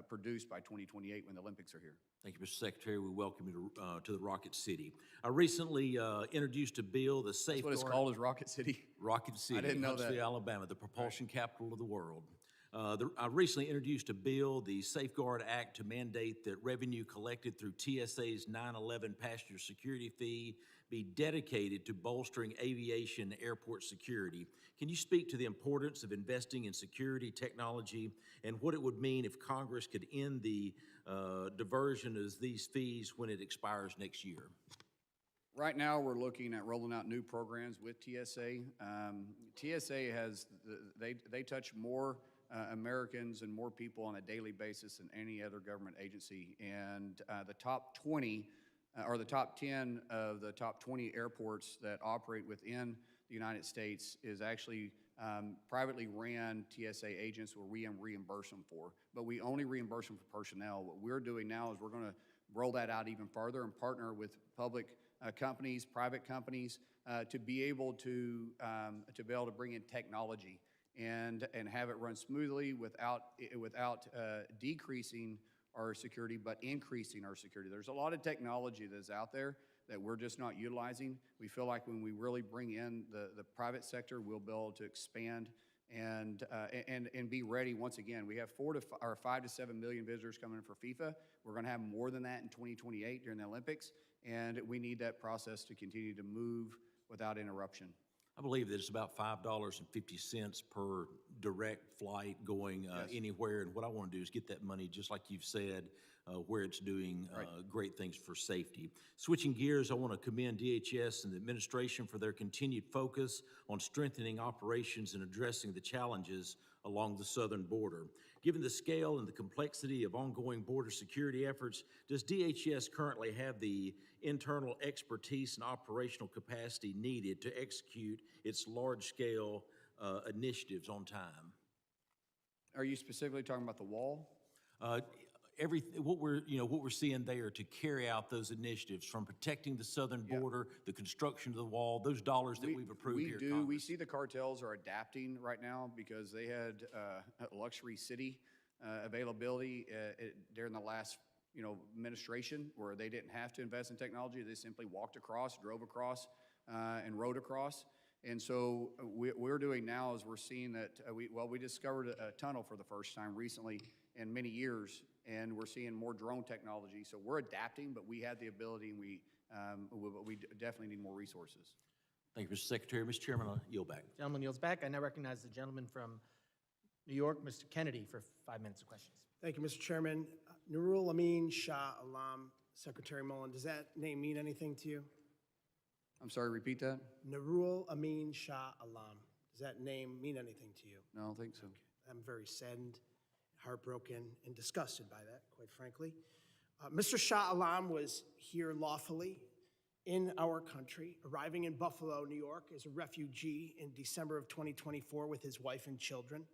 produce by 2028 when the Olympics are here. Thank you, Mr. Secretary. We welcome you to the Rocket City. I recently introduced a bill, the That's Safeguard. what it's called, is Rocket City. Rocket City, didn't know Huntsville, that. Alabama, the propulsion capital of the world. I recently introduced a bill, the Safeguard Act, to mandate that revenue collected through TSA's 9/11 passenger security fee be dedicated to bolstering aviation airport security. Can you speak to the importance of investing in security technology and what it would mean if Congress could end the diversion of these fees when it expires next year? Right now, we're looking at rolling out new programs with TSA. TSA has, they touch more Americans and more people on a daily basis than any other government agency. And the top 20, or the top 10 of the top 20 airports that operate within the United States is actually privately ran TSA agents where we reimburse them for. But we only reimburse them for personnel. What we're doing now is we're going to roll that out even further and partner with public companies, private companies, to be able to bring in technology and have it run smoothly without decreasing our security, but increasing our security. There's a lot of technology that's out there that we're just not utilizing. We feel like when we really bring in the private sector, we'll be able to expand and be ready. Once again, we have 5 to 7 million visitors coming in for FIFA. We're going to have more than that in 2028 during the Olympics, and we need that process to continue to move without interruption. I believe that it's about $5.50 per direct flight going anywhere. And what I want to do is get that money, just like you've said, where it's doing great things for safety. Switching gears, I want to commend DHS and the administration for their continued focus on strengthening operations and addressing the challenges along the southern border. Given the scale and the complexity of ongoing border security efforts, does DHS currently have the internal expertise and operational capacity needed to execute its large-scale initiatives on time? Are you specifically talking about the wall? What we're seeing there to carry out those initiatives, from protecting the southern border, the construction of the wall, those dollars that we've approved here. We see the cartels are adapting right now because they had luxury city availability during the last administration, where they didn't have to invest in technology. They simply walked across, drove across, and rode across. And so what we're doing now is we're seeing that we discovered a tunnel for the first time recently in many years, and we're seeing more drone technology. So we're adapting, but we had the ability, and we definitely need more resources. Thank you, Mr. Secretary. Mr. Chairman, I'll yield back. Gentleman yields back. I now recognize the gentleman from New York, Mr. Kennedy, for 5 minutes of questions. Thank you, Mr. Chairman. Nurul Amin Shah Alam, Secretary Mullin, does that name mean anything to you? I'm sorry, repeat that? Nurul Amin Shah Alam, does that name mean anything to you? No, I don't think so. Okay. I'm very saddened, heartbroken, and disgusted by that, quite frankly. Mr. Shah Alam was here lawfully in our country, arriving in Buffalo, New York, as a refugee in December of 2024 with his wife and children.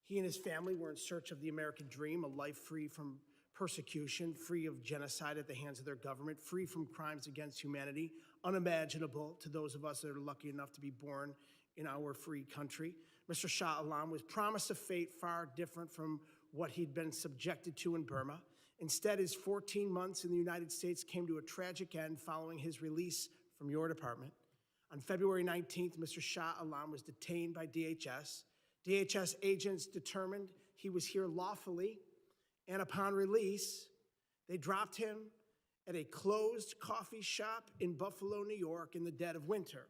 He and his family were in search of the American dream, a life free from persecution, free of genocide at the hands of their government, free from crimes against humanity, unimaginable to those of us that are lucky enough to be born in our free country. Mr. Shah Alam was promised a fate far different from what he'd been subjected to in Burma. Instead, his 14 months in the United States came to a tragic end following his release from your department. On February 19th, Mr. Shah Alam was detained by DHS. DHS agents determined he was here lawfully, and upon release, they dropped him at a closed coffee shop in Buffalo, New York in the dead of winter.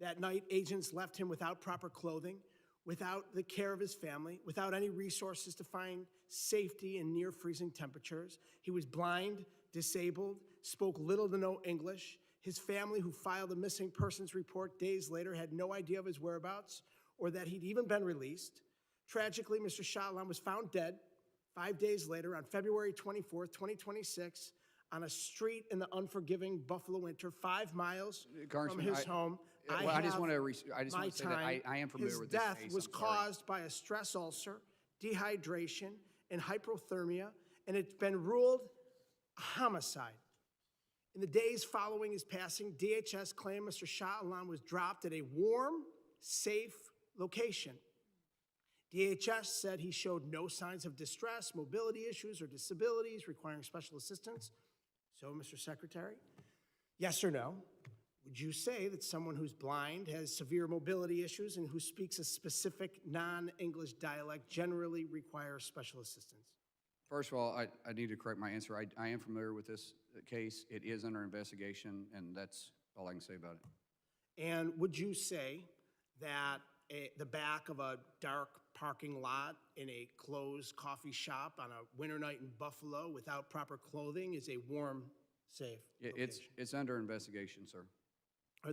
That night, agents left him without proper clothing, without the care of his family, without any resources to find safety in near freezing temperatures. He was blind, disabled, spoke little to no English. His family, who filed a missing persons report days later, had no idea of his whereabouts or that he'd even been released. Tragically, Mr. Shah Alam was found dead 5 days later on February 24th, 2026, on a street in the unforgiving Buffalo winter, 5 miles from his home. I just want to say that I am familiar with this case. His death was caused by a stress ulcer, dehydration, and hypothermia, and it's been ruled a homicide. In the days following his passing, DHS claimed Mr. Shah Alam was dropped at a warm, safe location. DHS said he showed no signs of distress, mobility issues, or disabilities requiring special assistance. So, Mr. Secretary, yes or no? Would you say that someone who's blind, has severe mobility issues, and who speaks a specific non-English dialect generally requires special assistance? First of all, I need to correct my answer. I am familiar with this case. It is under investigation, and that's all I can say about it. And would you say that the back of a dark parking lot in a closed coffee shop on a winter night in Buffalo without proper clothing is a warm, safe location? It's under investigation, sir.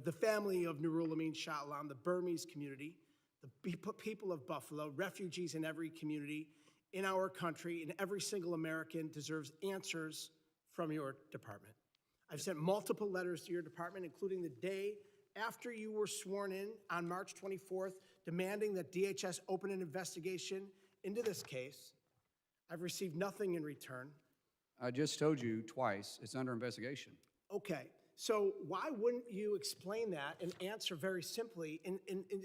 The family of Nurul Amin Shah Alam, the Burmese community, the people of Buffalo, refugees in every community in our country, and every single American deserves answers from your department. I've sent multiple letters to your department, including the day after you were sworn in on March 24th, demanding that DHS open an investigation into this case. I've received nothing in return. I just told you twice, it's under investigation. Okay, so why wouldn't you explain that and answer very simply in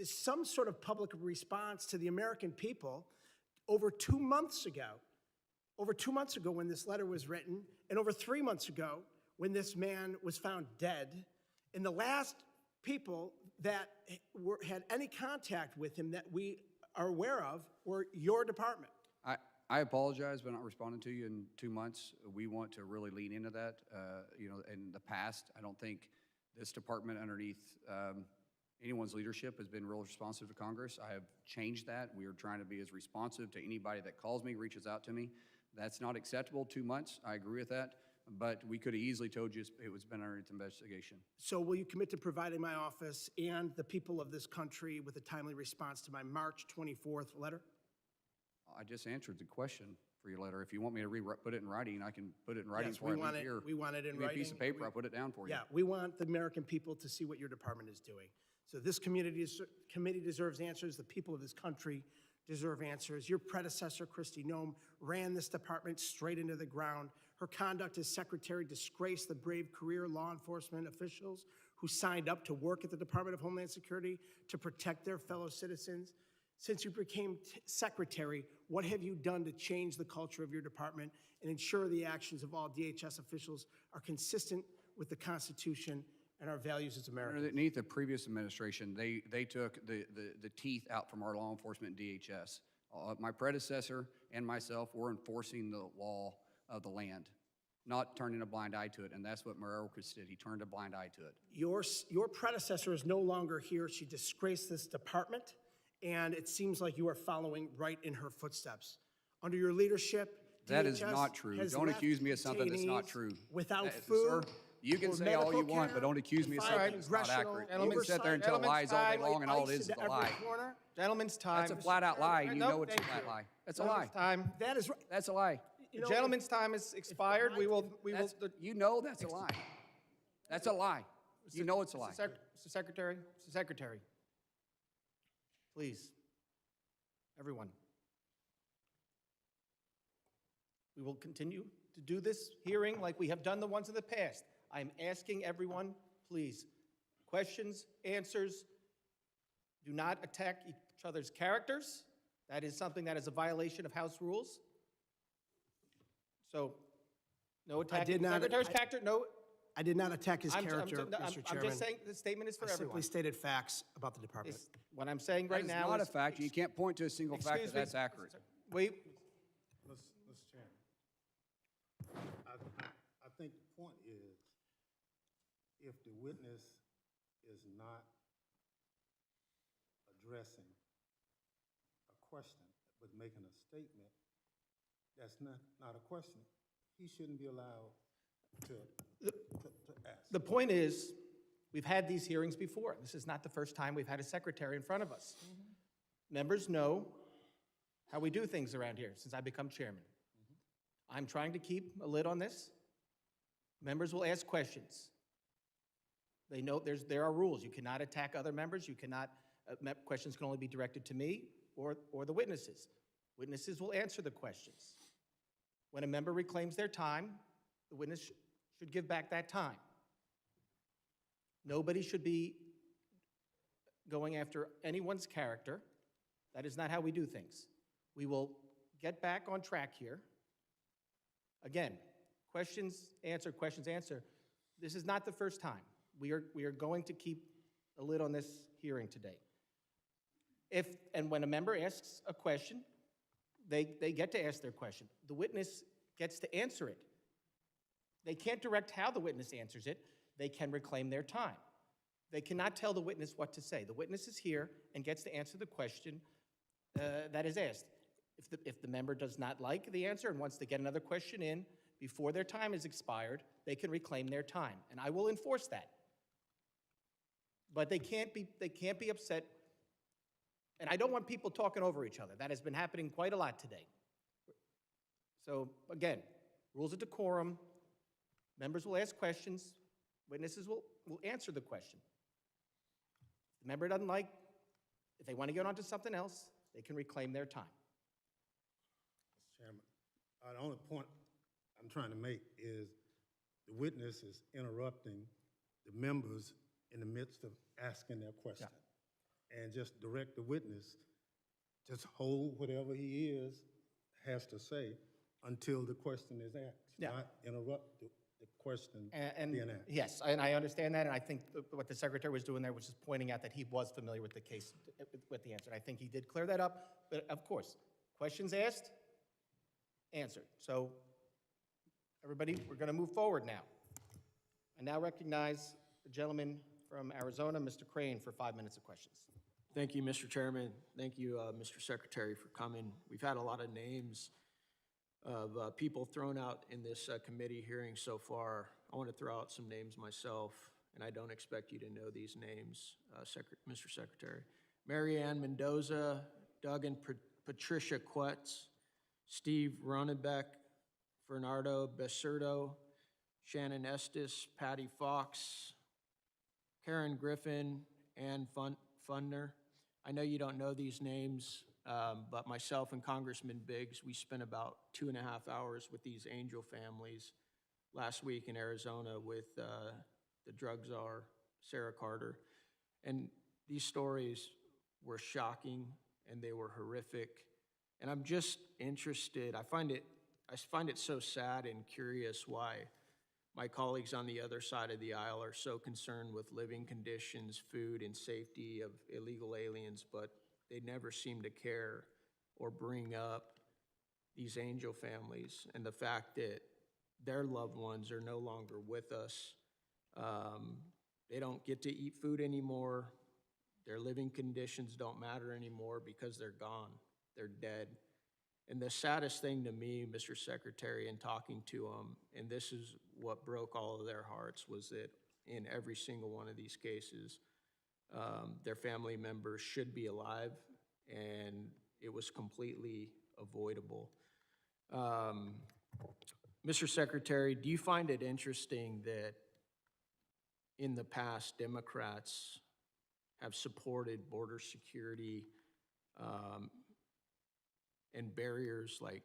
some sort of public response to the American people over 2 months ago when this letter was written, and over 3 months ago when this man was found dead, and the last people that had any contact with him that we are aware of were your department. I apologize for not responding to you in 2 months. We want to really lean into that. In the past, I don't think this department underneath anyone's leadership has been real responsive to Congress. I have changed that. We are trying to be as responsive to anybody that calls me, reaches out to me. That's not acceptable, 2 months. I agree with that. But we could have easily told you it was been under its investigation. So will you commit to providing my office and the people of this country with a timely response to my March 24th letter? I just answered the question for your letter. If you want me to put it in writing, I can put it in writing Yes, before I leave here. we want it in Give me a piece writing. of paper, I'll put it down for you. Yeah, we want the American people to see what your department is doing. So this committee deserves answers. The people of this country deserve answers. Your predecessor, Kristi Noem, ran this department straight into the ground. Her conduct as secretary disgraced the brave career law enforcement officials who signed up to work at the Department of Homeland Security to protect their fellow citizens. Since you became secretary, what have you done to change the culture of your department and ensure the actions of all DHS officials are consistent with the Constitution and our values as Americans? Underneath the previous administration, they took the teeth out from our law enforcement DHS. My predecessor and myself were enforcing the law of the land, not turning a blind eye to it, and that's what Markwayne did. He turned a blind eye to it. Your predecessor is no longer here. She disgraced this department, and it seems like you are following right in her footsteps. Under your leadership, That is DHS not true. has Don't left accuse me of something that's not detainees true. Without Sir, food. you can or say all you medical want, care, but don't accuse me of defying something that's not congressional accurate. You can sit there and tell lies all day long, and all it is a lie. Gentlemen's time. That's a flat-out lie, and you No, know it's a thank flat you. lie. That's a lie. Time. That is right. That's a lie. You know, Gentlemen's time is expired. We will. You know that's a lie. That's a lie. You know it's a lie. Mr. Secretary, Mr. Secretary, please, everyone. We will continue to do this hearing like we have done the ones in the past. I'm asking everyone, please, questions, answers. Do not attack each other's characters. That is something that is a violation of House rules. So, no attacking the Secretary's character, no. I did not attack his character, I'm Mr. Chairman. just saying the statement is for I everyone. simply stated facts about the department. What I'm saying right now That is not is. a fact. You can't point to a single fact Excuse that me. that's accurate. Wait, Mr. Chairman, I think the point is, if the witness is not addressing a question, but making a statement, that's not a question, he shouldn't be allowed to ask. the point is, we've had these hearings before. This is not the first time we've had a secretary in front of us. Members know how we do things around here since I become chairman. I'm trying to keep a lid on this. Members will ask questions. They know there are rules. You cannot attack other members. You cannot, questions can only be directed to me or the witnesses. Witnesses will answer the questions. When a member reclaims their time, the witness should give back that time. Nobody should be going after anyone's character. That is not how we do things. We will get back on track here. Again, questions answer, questions answer. This is not the first time. We are going to keep a lid on this hearing today. And when a member asks a question, they get to ask their question. The witness gets to answer it. They can't direct how the witness answers it. They can reclaim their time. They cannot tell the witness what to say. The witness is here and gets to answer the question that is asked. If the member does not like the answer and wants to get another question in before their time is expired, they can reclaim their time, and I will enforce that. But they can't be upset, and I don't want people talking over each other. That has been happening quite a lot today. So again, rules of decorum. Members will ask questions. Witnesses will answer the question. If the member doesn't like, if they want to get on to something else, they can reclaim their time. Mr. Chairman, the only point I'm trying to make is the witness is interrupting the members in the midst of asking their question. And just direct the witness, just hold whatever he has to say until the question is asked, not interrupt the question being asked. Yes, and I understand that, and I think what the secretary was doing there was just pointing out that he was familiar with the case, with the answer. And I think he did clear that up, but of course, questions asked, answered. So everybody, we're going to move forward now. I now recognize the gentleman from Arizona, Mr. Crane, for 5 minutes of questions. Thank you, Mr. Chairman. Thank you, Mr. Secretary, for coming. We've had a lot of names of people thrown out in this committee hearing so far. I want to throw out some names myself, and I don't expect you to know these names, Mr. Secretary. Mary Ann Mendoza, Doug and Patricia Quetz, Steve Ronnebeck, Bernardo Becerdo, Shannon Estes, Patty Fox, Karen Griffin, Ann Fundner. I know you don't know these names, but myself and Congressman Biggs, we spent about 2.5 hours with these angel families last week in Arizona with the drug czar, Sarah Carter. And these stories were shocking and they were horrific. And I'm just interested, I find it so sad and curious why my colleagues on the other side of the aisle are so concerned with living conditions, food, and safety of illegal aliens, but they never seem to care or bring up these angel families and the fact that their loved ones are no longer with us. They don't get to eat food anymore. Their living conditions don't matter anymore because they're gone. They're dead. And the saddest thing to me, Mr. Secretary, in talking to them, and this is what broke all of their hearts, was that in every single one of these cases, their family members should be alive, and it was completely avoidable. Mr. Secretary, do you find it interesting that in the past, Democrats have supported border security and barriers, like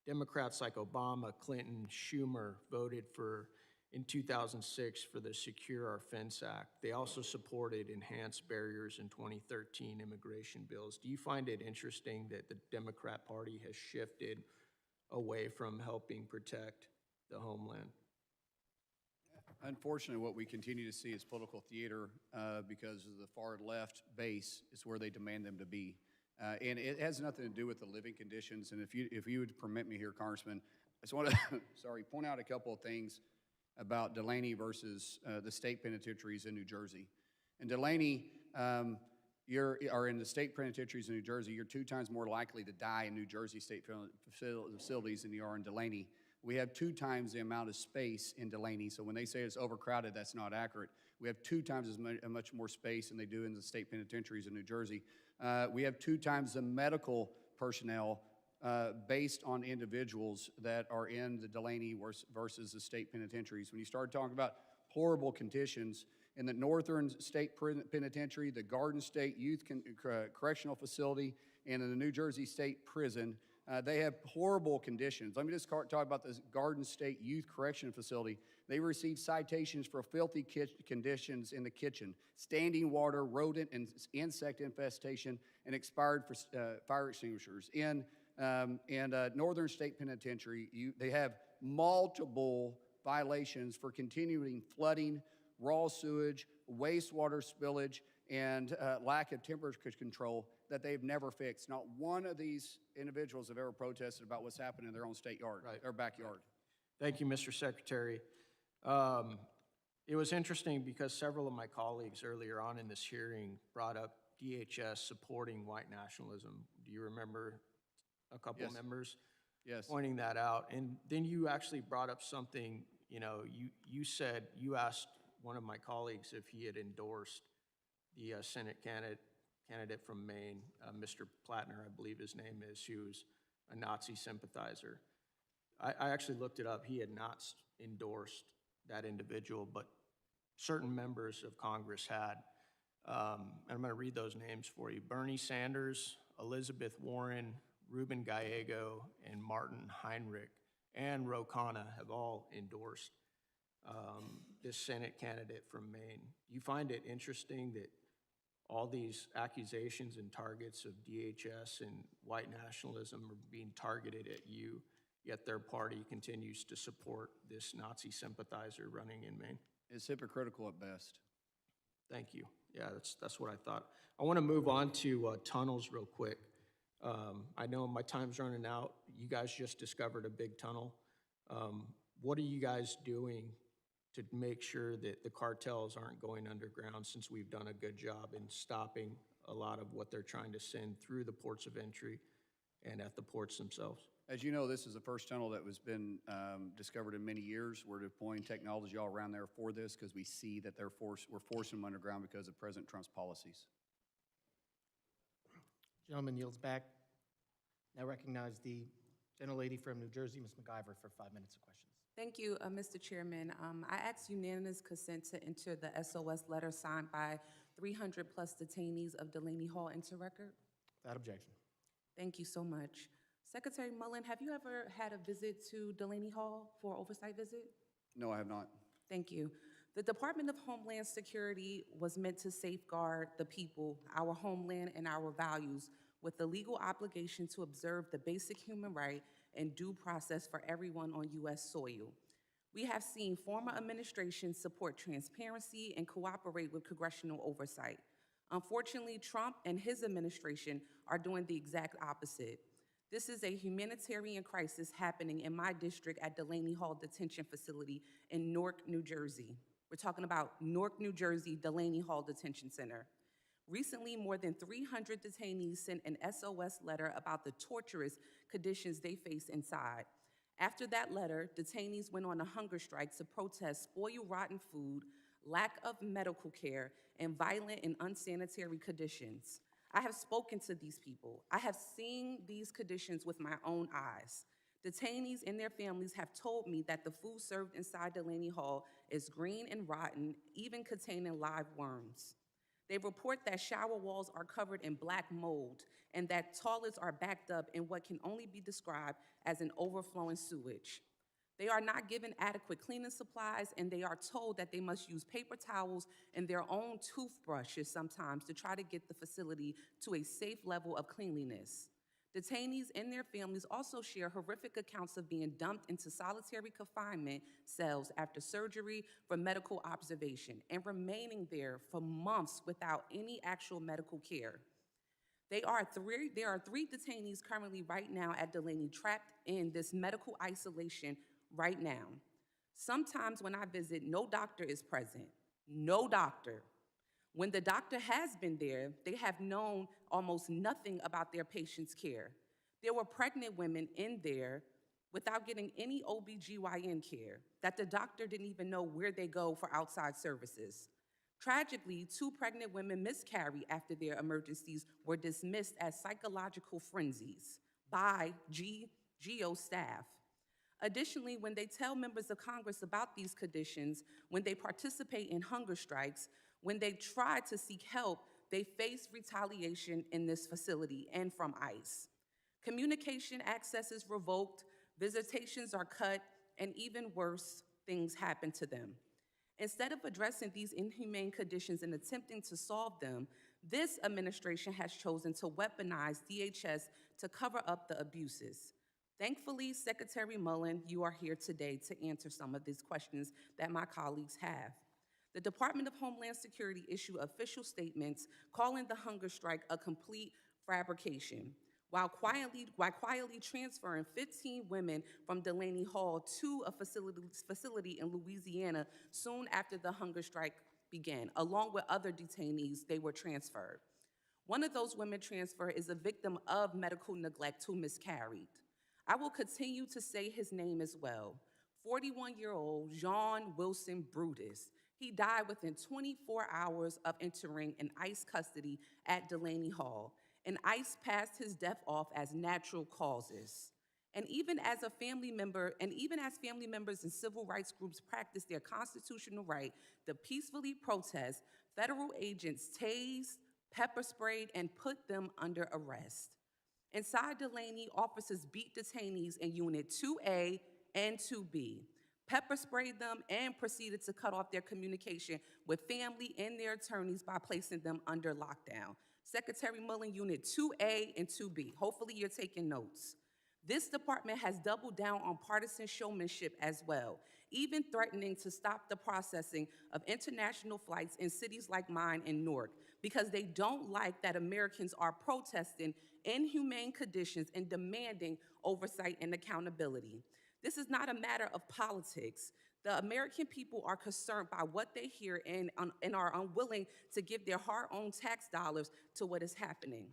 Democrats like Obama, Clinton, Schumer voted for, in 2006, for the Secure Our Fence Act. They also supported enhanced barriers in 2013 immigration bills. Do you find it interesting that the Democrat Party has shifted away from helping protect the homeland? Unfortunately, what we continue to see is political theater because of the far left base is where they demand them to be. And it has nothing to do with the living conditions. And if you would permit me here, Congressman, I just want to point out a couple of things about Delaney versus the state penitentiaries in New Jersey. In Delaney, or in the state penitentiaries in New Jersey, you're 2 times more likely to die in New Jersey state facilities than you are in Delaney. We have 2 times the amount of space in Delaney, so when they say it's overcrowded, that's not accurate. We have 2 times as much more space than they do in the state penitentiaries in New Jersey. We have 2 times the medical personnel based on individuals that are in the Delaney versus the state penitentiaries. When you start talking about horrible conditions, in the Northern State Penitentiary, the Garden State Youth Correctional Facility, and in the New Jersey State Prison, they have horrible conditions. Let me just talk about this Garden State Youth Correction Facility. They received citations for filthy conditions in the kitchen, standing water, rodent and insect infestation, and expired fire extinguishers. In Northern State Penitentiary, they have multiple violations for continuing flooding, raw sewage, wastewater spillage, and lack of temperature control that they've never fixed. Not one of these individuals have ever protested about what's happening in their own state yard, their backyard. Thank you, Mr. Secretary. It was interesting because several of my colleagues earlier on in this hearing brought up DHS supporting white nationalism. Do you remember a couple of members pointing that out? And then you actually brought up something, you said, you asked one of my colleagues if he had endorsed the Senate candidate from Maine, Mr. Plattner, I believe his name is, who's a Nazi sympathizer. I actually looked it up. He had not endorsed that individual, but certain members of Congress had. And I'm going to read those names for you. Bernie Sanders, Elizabeth Warren, Ruben Gallego, and Martin Heinrich, and Ro Khanna have all endorsed this Senate candidate from Maine. You find it interesting that all these accusations and targets of DHS and white nationalism are being targeted at you, yet their party continues to support this Nazi sympathizer running in Maine? It's hypocritical at best. Thank you. Yeah, that's what I thought. I want to move on to tunnels real quick. I know my time's running out. You guys just discovered a big tunnel. What are you guys doing to make sure that the cartels aren't going underground, since we've done a good job in stopping a lot of what they're trying to send through the ports of entry and at the ports themselves? As you know, this is the first tunnel that was been discovered in many years. We're deploying technology all around there for this because we see that we're forcing them underground because of President Trump's policies. Gentleman yields back. Now recognize the gentlelady from New Jersey, Ms. McIver, for 5 minutes of questions. Thank you, Mr. Chairman. I asked unanimous consent to enter the SOS letter signed by 300 plus detainees of Delaney Hall into record. Without objection. Thank you so much. Secretary Mullin, have you ever had a visit to Delaney Hall for oversight visit? No, I have not. Thank you. The Department of Homeland Security was meant to safeguard the people, our homeland, and our values with the legal obligation to observe the basic human right and due process for everyone on U.S. soil. We have seen former administrations support transparency and cooperate with congressional oversight. Unfortunately, Trump and his administration are doing the exact opposite. This is a humanitarian crisis happening in my district at Delaney Hall Detention Facility in Newark, New Jersey. We're talking about Newark, New Jersey, Delaney Hall Detention Center. Recently, more than 300 detainees sent an SOS letter about the torturous conditions they face inside. After that letter, detainees went on a hunger strike to protest spoiled, rotten food, lack of medical care, and violent and unsanitary conditions. I have spoken to these people. I have seen these conditions with my own eyes. Detainees and their families have told me that the food served inside Delaney Hall is green and rotten, even containing live worms. They report that shower walls are covered in black mold and that toilets are backed up in what can only be described as an overflowing sewage. They are not given adequate cleaning supplies, and they are told that they must use paper towels and their own toothbrushes sometimes to try to get the facility to a safe level of cleanliness. Detainees and their families also share horrific accounts of being dumped into solitary confinement cells after surgery for medical observation and remaining there for months without any actual medical care. There are three detainees currently right now at Delaney trapped in this medical isolation right now. Sometimes when I visit, no doctor is present. No doctor. When the doctor has been there, they have known almost nothing about their patient's care. There were pregnant women in there without getting any OBGYN care, that the doctor didn't even know where they go for outside services. Tragically, 2 pregnant women miscarried after their emergencies were dismissed as psychological frenzies by GO staff. Additionally, when they tell members of Congress about these conditions, when they participate in hunger strikes, when they try to seek help, they face retaliation in this facility and from ICE. Communication access is revoked, visitations are cut, and even worse, things happen to them. Instead of addressing these inhumane conditions and attempting to solve them, this administration has chosen to weaponize DHS to cover up the abuses. Thankfully, Secretary Mullin, you are here today to answer some of these questions that my colleagues have. The Department of Homeland Security issued official statements calling the hunger strike a complete fabrication, while quietly transferring 15 women from Delaney Hall to a facility in Louisiana soon after the hunger strike began, along with other detainees. They were transferred. One of those women transferred is a victim of medical neglect who miscarried. I will continue to say his name as well. 41-year-old Jean Wilson Brutus. He died within 24 hours of entering in ICE custody at Delaney Hall, and ICE passed his death off as natural causes. And even as family members and civil rights groups practice their constitutional right to peacefully protest, federal agents tased, pepper sprayed, and put them under arrest. Inside Delaney, officers beat detainees in Unit 2A and 2B, pepper sprayed them, and proceeded to cut off their communication with family and their attorneys by placing them under lockdown. Secretary Mullin, Unit 2A and 2B. Hopefully you're taking notes. This department has doubled down on partisan showmanship as well, even threatening to stop the processing of international flights in cities like mine in Newark, because they don't like that Americans are protesting inhumane conditions and demanding oversight and accountability. This is not a matter of politics. The American people are concerned by what they hear and are unwilling to give their hard-earned tax dollars to what is happening.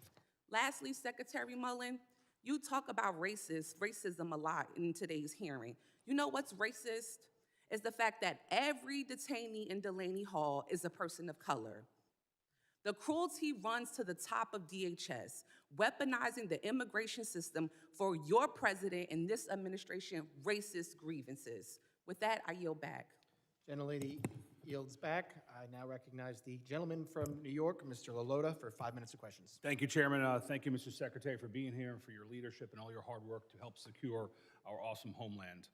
Lastly, Secretary Mullin, you talk about racism a lot in today's hearing. You know what's racist? Is the fact that every detainee in Delaney Hall is a person of color. The cruelty runs to the top of DHS, weaponizing the immigration system for your president and this administration racist grievances. With that, I yield back. Gentlelady yields back. I now recognize the gentleman from New York, Mr. Lalota, for 5 minutes of questions. Thank you, Chairman. Thank you, Mr. Secretary, for being here and for your leadership and all your hard work to help secure our awesome homeland.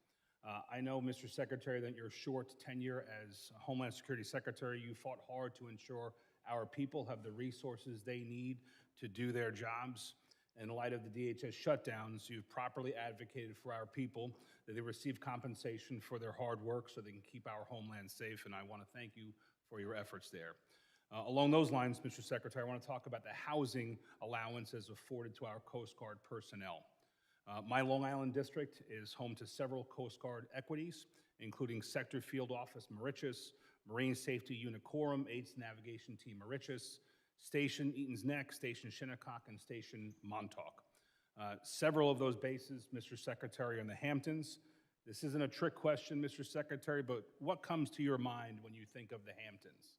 I know, Mr. Secretary, that your short tenure as Homeland Security Secretary, you fought hard to ensure our people have the resources they need to do their jobs. In light of the DHS shutdowns, you've properly advocated for our people, that they receive compensation for their hard work so they can keep our homeland safe, and I want to thank you for your efforts there. Along those lines, Mr. Secretary, I want to talk about the housing allowances afforded to our Coast Guard personnel. My Long Island district is home to several Coast Guard equities, including Sector Field Office Mauritius, Marine Safety Unit Quorum, 8th Navigation Team Mauritius, Station Eaton's Neck, Station Shinnecock, and Station Montauk. Several of those bases, Mr. Secretary, are in the Hamptons. This isn't a trick question, Mr. Secretary, but what comes to your mind when you think of the Hamptons?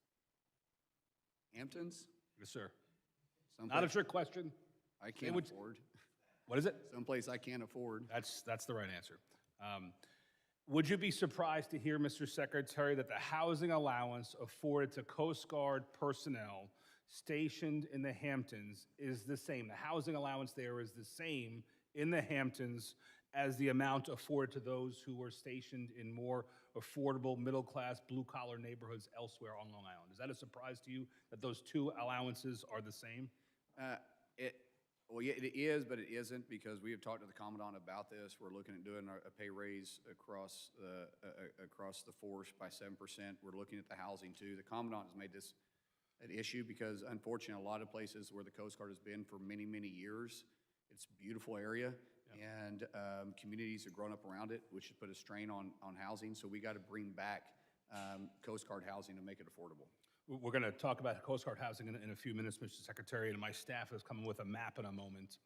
Hamptons? Yes, sir. Someplace Not a trick question. I can't afford. What is it? Someplace I can't afford. That's the right answer. Would you be surprised to hear, Mr. Secretary, that the housing allowance afforded to Coast Guard personnel stationed in the Hamptons is the same? The housing allowance there is the same in the Hamptons as the amount afforded to those who were stationed in more affordable, middle-class, blue-collar neighborhoods elsewhere on Long Island. Is that a surprise to you that those two allowances are the same? Well, yeah, it is, but it isn't, because we have talked to the Commandant about this. We're looking at doing a pay raise across the force by 7%. We're looking at the housing too. The Commandant has made this an issue because, unfortunately, a lot of places where the Coast Guard has been for many, many years, it's a beautiful area, and communities have grown up around it, which has put a strain on housing. So we got to bring back Coast Guard housing to make it affordable. We're going to talk about Coast Guard housing in a few minutes, Mr. Secretary, and my staff is coming with a map in a moment.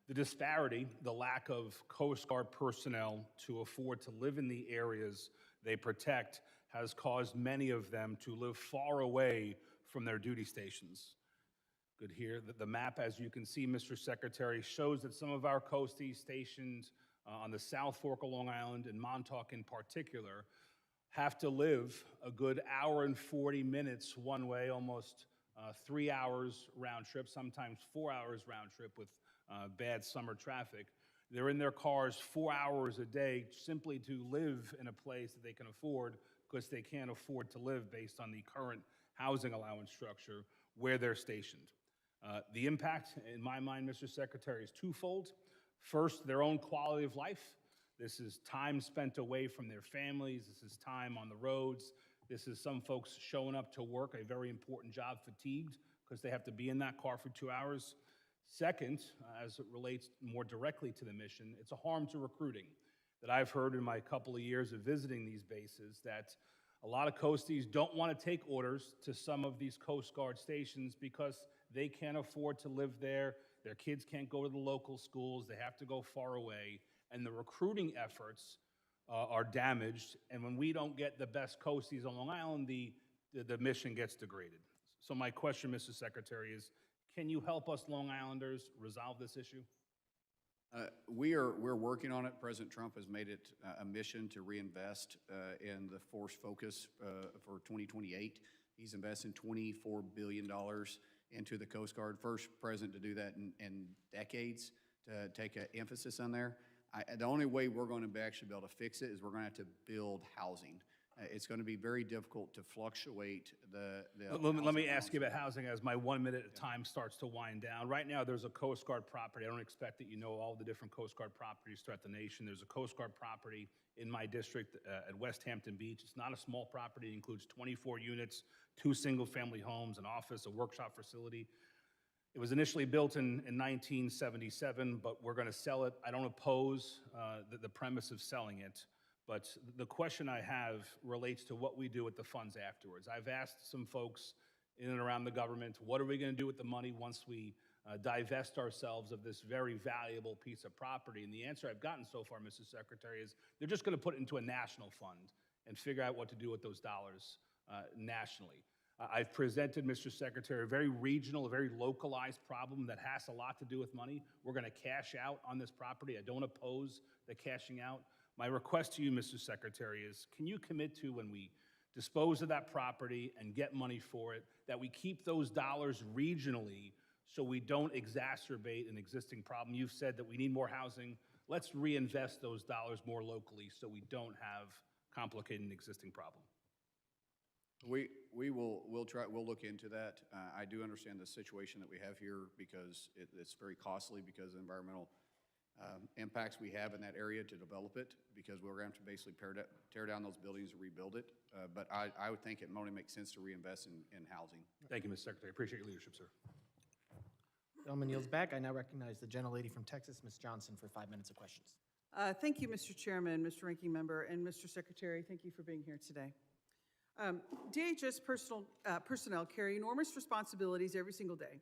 The disparity, the lack of Coast Guard personnel to afford to live in the areas they protect has caused many of them to live far away from their duty stations. Good here. The map, as you can see, Mr. Secretary, shows that some of our coasties stationed on the South Fork of Long Island and Montauk in particular have to live a good hour and 40 minutes one way, almost 3 hours round trip, sometimes 4 hours round trip with bad summer traffic, They're in their cars 4 hours a day simply to live in a place that they can afford because they can't afford to live based on the current housing allowance structure where they're stationed. The impact, in my mind, Mr. Secretary, is twofold. First, their own quality of life. This is time spent away from their families. This is time on the roads. This is some folks showing up to work, a very important job, fatigued because they have to be in that car for 2 hours. Second, as it relates more directly to the mission, it's a harm to recruiting that I've heard in my couple of years of visiting these bases, that a lot of Coasties don't want to take orders to some of these Coast Guard stations because they can't afford to live there. Their kids can't go to the local schools. They have to go far away. And the recruiting efforts are damaged. And when we don't get the best Coasties on Long Island, the mission gets degraded. So my question, Mr. Secretary, is can you help us Long Islanders resolve this issue? We're working on it. President Trump has made it a mission to reinvest in the force focus for 2028. He's investing $24 billion into the Coast Guard. First president to do that in decades, to take an emphasis on there. The only way we're going to actually be able to fix it is we're going to have to build housing. It's going to be very difficult to fluctuate the Let me ask you about housing as my 1 minute at time starts to wind down. Right now, there's a Coast Guard property. I don't expect that you know all the different Coast Guard properties throughout the nation. There's a Coast Guard property in my district at West Hampton Beach. It's not a small property. It includes 24 units, 2 single-family homes, an office, a workshop facility. It was initially built in 1977, but we're going to sell it. I don't oppose the premise of selling it. But the question I have relates to what we do with the funds afterwards. I've asked some folks in and around the government, what are we going to do with the money once we divest ourselves of this very valuable piece of property? And the answer I've gotten so far, Mr. Secretary, is they're just going to put it into a national fund and figure out what to do with those dollars nationally. I've presented, Mr. Secretary, a very regional, a very localized problem that has a lot to do with money. We're going to cash out on this property. I don't oppose the cashing out. My request to you, Mr. Secretary, is can you commit to, when we dispose of that property and get money for it, that we keep those dollars regionally so we don't exacerbate an existing problem? You've said that we need more housing. Let's reinvest those dollars more locally so we don't have complicated an existing problem. We'll look into that. I do understand the situation that we have here because it's very costly because of the environmental impacts we have in that area to develop it, because we're going to have to basically tear down those buildings and rebuild it. But I would think it only makes sense to reinvest in housing. Thank you, Mr. Secretary. Appreciate your leadership, sir. Gentleman yields back. I now recognize the gentlelady from Texas, Ms. Johnson, for 5 minutes of questions. Thank you, Mr. Chairman, Mr. Ranking Member, and Mr. Secretary. Thank you for being here today. DHS personnel carry enormous responsibilities every single day.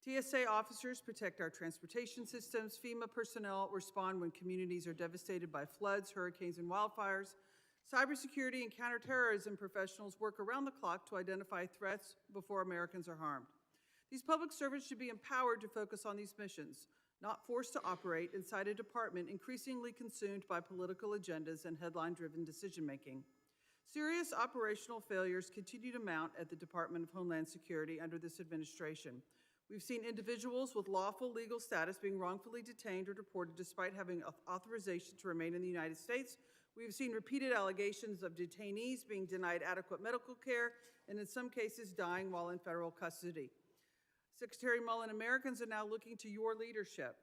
TSA officers protect our transportation systems. FEMA personnel respond when communities are devastated by floods, hurricanes, and wildfires. Cybersecurity and counterterrorism professionals work around the clock to identify threats before Americans are harmed. These public servants should be empowered to focus on these missions, not forced to operate inside a department increasingly consumed by political agendas and headline-driven decision-making. Serious operational failures continue to mount at the Department of Homeland Security under this administration. We've seen individuals with lawful legal status being wrongfully detained or deported despite having authorization to remain in the United States. We've seen repeated allegations of detainees being denied adequate medical care and in some cases dying while in federal custody. Secretary Mullin, Americans are now looking to your leadership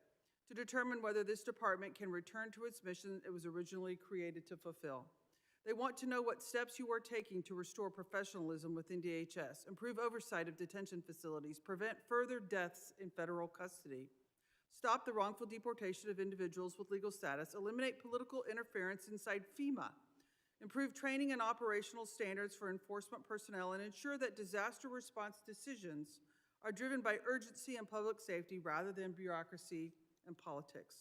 to determine whether this department can return to its mission it was originally created to fulfill. They want to know what steps you are taking to restore professionalism within DHS, improve oversight of detention facilities, prevent further deaths in federal custody, stop the wrongful deportation of individuals with legal status, eliminate political interference inside FEMA, improve training and operational standards for enforcement personnel, and ensure that disaster response decisions are driven by urgency and public safety rather than bureaucracy and politics.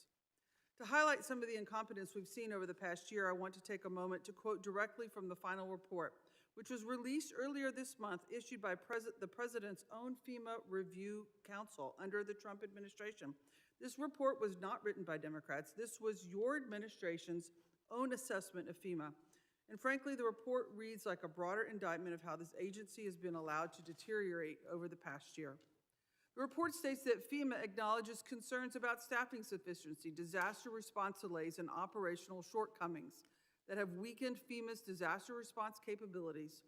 To highlight some of the incompetence we've seen over the past year, I want to take a moment to quote directly from the final report, which was released earlier this month, issued by the President's own FEMA Review Council under the Trump administration. This report was not written by Democrats. This was your administration's own assessment of FEMA. And frankly, the report reads like a broader indictment of how this agency has been allowed to deteriorate over the past year. The report states that FEMA acknowledges concerns about staffing sufficiency, disaster response delays, and operational shortcomings that have weakened FEMA's disaster response capabilities.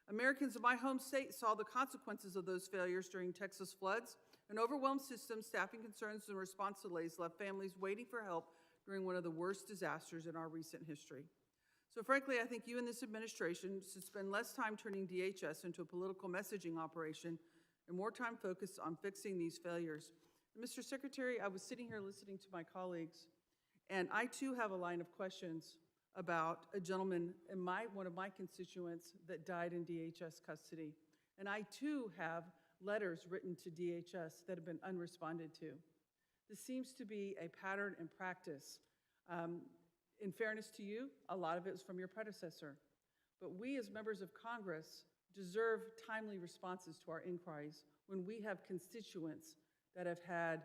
Americans in my home state saw the consequences of those failures during Texas floods. An overwhelmed system, staffing concerns, and response delays left families waiting for help during one of the worst disasters in our recent history. So frankly, I think you and this administration should spend less time turning DHS into a political messaging operation and more time focused on fixing these failures. And Mr. Secretary, I was sitting here listening to my colleagues, and I too have a line of questions about a gentleman in one of my constituents that died in DHS custody. And I too have letters written to DHS that have been unresponded to. This seems to be a pattern and practice. In fairness to you, a lot of it was from your predecessor. But we as members of Congress deserve timely responses to our inquiries when we have constituents that have had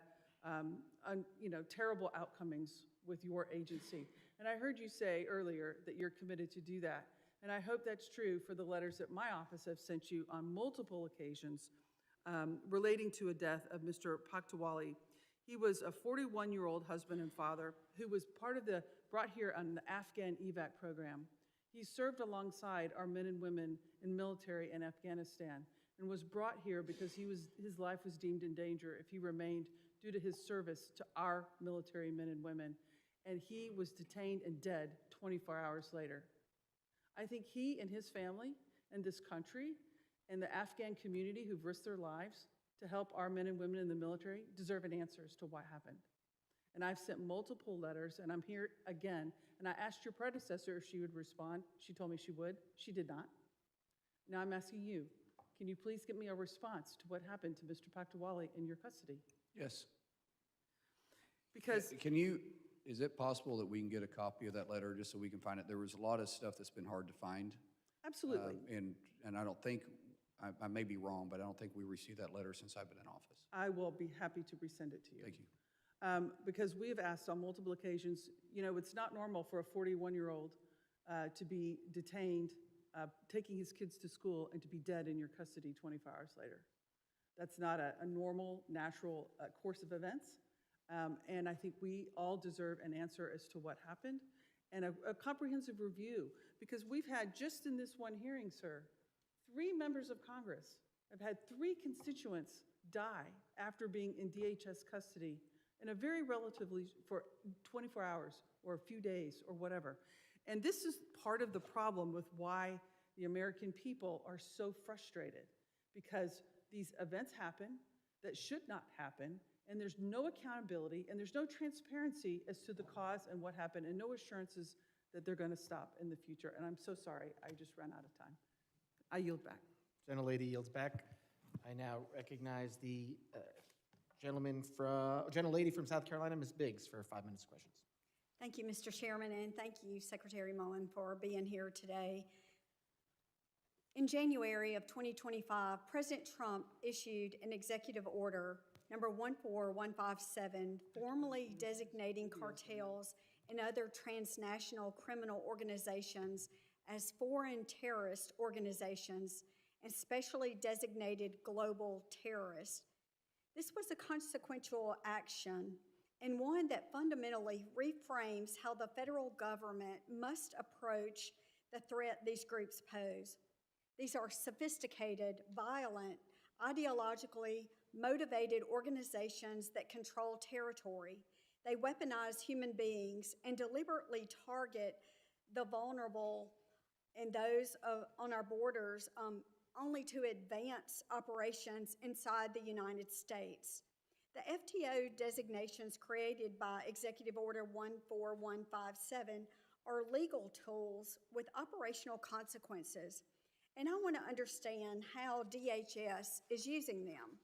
terrible outcomings with your agency. And I heard you say earlier that you're committed to do that. And I hope that's true for the letters that my office have sent you on multiple occasions relating to a death of Mr. Paktawali. He was a 41-year-old husband and father who was brought here on the Afghan evac program. He served alongside our men and women in military in Afghanistan and was brought here because his life was deemed in danger if he remained due to his service to our military men and women. And he was detained and dead 24 hours later. I think he and his family and this country and the Afghan community who've risked their lives to help our men and women in the military deserve an answer as to what happened. And I've sent multiple letters, and I'm here again. And I asked your predecessor if she would respond. She told me she would. She did not. Now I'm asking you, can you please get me a response to what happened to Mr. Paktawali in your custody? Yes. Because Is it possible that we can get a copy of that letter just so we can find it? There was a lot of stuff that's been hard to find. Absolutely. And I don't think, I may be wrong, but I don't think we received that letter since I've been in office. I will be happy to resend it to you. Thank you. Because we have asked on multiple occasions, it's not normal for a 41-year-old to be detained, taking his kids to school, and to be dead in your custody 24 hours later. That's not a normal, natural course of events. And I think we all deserve an answer as to what happened and a comprehensive review, because we've had, just in this one hearing, sir, 3 members of Congress have had 3 constituents die after being in DHS custody in a very relatively, for 24 hours or a few days or whatever. And this is part of the problem with why the American people are so frustrated, because these events happen that should not happen, and there's no accountability, and there's no transparency as to the cause and what happened, and no assurances that they're going to stop in the future. And I'm so sorry, I just ran out of time. I yield back. Gentlelady yields back. I now recognize the gentlelady from South Carolina, Ms. Biggs, for 5 minutes questions. Thank you, Mr. Chairman, and thank you, Secretary Mullin, for being here today. In January of 2025, President Trump issued an executive order, number 14157, formally designating cartels and other transnational criminal organizations as foreign terrorist organizations and specially designated global terrorists. This was a consequential action and one that fundamentally reframes how the federal government must approach the threat these groups pose. These are sophisticated, violent, ideologically motivated organizations that control territory. They weaponize human beings and deliberately target the vulnerable and those on our borders only to advance operations inside the United States. The FTO designations created by Executive Order 14157 are legal tools with operational consequences, and I want to understand how DHS is using them.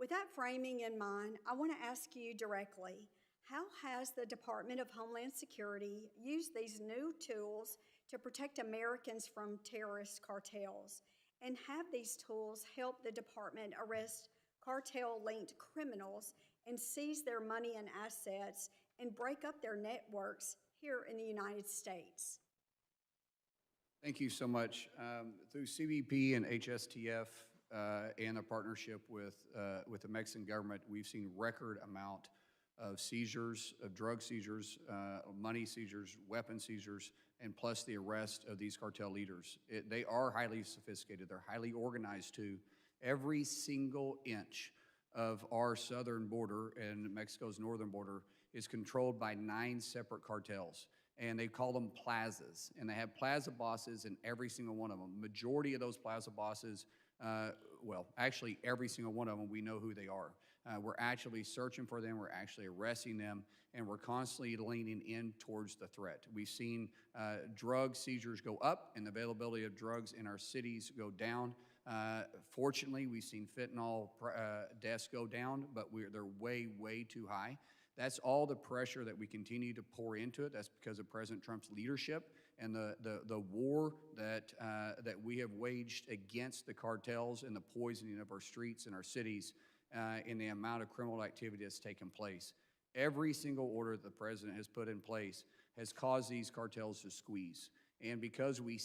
With that framing in mind, I want to ask you directly, how has the Department of Homeland Security used these new tools to protect Americans from terrorist cartels? And have these tools helped the department arrest cartel-linked criminals and seize their money and assets and break up their networks here in the United States? Thank you so much. Through CBP and HSTF, and a partnership with the Mexican government, we've seen record amount of seizures, of drug seizures, money seizures, weapon seizures, and plus the arrest of these cartel leaders. They are highly sophisticated. They're highly organized too. Every single inch of our southern border and Mexico's northern border is controlled by 9 separate cartels. And they call them plazas. And they have plaza bosses in every single one of them. Majority of those plaza bosses, well, actually every single one of them, we know who they are. We're actually searching for them, we're actually arresting them, and we're constantly leaning in towards the threat. We've seen drug seizures go up and the availability of drugs in our cities go down. Fortunately, we've seen fentanyl deaths go down, but they're way, way too high. That's all the pressure that we continue to pour into it. That's because of President Trump's leadership and the war that we have waged against the cartels and the poisoning of our streets and our cities and the amount of criminal activity that's taken place. Every single order that the president has put in place has caused these cartels to squeeze. And because we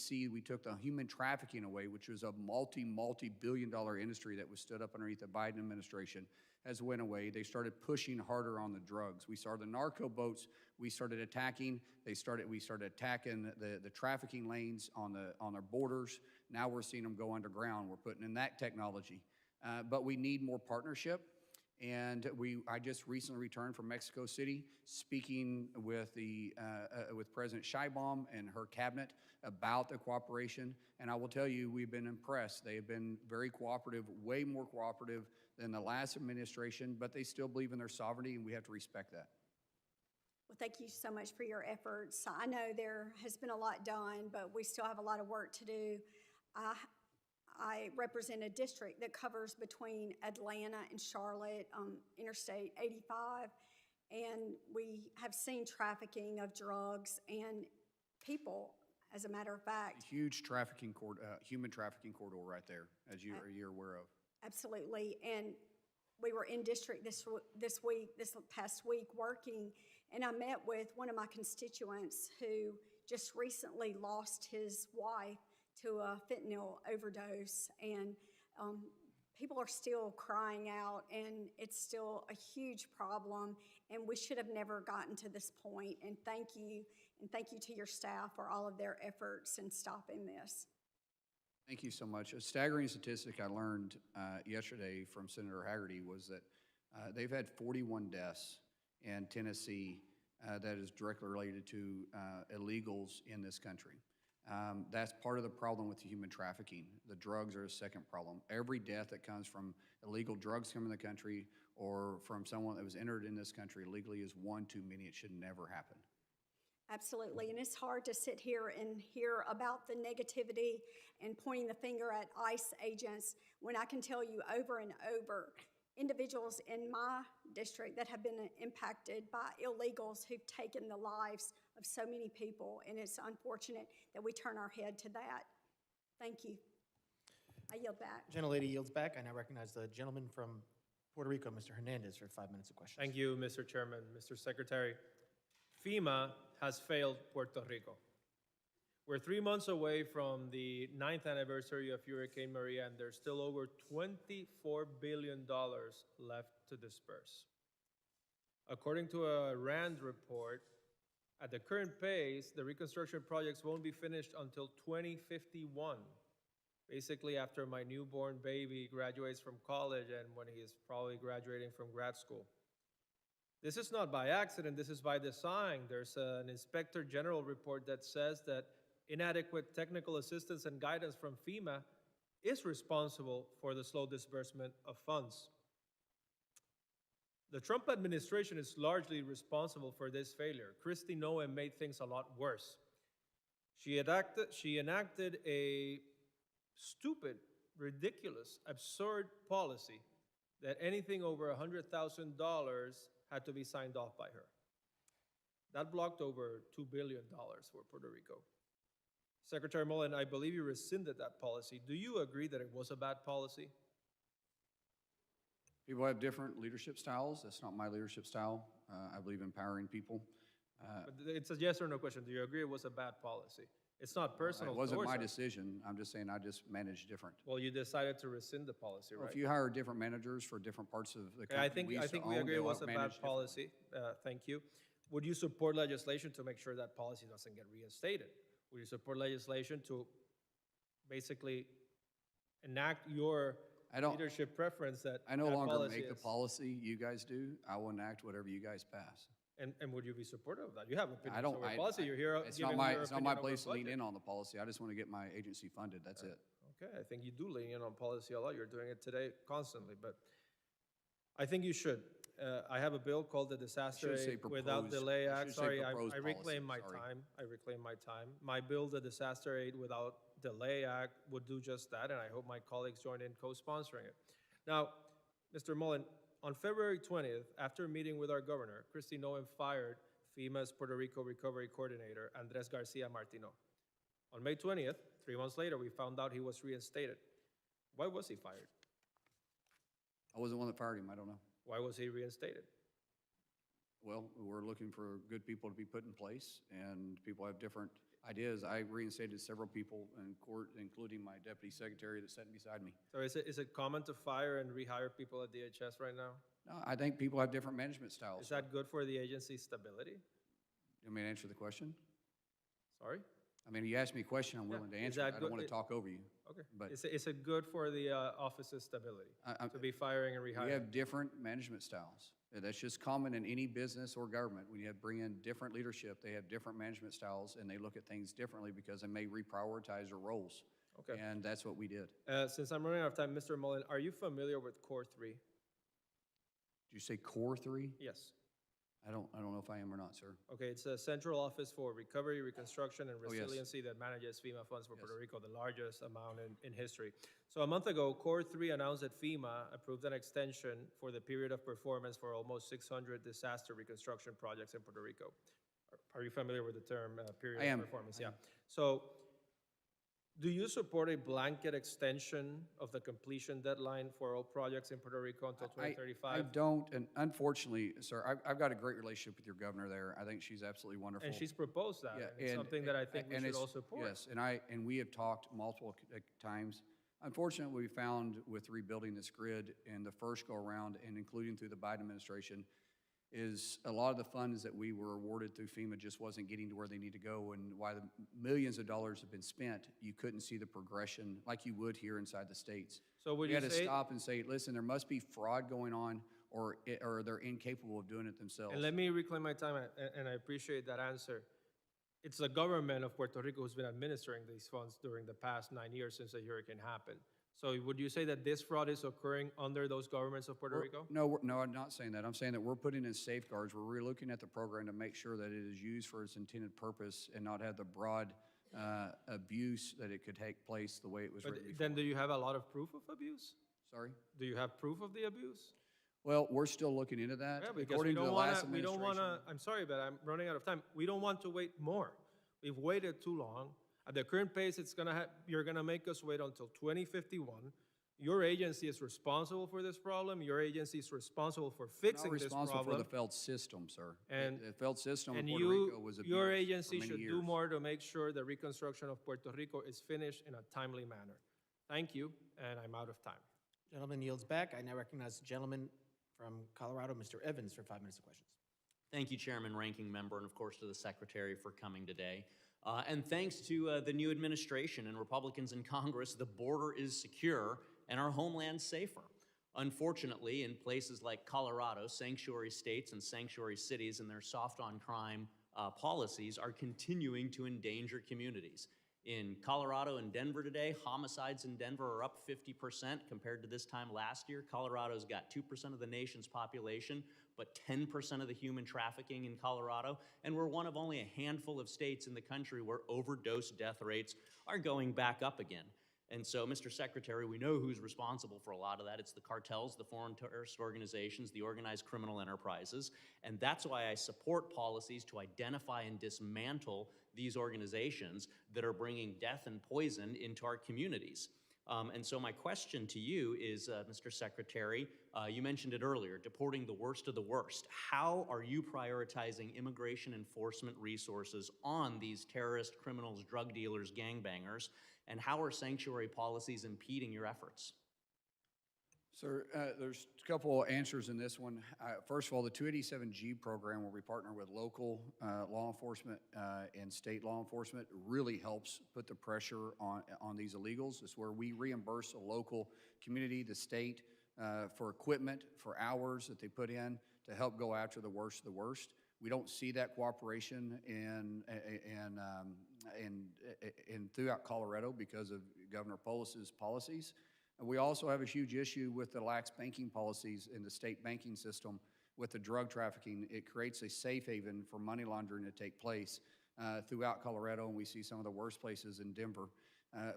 took the human trafficking away, which was a multi-billion-dollar industry that was stood up underneath the Biden administration, has went away. They started pushing harder on the drugs. We saw the narco boats. We started attacking. We started attacking the trafficking lanes on our borders. Now we're seeing them go underground. We're putting in that technology. But we need more partnership. And I just recently returned from Mexico City, speaking with President Sheinbaum and her cabinet about the cooperation. And I will tell you, we've been impressed. They have been very cooperative, way more cooperative than the last administration, but they still believe in their sovereignty, and we have to respect that. Well, thank you so much for your efforts. I know there has been a lot done, but we still have a lot of work to do. I represent a district that covers between Atlanta and Charlotte, Interstate 85, and we have seen trafficking of drugs and people, as a matter of fact. Huge trafficking human trafficking corridor right there, as you're aware of. Absolutely, and we were in district this past week working, and I met with one of my constituents who just recently lost his wife to a fentanyl overdose, and people are still crying out, and it's still a huge problem, and we should have never gotten to this point. And thank you to your staff for all of their efforts in stopping this. Thank you so much. A staggering statistic I learned yesterday from Senator Hagerty was that they've had 41 deaths in Tennessee that is directly related to illegals in this country. That's part of the problem with the human trafficking. The drugs are a second problem. Every death that comes from illegal drugs coming in the country or from someone that was entered in this country illegally is one too many. It should never happen. Absolutely, and it's hard to sit here and hear about the negativity and pointing the finger at ICE agents when I can tell you over and over, individuals in my district that have been impacted by illegals who've taken the lives of so many people, and it's unfortunate that we turn our head to that. Thank you. I yield back. Gentlelady yields back. I now recognize the gentleman from Puerto Rico, Mr. Hernandez, for 5 minutes of questions. Thank you, Mr. Chairman. Mr. Secretary, FEMA has failed Puerto Rico. We're 3 months away from the 9th anniversary of Hurricane Maria, and there's still over $24 billion left to disperse. According to a RAND report, at the current pace, the reconstruction projects won't be finished until 2051, basically after my newborn baby graduates from college and when he is probably graduating from grad school. This is not by accident, this is by design. There's an Inspector General report that says that inadequate technical assistance and guidance from FEMA is responsible for the slow disbursement of funds. The Trump administration is largely responsible for this failure. Kristi Noem made things a lot worse. She enacted a stupid, ridiculous, absurd policy that anything over $100,000 had to be signed off by her. That blocked over $2 billion for Puerto Rico. Secretary Mullin, I believe you rescinded that policy. Do you agree that it was a bad policy? People have different leadership styles. That's not my leadership style. I believe in empowering people. But it's a yes or no question. Do you agree it was a bad policy? It's not personal It wasn't towards my us. decision. I'm just saying I just managed different. Well, you decided to rescind the policy, Well, right? if you hire different managers for different parts of the Okay, company we I used to think we own, agree it they'll was a manage bad different. policy. Thank you. Would you support legislation to make sure that policy doesn't get reinstated? Would you support legislation to basically enact your I don't- leadership preference that I no that longer policy make the is- policy, you guys do. I will enact whatever you guys pass. And would you be supportive of that? You have I opinions don't, over policy. You're here it's giving not my, your it's not my opinion over place to lean budget. in on the policy. I just want to get my agency funded, that's it. Okay, I think you do lean in on policy a lot. You're doing it today constantly, but I think you should. I have a bill called the Disaster say Aid Without propose- Delay I Act. should say Sorry, propose I reclaim my policy, sorry. time. I reclaim my time. My bill, the Disaster Aid Without Delay Act, would do just that, and I hope my colleagues join in co-sponsoring it. Now, Mr. Mullin, on February 20th, after meeting with our governor, Kristi Noem fired FEMA's Puerto Rico Recovery Coordinator, Andres Garcia Martino. On May 20th, 3 months later, we found out he was reinstated. Why was he fired? I wasn't the one that fired him, I don't know. Why was he reinstated? Well, we're looking for good people to be put in place, and people have different ideas. I reinstated several people in court, including my deputy secretary that's sitting beside me. So is it common to fire and rehire people at DHS right now? No, I think people have different management styles. Is that good for the agency's stability? You want me to answer the question? Sorry? I mean, you asked me a question, I'm willing to Is answer it. that I don't good- want to talk over you. Okay. But Is it good for the office's stability to be firing and we rehiring? have different management styles. That's just common in any business or government. When you have bring in different leadership, they have different management styles, and they look at things differently because they may reprioritize their roles. Okay. And that's what we did. Since I'm running out of time, Mr. Mullin, are you familiar with Core 3? Did you say Core 3? Yes. I don't know if I am or not, sir. Okay, it's a central office for recovery, reconstruction, and Oh, yes. resiliency that manages FEMA funds for Puerto Rico, the largest amount in history. So a month ago, Core 3 announced that FEMA approved an extension for the period of performance for almost 600 disaster reconstruction projects in Puerto Rico. Are you familiar with the term period I am. of performance? I Yeah. am. So do you support a blanket extension of the completion deadline for all projects in Puerto Rico until 2035? I don't, and unfortunately, sir, I've got a great relationship with your governor there. I think she's absolutely wonderful. And she's proposed that, Yeah, and it's something that I think we and should it's- all support. Yes, and we have talked multiple times. Unfortunately, we found with rebuilding this grid in the first go-around, and including through the Biden administration, is a lot of the funds that we were awarded through FEMA just wasn't getting to where they need to go, and while the millions of dollars have been spent, you couldn't see the progression like you would here inside the states. So would We you had to say- stop and say, listen, there must be fraud going on, or they're incapable of doing it themselves. And let me reclaim my time, and I appreciate that answer. It's the government of Puerto Rico who's been administering these funds during the past 9 years since the hurricane happened. So would you say that this fraud is occurring under those governments of Puerto Rico? No, I'm not saying that. I'm saying that we're putting in safeguards. We're relooking at the program to make sure that it is used for its intended purpose and not have the broad abuse that it could take place the way it was But written before. then do you have a lot of proof of abuse? Sorry? Do you have proof of the abuse? Well, we're still looking into that. Yeah, because According to the last we don't administration. wanna, I'm sorry, but I'm running out of time. We don't want to wait more. We've waited too long. At the current pace, you're gonna make us wait until 2051. Your agency is responsible for this problem. Your agency is responsible for fixing Not this responsible for problem. the failed system, sir. And- The failed system in And Puerto Rico was abused your for agency many should do years. more to make sure the reconstruction of Puerto Rico is finished in a timely manner. Thank you, and I'm out of time. Gentleman yields back. I now recognize the gentleman from Colorado, Mr. Evans, for 5 minutes of questions. Thank you, Chairman, Ranking Member, and of course to the Secretary for coming today. And thanks to the new administration and Republicans in Congress, the border is secure and our homeland safer. Unfortunately, in places like Colorado, sanctuary states and sanctuary cities and their soft-on-crime policies are continuing to endanger communities. In Colorado and Denver today, homicides in Denver are up 50% compared to this time last year. Colorado's got 2% of the nation's population, but 10% of the human trafficking in Colorado. And we're one of only a handful of states in the country where overdose death rates are going back up again. And so, Mr. Secretary, we know who's responsible for a lot of that. It's the cartels, the foreign terrorist organizations, the organized criminal enterprises. And that's why I support policies to identify and dismantle these organizations that are bringing death and poison into our communities. And so my question to you is, Mr. Secretary, you mentioned it earlier, deporting the worst of the worst. How are you prioritizing immigration enforcement resources on these terrorists, criminals, drug dealers, gangbangers, and how are sanctuary policies impeding your efforts? Sir, there's a couple answers in this one. First of all, the 287G program, where we partner with local law enforcement and state law enforcement, really helps put the pressure on these illegals. It's where we reimburse a local community, the state, for equipment, for hours that they put in to help go after the worst of the worst. We don't see that cooperation in throughout Colorado because of Governor Polis's policies. We also have a huge issue with the lax banking policies in the state banking system with the drug trafficking. It creates a safe haven for money laundering to take place throughout Colorado, and we see some of the worst places in Denver.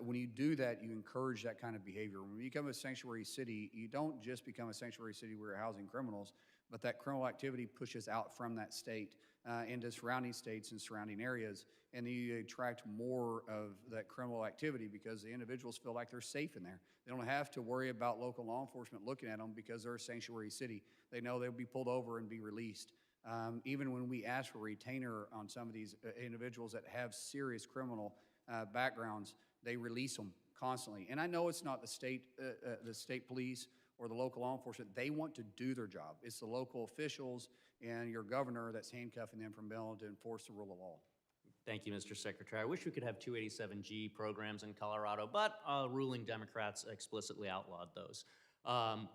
When you do that, you encourage that kind of behavior. When you become a sanctuary city, you don't just become a sanctuary city where you're housing criminals, but that criminal activity pushes out from that state into surrounding states and surrounding areas, and then you attract more of that criminal activity because the individuals feel like they're safe in there. They don't have to worry about local law enforcement looking at them because they're a sanctuary city. They know they'll be pulled over and be released. Even when we ask for retainer on some of these individuals that have serious criminal backgrounds, they release them constantly. And I know it's not the state police or the local law enforcement. They want to do their job. It's the local officials and your governor that's handcuffing them from being able to enforce the rule of law. Thank you, Mr. Secretary. I wish we could have 287G programs in Colorado, but ruling Democrats explicitly outlawed those.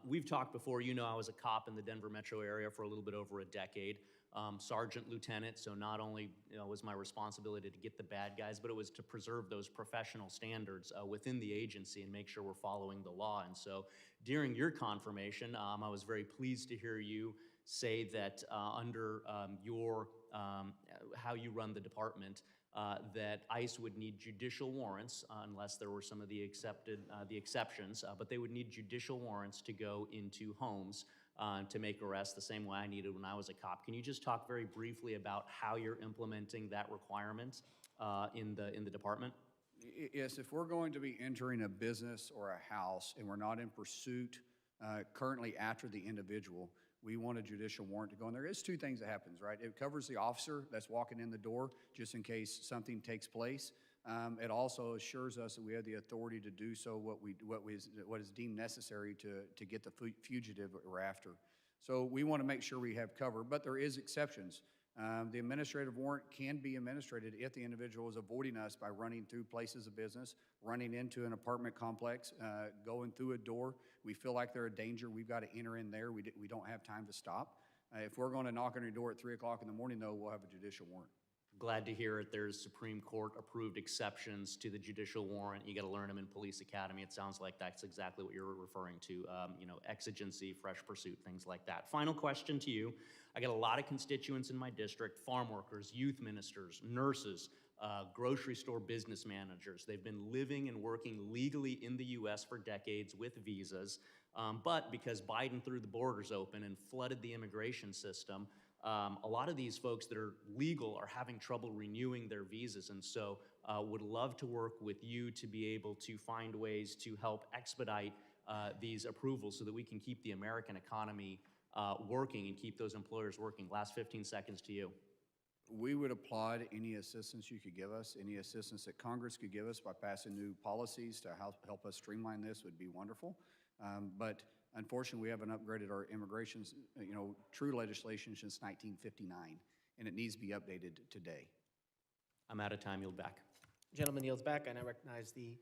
We've talked before. You know, I was a cop in the Denver metro area for a little bit over a decade. Sergeant, lieutenant, so not only was my responsibility to get the bad guys, but it was to preserve those professional standards within the agency and make sure we're following the law. And so during your confirmation, I was very pleased to hear you say that under your how you run the department, that ICE would need judicial warrants unless there were some of the exceptions, but they would need judicial warrants to go into homes to make arrests the same way I needed when I was a cop. Can you just talk very briefly about how you're implementing that requirement in the department? Yes, if we're going to be entering a business or a house and we're not in pursuit currently after the individual, we want a judicial warrant to go in there. There's two things that happens, right? It covers the officer that's walking in the door just in case something takes place. It also assures us that we have the authority to do so what is deemed necessary to get the fugitive we're after. So we want to make sure we have cover, but there is exceptions. The administrative warrant can be administrated if the individual is avoiding us by running through places of business, running into an apartment complex, going through a door. We feel like they're a danger. We've got to enter in there. We don't have time to stop. If we're going to knock on your door at 3 o'clock in the morning, though, we'll have a judicial warrant. Glad to hear it. There's Supreme Court approved exceptions to the judicial warrant. You got to learn them in police academy. It sounds like that's exactly what you're referring to. Exigency, fresh pursuit, things like that. Final question to you. I got a lot of constituents in my district, farm workers, youth ministers, nurses, grocery store business managers. They've been living and working legally in the U.S. for decades with visas, but because Biden threw the borders open and flooded the immigration system, a lot of these folks that are legal are having trouble renewing their visas, and so would love to work with you to be able to find ways to help expedite these approvals so that we can keep the American economy working and keep those employers working. Last 15 seconds to you. We would applaud any assistance you could give us, any assistance that Congress could give us by passing new policies to help us streamline this would be wonderful. But unfortunately, we haven't upgraded our immigration, true legislation since 1959, and it needs to be updated today. I'm out of time. Yield back. Gentleman yields back, and I recognize the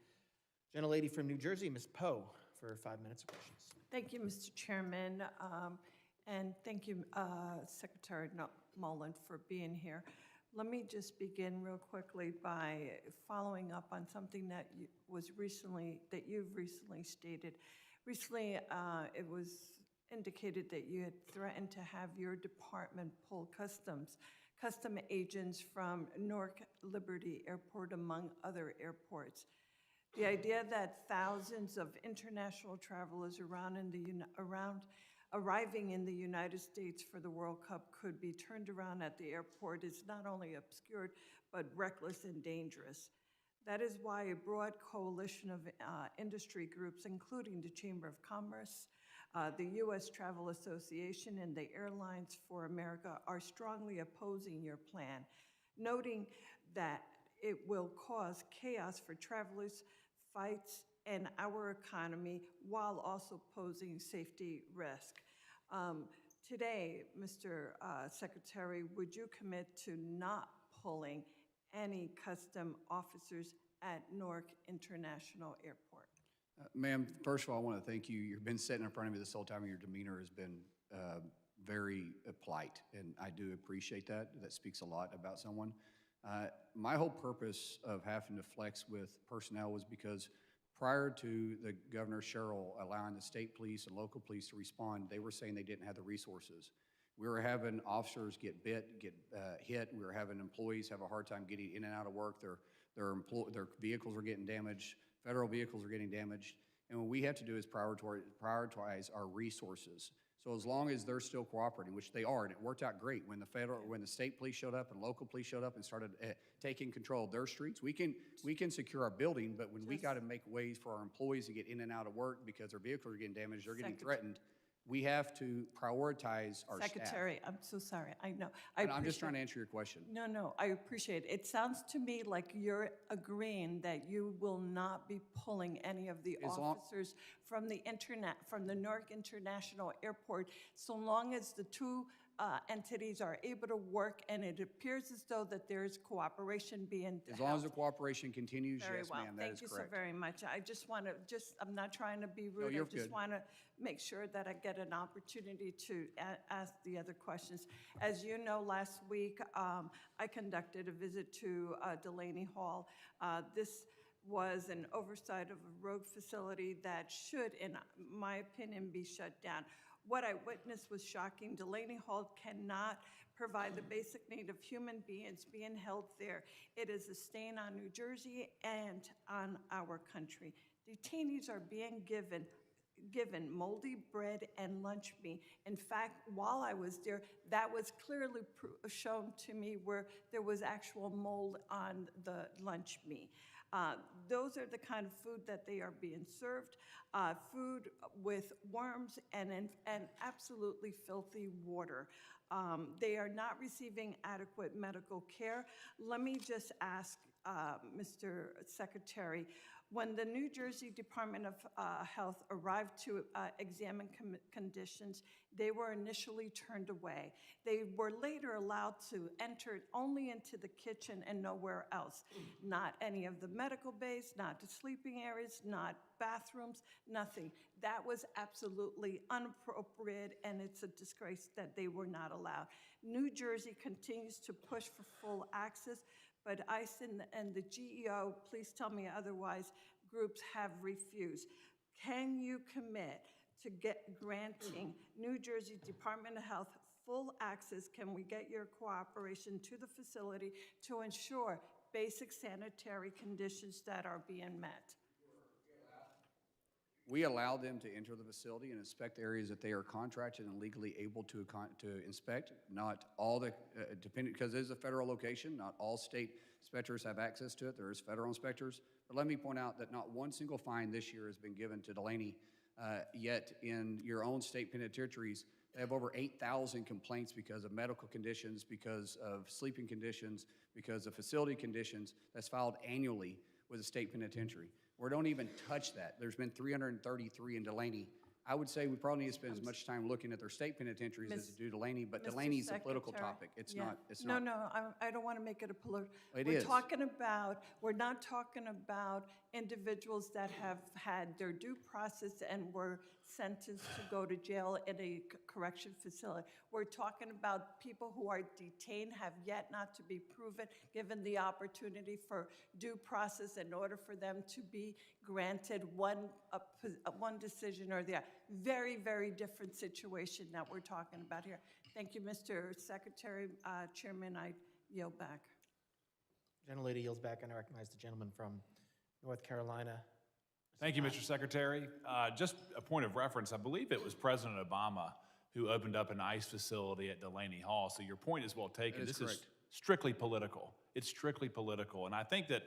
gentlelady from New Jersey, Ms. Poe, for 5 minutes of questions. Thank you, Mr. Chairman, and thank you, Secretary Mullin, for being here. Let me just begin real quickly by following up on something that you've recently stated. Recently, it was indicated that you had threatened to have your department pull custom agents from Newark Liberty Airport, among other airports. The idea that thousands of international travelers arriving in the United States for the World Cup could be turned around at the airport is not only obscured, but reckless and dangerous. That is why a broad coalition of industry groups, including the Chamber of Commerce, the U.S. Travel Association, and the Airlines for America are strongly opposing your plan, noting that it will cause chaos for travelers, fights, and our economy while also posing safety risk. Today, Mr. Secretary, would you commit to not pulling any custom officers at Newark International Airport? Ma'am, first of all, I want to thank you. You've been sitting in front of me this whole time, and your demeanor has been very polite, and I do appreciate that. That speaks a lot about someone. My whole purpose of having to flex with personnel was because prior to the Governor Sherrill allowing the state police and local police to respond, they were saying they didn't have the resources. We were having officers get hit. We were having employees have a hard time getting in and out of work. Their vehicles were getting damaged. Federal vehicles are getting damaged. And what we have to do is prioritize our resources. So as long as they're still cooperating, which they are, and it worked out great when the state police showed up and local police showed up and started taking control of their streets, we can secure our building, but when we got to make ways for our employees to get in and out of work because their vehicles are getting damaged, they're getting threatened, we have to prioritize our staff. Secretary, I'm so sorry. I know. I'm just trying to answer your question. No, I appreciate it. It sounds to me like you're agreeing that you will not be pulling any of the officers from the Newark International Airport, so long as the two entities are able to work, and it appears as though that there is cooperation being As long as the cooperation continues, Very yes, well. ma'am, that is Thank you so correct. very much. I just want to, I'm not trying to be rude. you're I just good. want to make sure that I get an opportunity to ask the other questions. As you know, last week, I conducted a visit to Delaney Hall. This was an oversight of a rogue facility that should, in my opinion, be shut down. What I witnessed was shocking. Delaney Hall cannot provide the basic need of human beings being held there. It is a stain on New Jersey and on our country. Detainees are being given moldy bread and lunch meat. In fact, while I was there, that was clearly shown to me where there was actual mold on the lunch meat. Those are the kind of food that they are being served, food with worms and absolutely filthy water. They are not receiving adequate medical care. Let me just ask, Mr. Secretary, when the New Jersey Department of Health arrived to examine conditions, they were initially turned away. They were later allowed to enter only into the kitchen and nowhere else. Not any of the medical bays, not the sleeping areas, not bathrooms, nothing. That was absolutely inappropriate, and it's a disgrace that they were not allowed. New Jersey continues to push for full access, but ICE and the GEO, please tell me otherwise, groups have refused. Can you commit to granting New Jersey Department of Health full access? Can we get your cooperation to the facility to ensure basic sanitary conditions that are being met? We allow them to enter the facility and inspect areas that they are contracted and legally able to inspect. Not all the, depending, because it is a federal location, not all state inspectors have access to it. There is federal inspectors. But let me point out that not one single fine this year has been given to Delaney, yet in your own state penitentiaries, they have over 8,000 complaints because of medical conditions, because of sleeping conditions, because of facility conditions that's filed annually with the state penitentiary. We don't even touch that. There's been 333 in Delaney. I would say we probably need to spend as much time looking at their state penitentiaries as to do Delaney, but Mr. Delaney's a political Secretary. topic. It's Yeah. not, it's not. No, I don't want to make it a political. It We're is. talking about, we're not talking about individuals that have had their due process and were sentenced to go to jail in a correction facility. We're talking about people who are detained, have yet not to be proven, given the opportunity for due process in order for them to be granted one decision or the other. Very, very different situation that we're talking about here. Thank you, Mr. Secretary. Chairman, I yield back. Gentlelady yields back, and I recognize the gentleman from North Carolina. Thank you, Mr. Secretary. Just a point of reference, I believe it was President Obama who opened up an ICE facility at Delaney Hall, so your point is well taken. That is This correct. is strictly political. It's strictly political, and I think that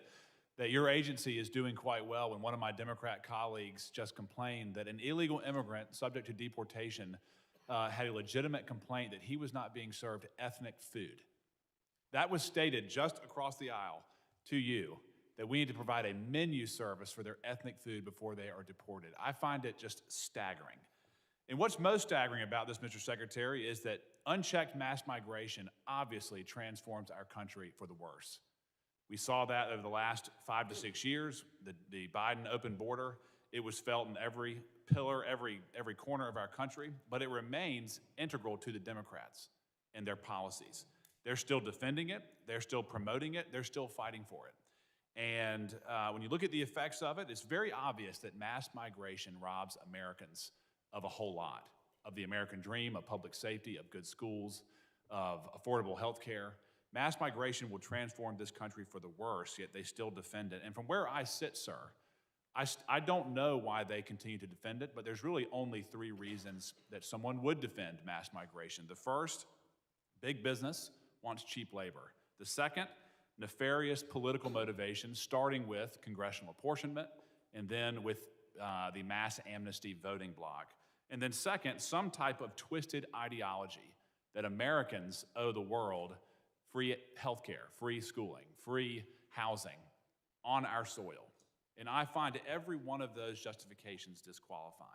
that your agency is doing quite well when one of my Democrat colleagues just complained that an illegal immigrant subject to deportation had a legitimate complaint that he was not being served ethnic food. That was stated just across the aisle to you, that we need to provide a menu service for their ethnic food before they are deported. I find it just staggering. And what's most staggering about this, Mr. Secretary, is that unchecked mass migration obviously transforms our country for the worse. We saw that over the last 5 to 6 years, the Biden open border. It was felt in every pillar, every corner of our country, but it remains integral to the Democrats and their policies. They're still defending it, they're still promoting it, they're still fighting for it. And when you look at the effects of it, it's very obvious that mass migration robs Americans of a whole lot, of the American dream, of public safety, of good schools, of affordable health care. Mass migration will transform this country for the worse, yet they still defend it. And from where I sit, sir, I don't know why they continue to defend it, but there's really only 3 reasons that someone would defend mass migration. The first, big business wants cheap labor. The second, nefarious political motivations, starting with congressional apportionment and then with the mass amnesty voting bloc. And then second, some type of twisted ideology that Americans owe the world free healthcare, free schooling, free housing on our soil. And I find every one of those justifications disqualifying.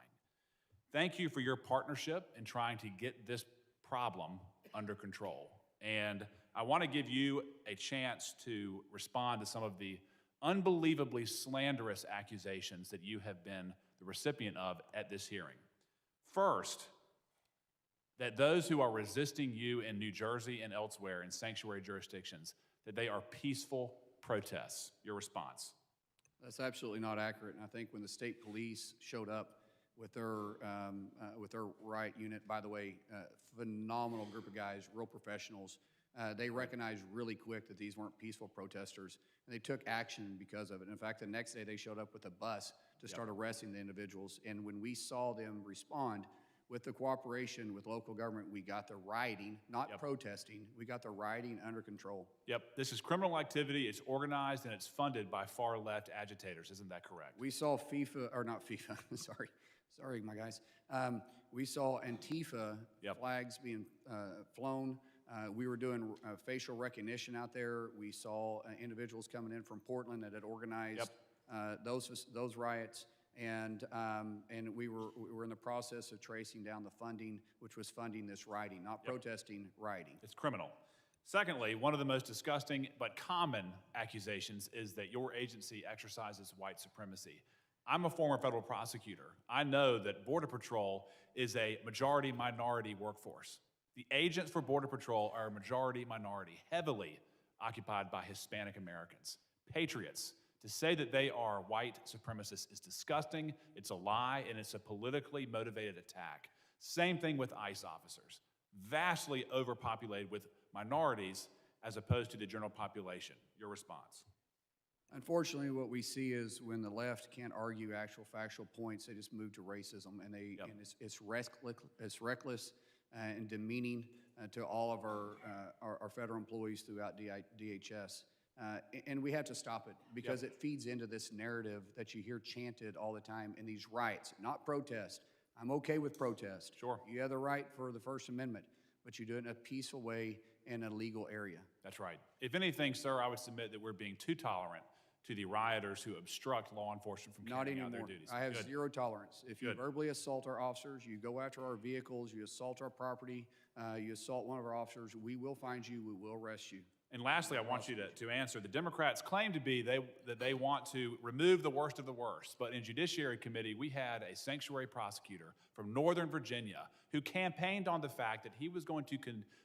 Thank you for your partnership in trying to get this problem under control. And I want to give you a chance to respond to some of the unbelievably slanderous accusations that you have been the recipient of at this hearing. First, that those who are resisting you in New Jersey and elsewhere in sanctuary jurisdictions, that they are peaceful protests. Your response? That's absolutely not accurate. And I think when the state police showed up with their riot unit, by the way, phenomenal group of guys, real professionals, they recognized really quick that these weren't peaceful protesters, and they took action because of it. In fact, the next day they showed up with a bus to start arresting the individuals. And when we saw them respond, with the cooperation with local government, we got the rioting, not protesting, we got the rioting under control. Yep, this is criminal activity, it's organized, and it's funded by far-left agitators, isn't that correct? We saw sorry, my guys. We saw Antifa flags being flown. We were doing facial recognition out there. We saw individuals coming in from Portland that had organized those riots. And we were in the process of tracing down the funding, which was funding this rioting, not protesting, rioting. It's criminal. Secondly, one of the most disgusting but common accusations is that your agency exercises white supremacy. I'm a former federal prosecutor. I know that Border Patrol is a majority-minority workforce. The agents for Border Patrol are a majority-minority, heavily occupied by Hispanic Americans, patriots. To say that they are white supremacists is disgusting, it's a lie, and it's a politically motivated attack. Same thing with ICE officers, vastly overpopulated with minorities as opposed to the general population. Your response? Unfortunately, what we see is when the left can't argue actual factual points, they just move to racism, and it's reckless and demeaning to all of our federal employees throughout DHS. And we have to stop it because it feeds into this narrative that you hear chanted all the time in these riots, not protest. I'm okay with protest. Sure. You have the right for the First Amendment, but you do it in a peaceful way in a legal area. That's right. If anything, sir, I would submit that we're being too tolerant to the rioters who obstruct law enforcement from carrying out their duties. I have zero tolerance. If you verbally assault our officers, you go after our vehicles, you assault our property, you assault one of our officers, we will find you, we will arrest you. And lastly, I want you to answer. The Democrats claim to be that they want to remove the worst of the worst. But in Judiciary Committee, we had a sanctuary prosecutor from Northern Virginia who campaigned on the fact that he was going to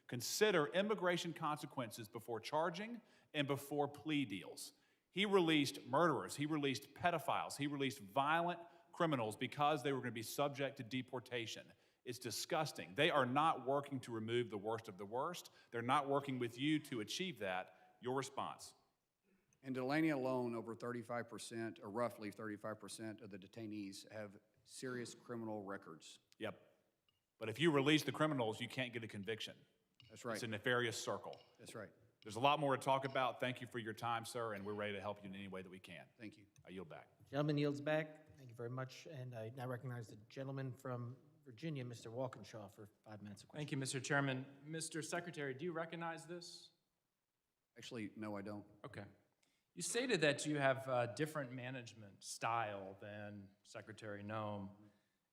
consider immigration consequences before charging and before plea deals. He released murderers, he released pedophiles, he released violent criminals because they were going to be subject to deportation. It's disgusting. They are not working to remove the worst of the worst. They're not working with you to achieve that. Your response? In Delaney alone, over 35%, or roughly 35% of the detainees have serious criminal records. Yep. But if you release the criminals, you can't get a conviction. That's right. It's a nefarious circle. That's right. There's a lot more to talk about. Thank you for your time, sir, and we're ready to help you in any way that we can. Thank you. I yield back. Gentleman yields back. Thank you very much. And I now recognize the gentleman from Virginia, Mr. Walkinshaw, for 5 minutes of questions. Thank you, Mr. Chairman. Mr. Secretary, do you recognize this? Actually, no, I don't. Okay. You stated that you have a different management style than Secretary Noem.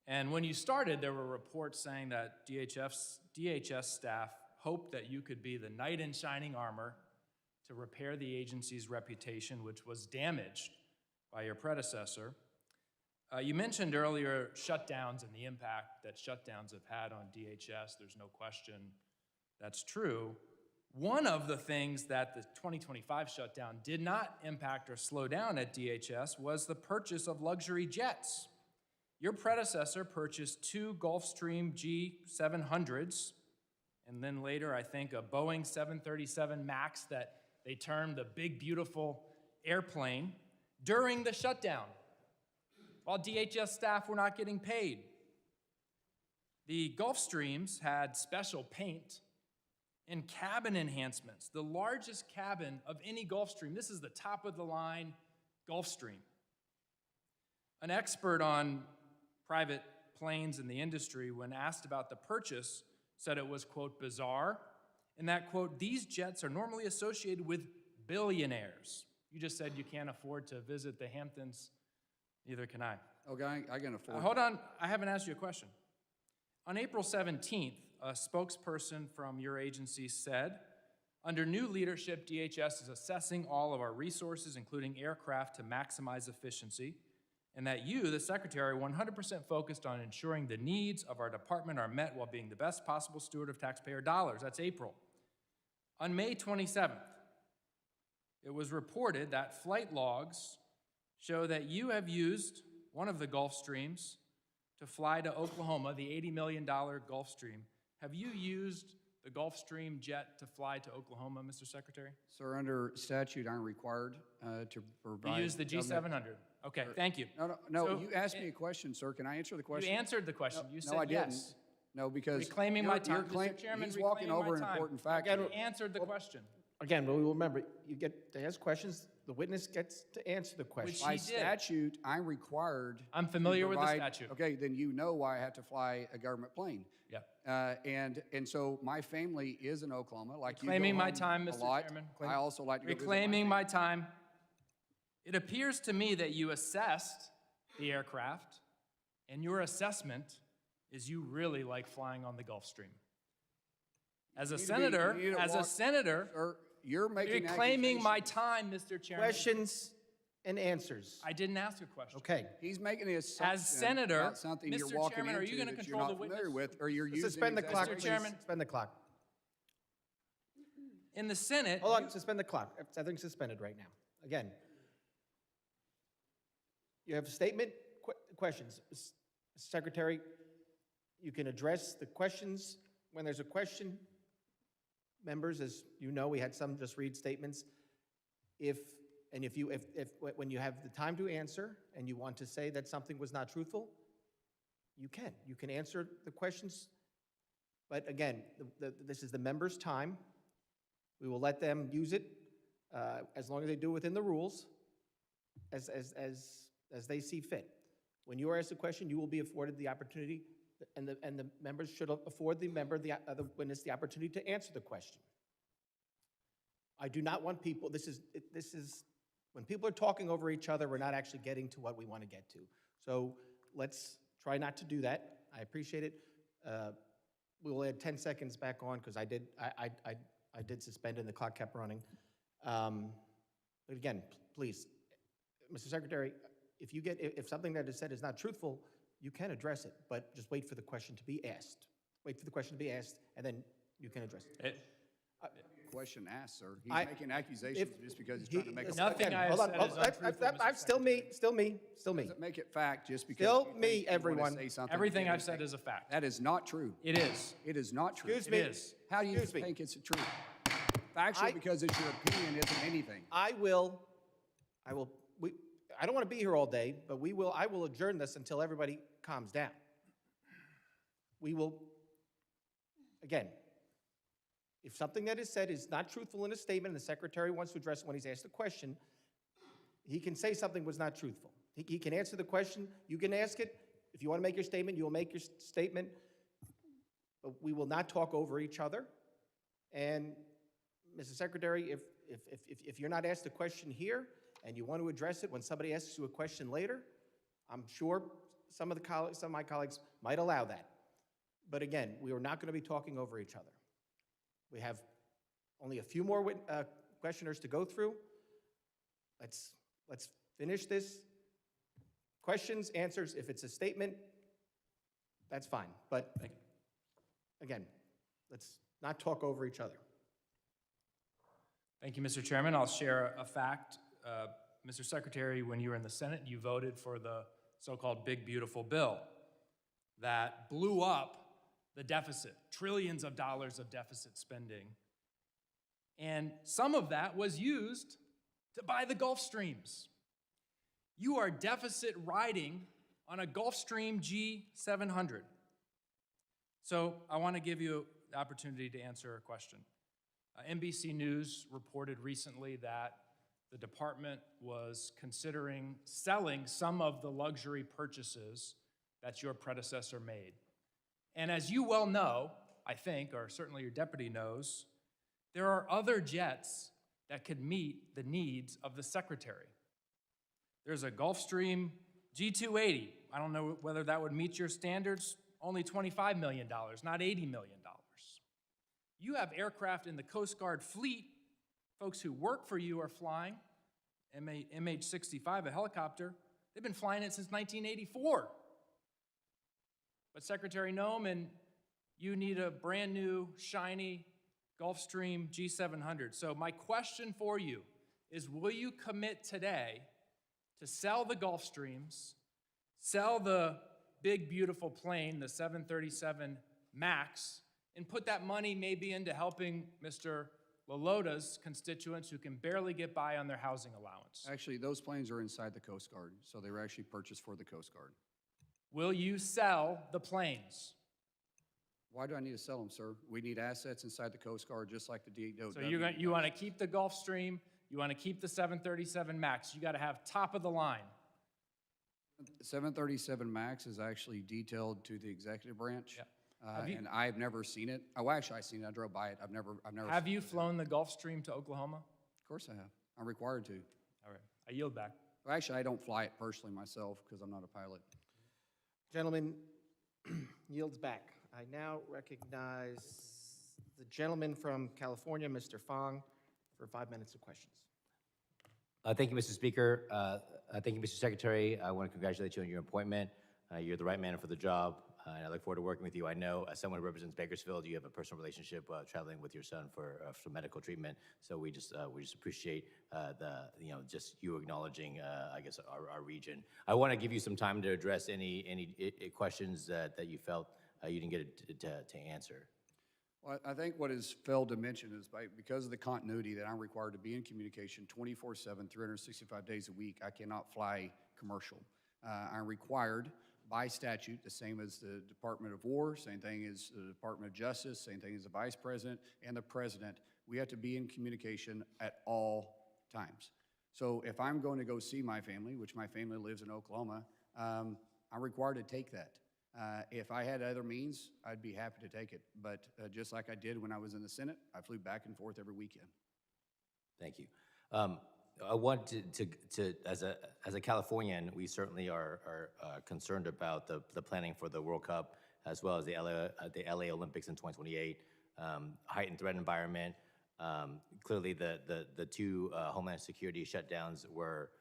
And when you started, there were reports saying that DHS staff hoped that you could be the knight in shining armor to repair the agency's reputation, which was damaged by your predecessor. You mentioned earlier shutdowns and the impact that shutdowns have had on DHS. There's no question that's true. One of the things that the 2025 shutdown did not impact or slow down at DHS was the purchase of luxury jets. Your predecessor purchased 2 Gulfstream G700s, and then later, I think, a Boeing 737 MAX that they termed the big, beautiful airplane during the shutdown, while DHS staff were not getting paid. The Gulfstreams had special paint and cabin enhancements, the largest cabin of any Gulfstream. This is the top-of-the-line Gulfstream. An expert on private planes in the industry, when asked about the purchase, said it was, quote, bizarre, and that, quote, these jets are normally associated with billionaires. You just said you can't afford to visit the Hamptons. Neither can I. Okay, I can afford Hold on, I haven't asked you a question. On April 17th, a spokesperson from your agency said, under new leadership, DHS is assessing all of our resources, including aircraft, to maximize efficiency, and that you, the Secretary, are 100% focused on ensuring the needs of our department are met while being the best possible steward of taxpayer dollars. That's April. On May 27th, it was reported that flight logs show that you have used one of the Gulfstreams to fly to Oklahoma, the $80 million Gulfstream. Have you used the Gulfstream jet to fly to Oklahoma, Mr. Secretary? Sir, under statute, I'm required to provide. You used the G700. Okay, thank you. No, So, you asked me a question, sir. Can I answer the question? You answered the question. You said No, I didn't. yes. No, because. Reclaiming my time. Mr. Chairman, He's walking reclaiming over my an time. important fact. You answered the question. Again, we will remember, you get to ask questions, the witness gets to answer the question. By statute, I'm required. I'm to familiar with the provide- statute. Okay, then you know why I have to fly a government plane. Yep. And so my family is in Oklahoma, like you go Reclaiming my home time, a Mr. lot. Chairman. I also like to go visit Reclaiming my time. It appears to me that you assessed the aircraft, and your assessment is you really like flying on the Gulfstream. As a senator, Sir, you're making reclaiming my time, Mr. Chairman. Questions and answers. I didn't ask a question. Okay. He's making the assumption As senator, about something you're Mr. walking Chairman, are you into gonna that you're control not the familiar witness? with, or you're using. Suspend the clock, Mr. please. Chairman. Suspend the clock. In the Senate. Hold on, suspend the clock. Everything's suspended right now. Again, you have a statement, questions. Secretary, you can address the questions when there's a question. Members, as you know, we had some just read statements. When you have the time to answer and you want to say that something was not truthful, you can. You can answer the questions. But again, this is the members' time. We will let them use it as long as they do it within the rules, as they see fit. When you are asked a question, you will be afforded the opportunity, and the members should afford the witness the opportunity to answer the question. I do not want people, this is, when people are talking over each other, we're not actually getting to what we want to get to. So let's try not to do that. I appreciate it. We will add 10 seconds back on, because I did suspend and the clock kept running. But again, please, Mr. Secretary, if something that is said is not truthful, you can address it, but just wait for the question to be asked. Wait for the question to be asked, and then you can address it. Question asked, sir. He's making accusations just because he's trying to make a. Nothing I have said is untrue. Still me. Doesn't make it fact just because. Still you think me, you wanna everyone. say something. Everything I've said is a fact. That is not true. It is. It is not true. Excuse me. It is. How do you Excuse me. think it's true? Factual because it's your opinion isn't anything. I don't want to be here all day, but I will adjourn this until everybody calms down. We will, again, If something that is said is not truthful in a statement and the secretary wants to address it when he's asked a question, he can say something was not truthful. He can answer the question, you can ask it. If you want to make your statement, you will make your statement. But we will not talk over each other. And Mr. Secretary, if you're not asked a question here and you want to address it when somebody asks you a question later, I'm sure some of my colleagues might allow that. But again, we are not going to be talking over each other. We have only a few more questioners to go through. Let's finish this. Questions, answers, if it's a statement, that's fine. But again, let's not talk over each other. Thank you, Mr. Chairman. I'll share a fact. Mr. Secretary, when you were in the Senate, you voted for the so-called Big Beautiful Bill that blew up the deficit, trillions of dollars of deficit spending. And some of that was used to buy the Gulf Streams. You are deficit riding on a Gulfstream G700. So I want to give you the opportunity to answer a question. NBC News reported recently that the department was considering selling some of the luxury purchases that your predecessor made. And as you well know, I think, or certainly your deputy knows, there are other jets that could meet the needs of the secretary. There's a Gulfstream G280. I don't know whether that would meet your standards, only $25 million, not $80 million. You have aircraft in the Coast Guard fleet. Folks who work for you are flying MH-65, a helicopter. They've been flying it since 1984. But Secretary Noem and you need a brand new, shiny Gulfstream G700. So my question for you is, will you commit today to sell the Gulfstreams, sell the big, beautiful plane, the 737 MAX, and put that money maybe into helping Mr. Lalota's constituents who can barely get by on their housing allowance? Actually, those planes are inside the Coast Guard, so they were actually purchased for the Coast Guard. Will you sell the planes? Why do I need to sell them, sir? We need assets inside the Coast Guard, just like the DHS. So you want to keep the Gulfstream, you want to keep the 737 MAX. You got to have top of the line. 737 MAX is actually detailed to the executive branch. Yeah. And I've never seen it. Oh, actually, I've seen it. I drove by it. I've never. Have you flown the Gulfstream to Oklahoma? Of course I have. I'm required to. All right. I yield back. Well, actually, I don't fly it personally myself because I'm not a pilot. Gentleman yields back. I now recognize the gentleman from California, Mr. Fong, for 5 minutes of questions. Thank you, Mr. Speaker. Thank you, Mr. Secretary. I want to congratulate you on your appointment. You're the right man for the job, and I look forward to working with you. I know, as someone who represents Bakersfield, you have a personal relationship traveling with your son for medical treatment. So we just appreciate just you acknowledging, I guess, our region. I want to give you some time to address any questions that you felt you didn't get to answer. Well, I think what is failed to mention is because of the continuity that I'm required to be in communication 24/7, 365 days a week, I cannot fly commercial. I'm required by statute, the same as the Department of War, same thing as the Department of Justice, same thing as the Vice President and the President. We have to be in communication at all times. So if I'm going to go see my family, which my family lives in Oklahoma, I'm required to take that. If I had other means, I'd be happy to take it. But just like I did when I was in the Senate, I flew back and forth every weekend. Thank you. I want to as a Californian, we certainly are concerned about the planning for the World Cup as well as the LA Olympics in 2028, heightened threat environment. Clearly, the two Homeland Security shutdowns were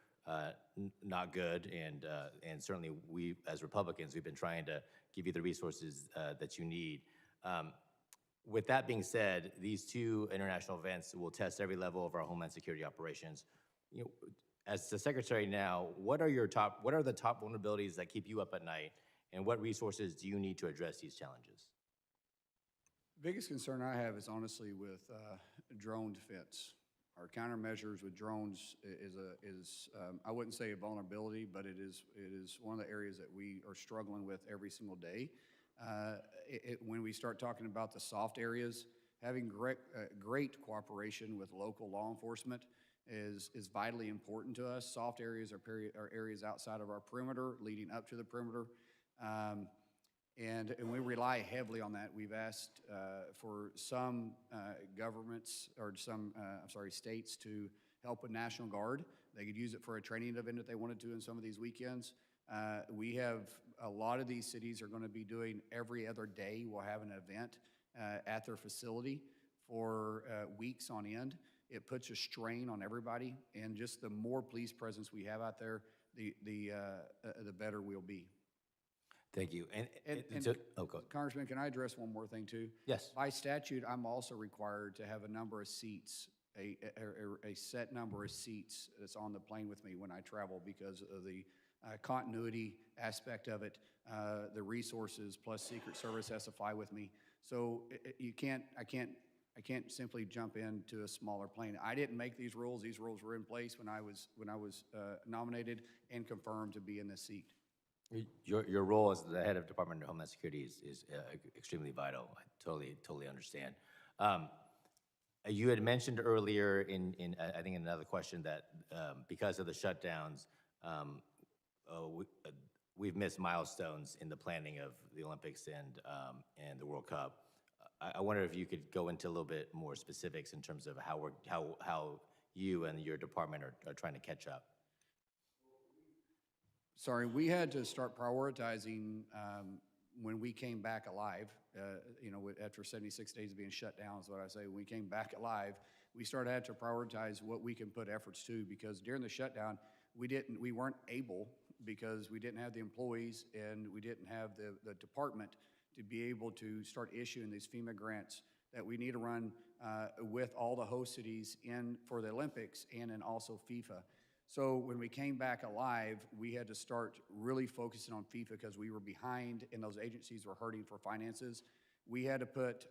not good, and certainly we as Republicans, we've been trying to give you the resources that you need. With that being said, these two international events will test every level of our Homeland Security operations. You know, as the Secretary now, what are the top vulnerabilities that keep you up at night, and what resources do you need to address these challenges? The biggest concern I have is honestly with drone defense. Our countermeasures with drones is I wouldn't say a vulnerability, but it is one of the areas that we are struggling with every single day. When we start talking about the soft areas, having great cooperation with local law enforcement is vitally important to us. Soft areas are areas outside of our perimeter, leading up to the perimeter. And we rely heavily on that. We've asked for some governments, or some, states to help with National Guard. They could use it for a training event if they wanted to in some of these weekends. We have, a lot of these cities are going to be doing every other day, we'll have an event at their facility for weeks on end. It puts a strain on everybody, and just the more police presence we have out there, the better we'll be. Thank you. Congressman, can I address one more thing too? Yes. By statute, I'm also required to have a number of seats, a set number of seats that's on the plane with me when I travel, because of the continuity aspect of it, the resources plus Secret Service has to fly with me. So I can't simply jump into a smaller plane. I didn't make these rules. These rules were in place when I was nominated and confirmed to be in this seat. Your role as the head of Department of Homeland Security is extremely vital. I totally understand. You had mentioned earlier I think in another question that because of the shutdowns, we've missed milestones in the planning of the Olympics and the World Cup. I wonder if you could go into a little bit more specifics in terms of how you and your department are trying to catch up. Sorry, we had to start prioritizing when we came back alive. After 76 days of being shut down is what I say. When we came back alive, we started to prioritize what we can put efforts to, because during the shutdown, we weren't able, because we didn't have the employees and we didn't have the department to be able to start issuing these FEMA grants that we need to run with all the host cities for the Olympics and also FIFA. So when we came back alive, we had to start really focusing on FIFA because we were behind and those agencies were hurting for finances. We had to put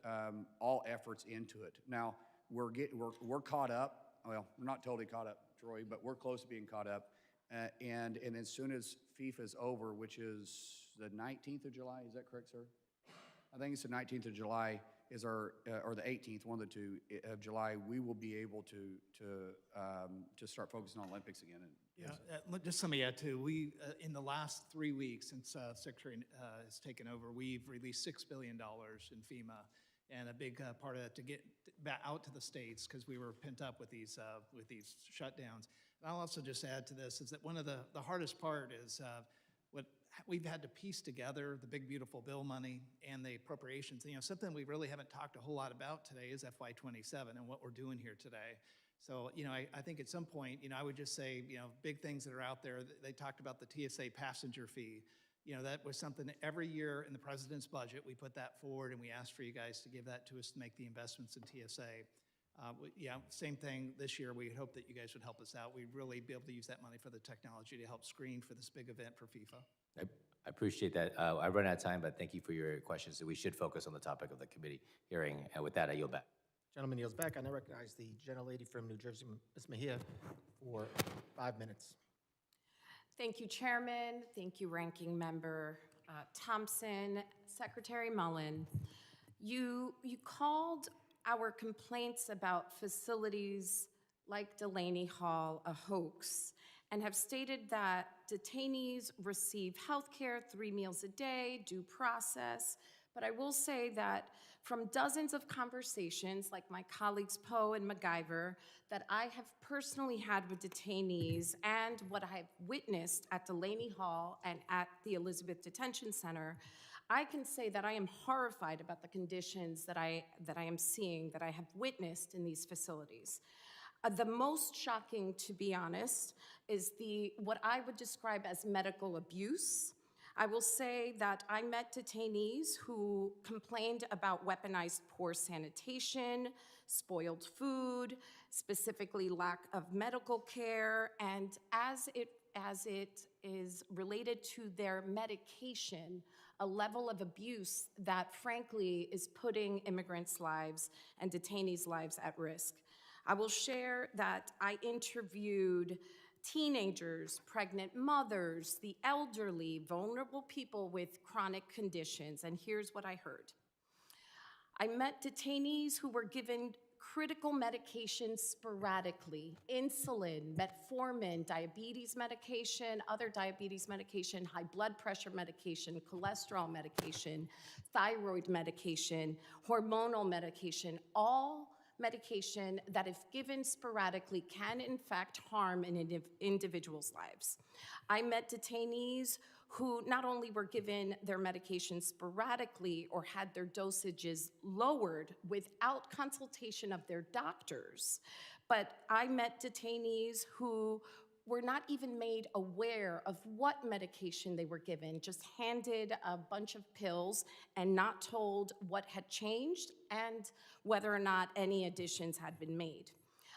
all efforts into it. Now, we're caught up. Well, we're not totally caught up, Troy, but we're close to being caught up. And as soon as FIFA is over, which is the 19th of July, is that correct, sir? I think it's the 19th of July is or the 18th, one of the two of July, we will be able to start focusing on Olympics again. Just let me add too. We, in the last 3 weeks since Secretary has taken over, we've released $6 billion in FEMA, and a big part of that to get back out to the states because we were pent up with these shutdowns. And I'll also just add to this is that one of the hardest part is what we've had to piece together the big beautiful bill money and the appropriations. Something we really haven't talked a whole lot about today is FY27 and what we're doing here today. So, I think at some point, I would just say, big things that are out there. They talked about the TSA passenger fee. That was something every year in the president's budget, we put that forward and we asked for you guys to give that to us to make the investments in TSA. Same thing this year. We hope that you guys would help us out. We'd really be able to use that money for the technology to help screen for this big event for FIFA. I appreciate that. I run out of time, but thank you for your questions. So we should focus on the topic of the committee hearing. And with that, I yield back. Gentleman yields back. I now recognize the gentlelady from New Jersey, Ms. Mejia, for 5 minutes. Thank you, Chairman. Thank you, Ranking Member Thompson, Secretary Mullin. You called our complaints about facilities like Delaney Hall a hoax and have stated that detainees receive health care, 3 meals a day, due process. But I will say that from dozens of conversations, like my colleagues Poe and MacGyver, that I have personally had with detainees and what I have witnessed at Delaney Hall and at the Elizabeth Detention Center, I can say that I am horrified about the conditions that I am seeing, that I have witnessed in these facilities. The most shocking, to be honest, is what I would describe as medical abuse. I will say that I met detainees who complained about weaponized poor sanitation, spoiled food, specifically lack of medical care, and as it is related to their medication, a level of abuse that frankly is putting immigrants' lives and detainees' lives at risk. I will share that I interviewed teenagers, pregnant mothers, the elderly, vulnerable people with chronic conditions, and here's what I heard. I met detainees who were given critical medications sporadically: insulin, metformin, diabetes medication, other diabetes medication, high blood pressure medication, cholesterol medication, thyroid medication, hormonal medication, all medication that, if given sporadically, can in fact harm an individual's lives. I met detainees who not only were given their medications sporadically or had their dosages lowered without consultation of their doctors, but I met detainees who were not even made aware of what medication they were given, just handed a bunch of pills and not told what had changed and whether or not any additions had been made.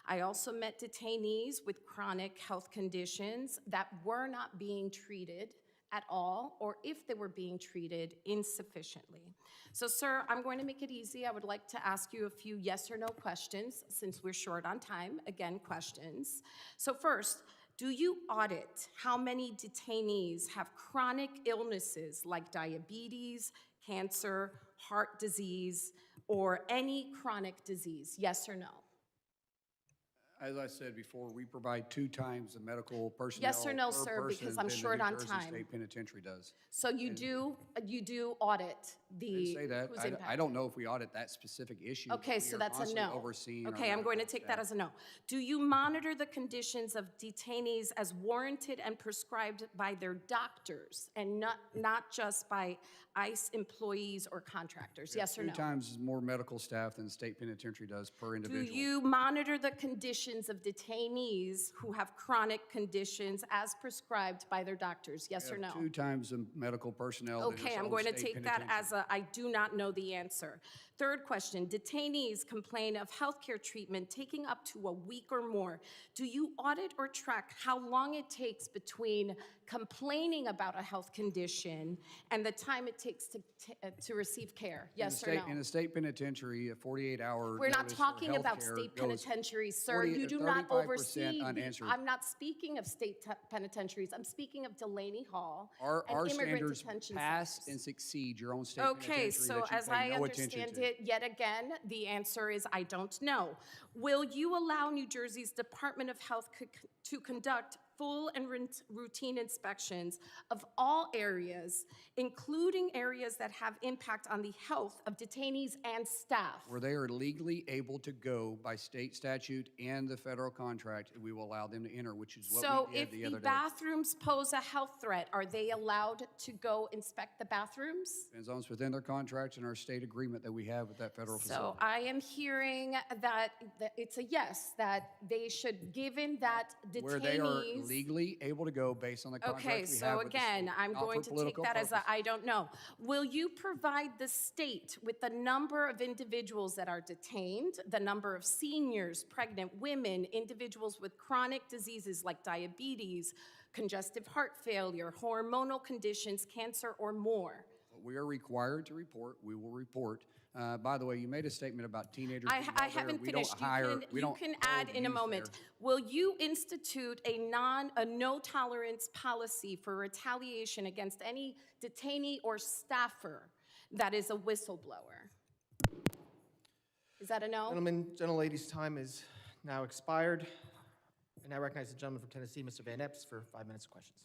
I also met detainees with chronic health conditions that were not being treated at all, or if they were being treated insufficiently. So, sir, I'm going to make it easy. I would like to ask you a few yes or no questions since we're short on time. Again, questions. So first, do you audit how many detainees have chronic illnesses like diabetes, cancer, heart disease, or any chronic disease? Yes or no? As I said before, we provide 2 times the medical personnel Yes or no, per sir, person because I'm than the short New on Jersey time. State Penitentiary does. So you do audit I the didn't say that. who's I impacted? don't know if we audit that specific issue. but Okay, we so are that's a constantly no. overseeing our Okay, I'm going to medical take that staff. as a no. Do you monitor the conditions of detainees as warranted and prescribed by their doctors and not just by ICE employees or contractors? We have Yes or 2 no? times more medical staff than the state penitentiary does per Do individual. you monitor the conditions of detainees who have chronic conditions as prescribed by their doctors? Yes or We no? have 2 times the medical personnel than Okay, its I'm own going to state take that penitentiary. as a I do not know the answer. Third question, detainees complain of healthcare treatment taking up to a week or more. Do you audit or track how long it takes between complaining about a health condition and the time it takes to receive care? Yes or no? In the state penitentiary, a 48-hour We're not notice for talking about healthcare state goes penitentiaries, sir. 40 You to do not 35% oversee. unanswered. I'm not speaking of state penitentiaries. I'm speaking of Delaney Hall Our and immigrant standards detention pass centers. and succeed your own state Okay, penitentiary so that you as pay I no attention understand to. it, yet again, the answer is I don't know. Will you allow New Jersey's Department of Health to conduct full and routine inspections of all areas, including areas that have impact on the health of detainees and staff? Where they are legally able to go by state statute and the federal contract, we will allow them to enter, which is what So we did if the the other day. bathrooms pose a health threat, are they allowed to go inspect the bathrooms? Depends on what's within their contract and our state agreement that we have with that federal So facility. I am hearing that it's a yes, that they should, given that detainees. Where they are legally able to go based on the contract Okay, we so have with the again, state, I'm not for going to take political that as a purposes. I don't know. Will you provide the state with the number of individuals that are detained, the number of seniors, pregnant women, individuals with chronic diseases like diabetes, congestive heart failure, hormonal conditions, cancer, or more? We are required to report. We will report. By the way, you made a statement about teenagers. I being out there. haven't We finished. don't hire. We You don't can add hold in a youth moment. there. Will you institute a no tolerance policy for retaliation against any detainee or staffer that is a whistleblower? Is that a no? Gentlemen, gentlelady's time is now expired. And I recognize the gentleman from Tennessee, Mr. Van Epps, for 5 minutes of questions.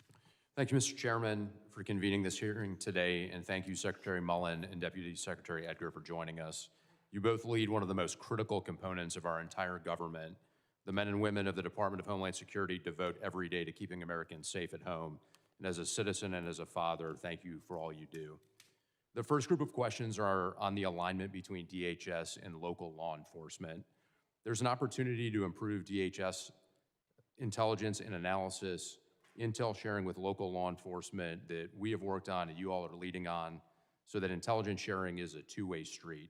Thank you, Mr. Chairman, for convening this hearing today, and thank you, Secretary Mullin and Deputy Secretary Edgar, for joining us. You both lead one of the most critical components of our entire government. The men and women of the Department of Homeland Security devote every day to keeping Americans safe at home. And as a citizen and as a father, thank you for all you do. The first group of questions are on the alignment between DHS and local law enforcement. There's an opportunity to improve DHS intelligence and analysis, intel sharing with local law enforcement that we have worked on and you all are leading on so that intelligence sharing is a two-way street.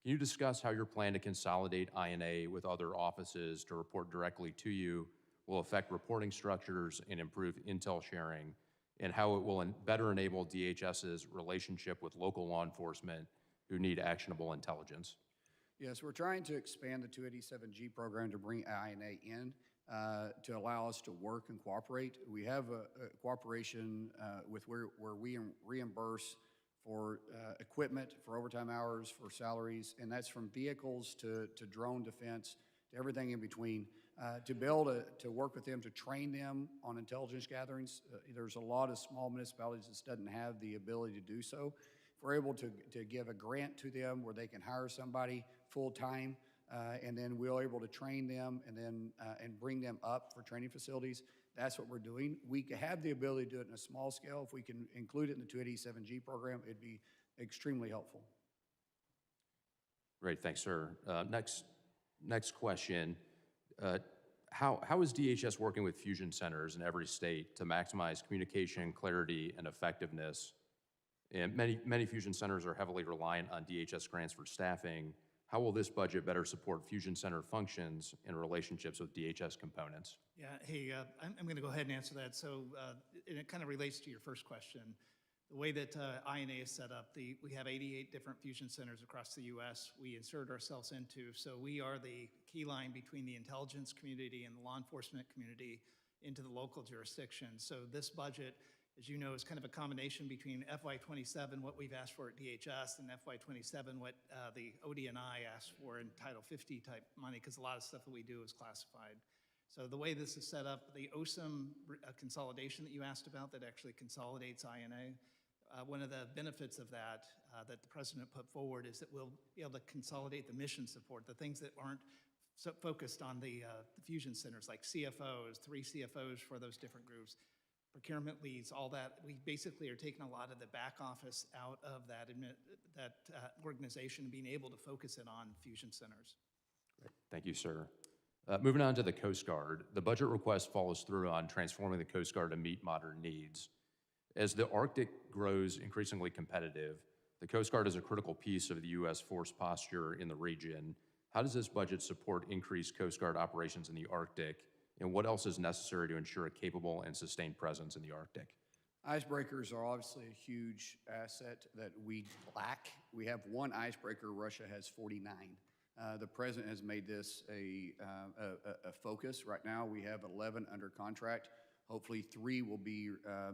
Can you discuss how your plan to consolidate INA with other offices to report directly to you will affect reporting structures and improve intel sharing, and how it will better enable DHS's relationship with local law enforcement who need actionable intelligence? Yes, we're trying to expand the 287G program to bring INA in to allow us to work and cooperate. We have a cooperation with where we reimburse for equipment, for overtime hours, for salaries, and that's from vehicles to drone defense, to everything in between. To be able to work with them, to train them on intelligence gatherings. There's a lot of small municipalities that doesn't have the ability to do so. If we're able to give a grant to them where they can hire somebody full-time, and then we're able to train them and bring them up for training facilities, that's what we're doing. We have the ability to do it in a small scale. If we can include it in the 287G program, it'd be extremely helpful. Great, thanks, sir. Next question. How is DHS working with fusion centers in every state to maximize communication, clarity, and effectiveness? And many fusion centers are heavily reliant on DHS grants for staffing. How will this budget better support fusion center functions and relationships with DHS components? Yeah, hey, I'm going to go ahead and answer that. So, and it kind of relates to your first question. The way that INA is set up, we have 88 different fusion centers across the U.S. we insert ourselves into. So we are the key line between the intelligence community and the law enforcement community into the local jurisdiction. So this budget, as you know, is kind of a combination between FY27, what we've asked for at DHS, and FY27, what the ODNI asked for in Title 50 type money, because a lot of stuff that we do is classified. So the way this is set up, the OSIM consolidation that you asked about that actually consolidates INA, one of the benefits of that that the president put forward is that we'll be able to consolidate the mission support, the things that aren't so focused on the fusion centers, like CFOs, 3 CFOs for those different groups, procurement leads, all that. We basically are taking a lot of the back office out of that organization and being able to focus it on fusion centers. Great. Thank you, sir. Moving on to the Coast Guard, the budget request follows through on transforming the Coast Guard to meet modern needs. As the Arctic grows increasingly competitive, the Coast Guard is a critical piece of the U.S. force posture in the region. How does this budget support increased Coast Guard operations in the Arctic, and what else is necessary to ensure a capable and sustained presence in the Arctic? Icebreakers are obviously a huge asset that we lack. We have one icebreaker, Russia has 49. The president has made this a focus. Right now, we have 11 under contract. Hopefully 3 will be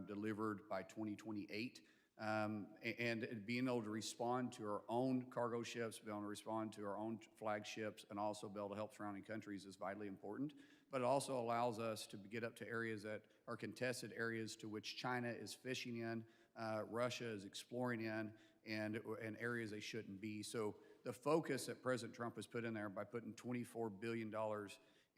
delivered by 2028. And being able to respond to our own cargo ships, being able to respond to our own flagships, and also be able to help surrounding countries is vitally important. But it also allows us to get up to areas that are contested areas to which China is fishing in, Russia is exploring in, and areas they shouldn't be. So the focus that President Trump has put in there by putting $24 billion